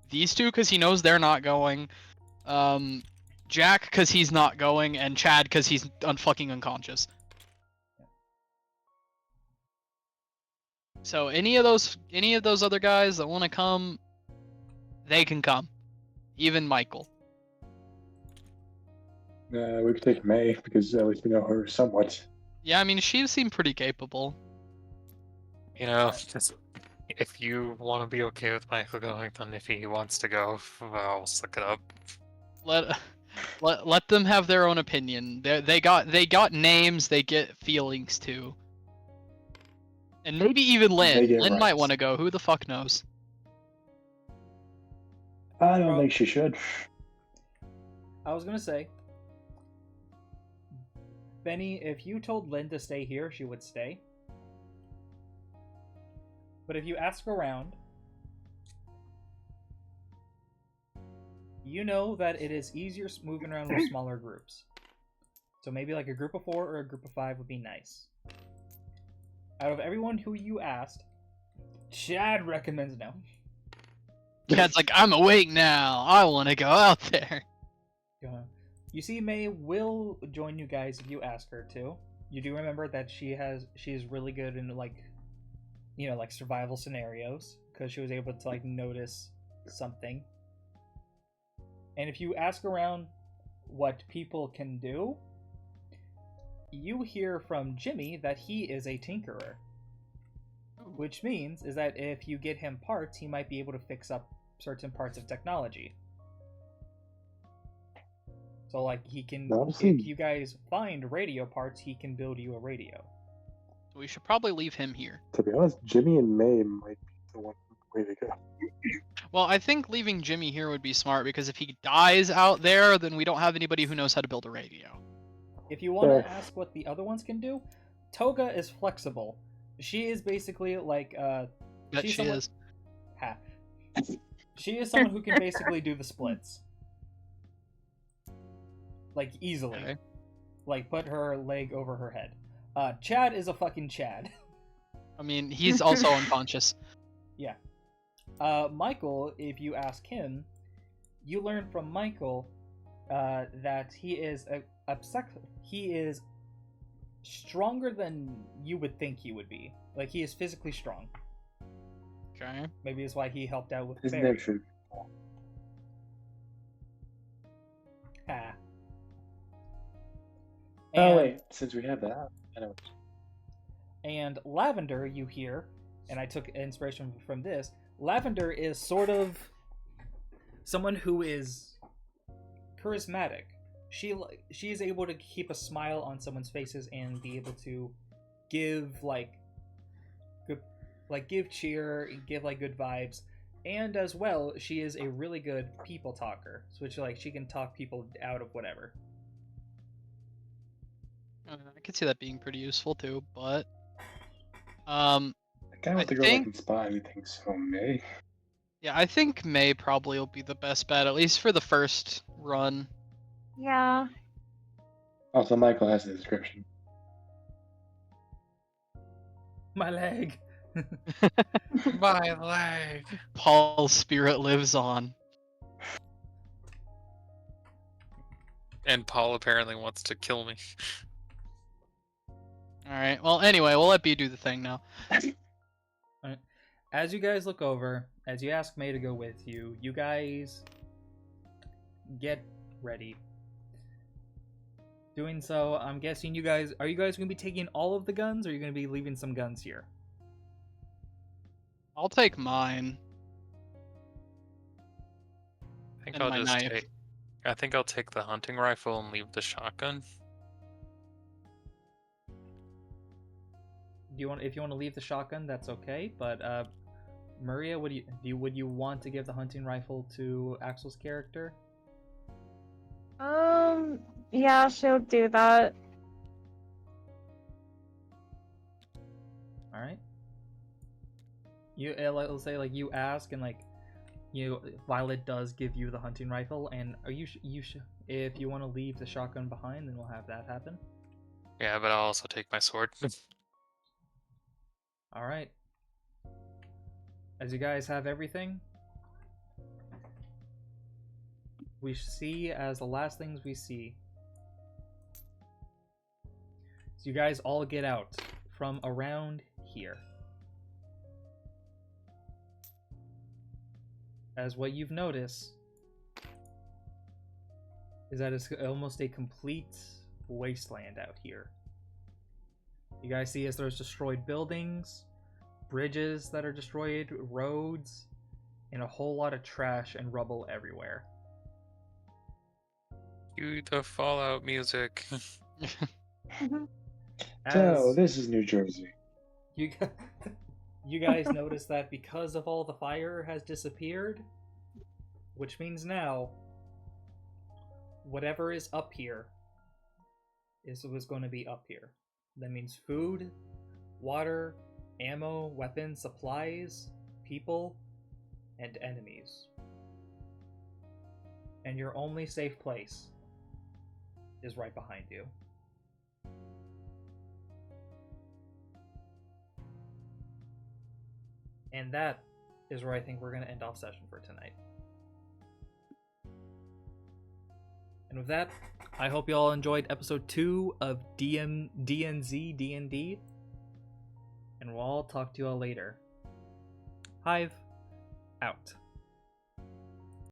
these two because he knows they're not going. Jack because he's not going, and Chad because he's fucking unconscious. So any of those other guys that want to come, they can come. Even Michael. We could take May because at least we know her somewhat. Yeah, I mean she seemed pretty capable. You know, just if you want to be okay with Michael going, then if he wants to go, I'll suck it up. Let them have their own opinion. They got names. They get feelings too. And maybe even Lynn. Lynn might want to go. Who the fuck knows? I don't think she should. I was gonna say, Benny, if you told Lynn to stay here, she would stay. But if you ask around, you know that it is easier moving around with smaller groups. So maybe like a group of 4 or a group of 5 would be nice. Out of everyone who you asked, Chad recommends no. Chad's like, I'm awake now. I want to go out there. You see, May will join you guys if you ask her to. You do remember that she's really good in like, you know, like survival scenarios because she was able to like notice something. And if you ask around what people can do, you hear from Jimmy that he is a tinkerer. Which means is that if you get him parts, he might be able to fix up certain parts of technology. So like he can, if you guys find radio parts, he can build you a radio. We should probably leave him here. To be honest, Jimmy and May might be the one way to go. Well, I think leaving Jimmy here would be smart because if he dies out there, then we don't have anybody who knows how to build a radio. If you want to ask what the other ones can do, Toga is flexible. She is basically like She is. Ha. She is someone who can basically do the splits. Like easily. Okay. Like put her leg over her head. Chad is a fucking Chad. I mean, he's also unconscious. Yeah. Michael, if you ask him, you learn from Michael that he is he is stronger than you would think he would be. Like he is physically strong. Okay. Maybe it's why he helped out with His Barry. neck should. Ha. Oh wait, since we have that, I know. And Lavender, you hear, and I took inspiration from this. Lavender is sort of someone who is charismatic. She is able to keep a smile on someone's faces and be able to give give cheer, give like good vibes, and as well, she is a really good people talker. So which like she can talk people out of whatever. I could see that being pretty useful too, but kind of want to go like and spot anything, so May. Yeah, I think May probably will be the best bet, at least for the first run. Yeah. Also, Michael has the description. My leg. My leg. Paul's spirit lives on. And Paul apparently wants to kill me. Alright, well, anyway, we'll let B do the thing now. Alright. As you guys look over, as you ask May to go with you, you guys get ready. Doing so, I'm guessing you guys... Are you guys going to be taking all of the guns, or are you going to be leaving some guns here? I'll take mine. I think And I'll my just knife. take. I think I'll take the hunting rifle and leave the shotgun. Do you want? If you want to leave the shotgun, that's okay. But Maria, would you want to give the hunting rifle to Axel's character? Yeah, she'll do that. All right. Let's say like you ask and like Violet does give you the hunting rifle, and are if you want to leave the shotgun behind, then we'll have that happen. Yeah, but I'll also take my sword. All right. As you guys have everything, we see as the last things we see. So you guys all get out from around here. As what you've noticed is that it's almost a complete wasteland out here. You guys see as there's destroyed buildings, bridges that are destroyed, roads, and a whole lot of trash and rubble everywhere. Cue the Fallout music. So, this is New Jersey. You guys notice that because of all the fire has disappeared, which means now whatever is up here was going to be up here. That means food, water, ammo, weapons, supplies, people, and enemies. And your only safe place is right behind you. And that is where I think we're going to end off session for tonight. And with that, I hope you all enjoyed episode 2 of Dnz Dnd. And we'll all talk to you all later. Hive, out.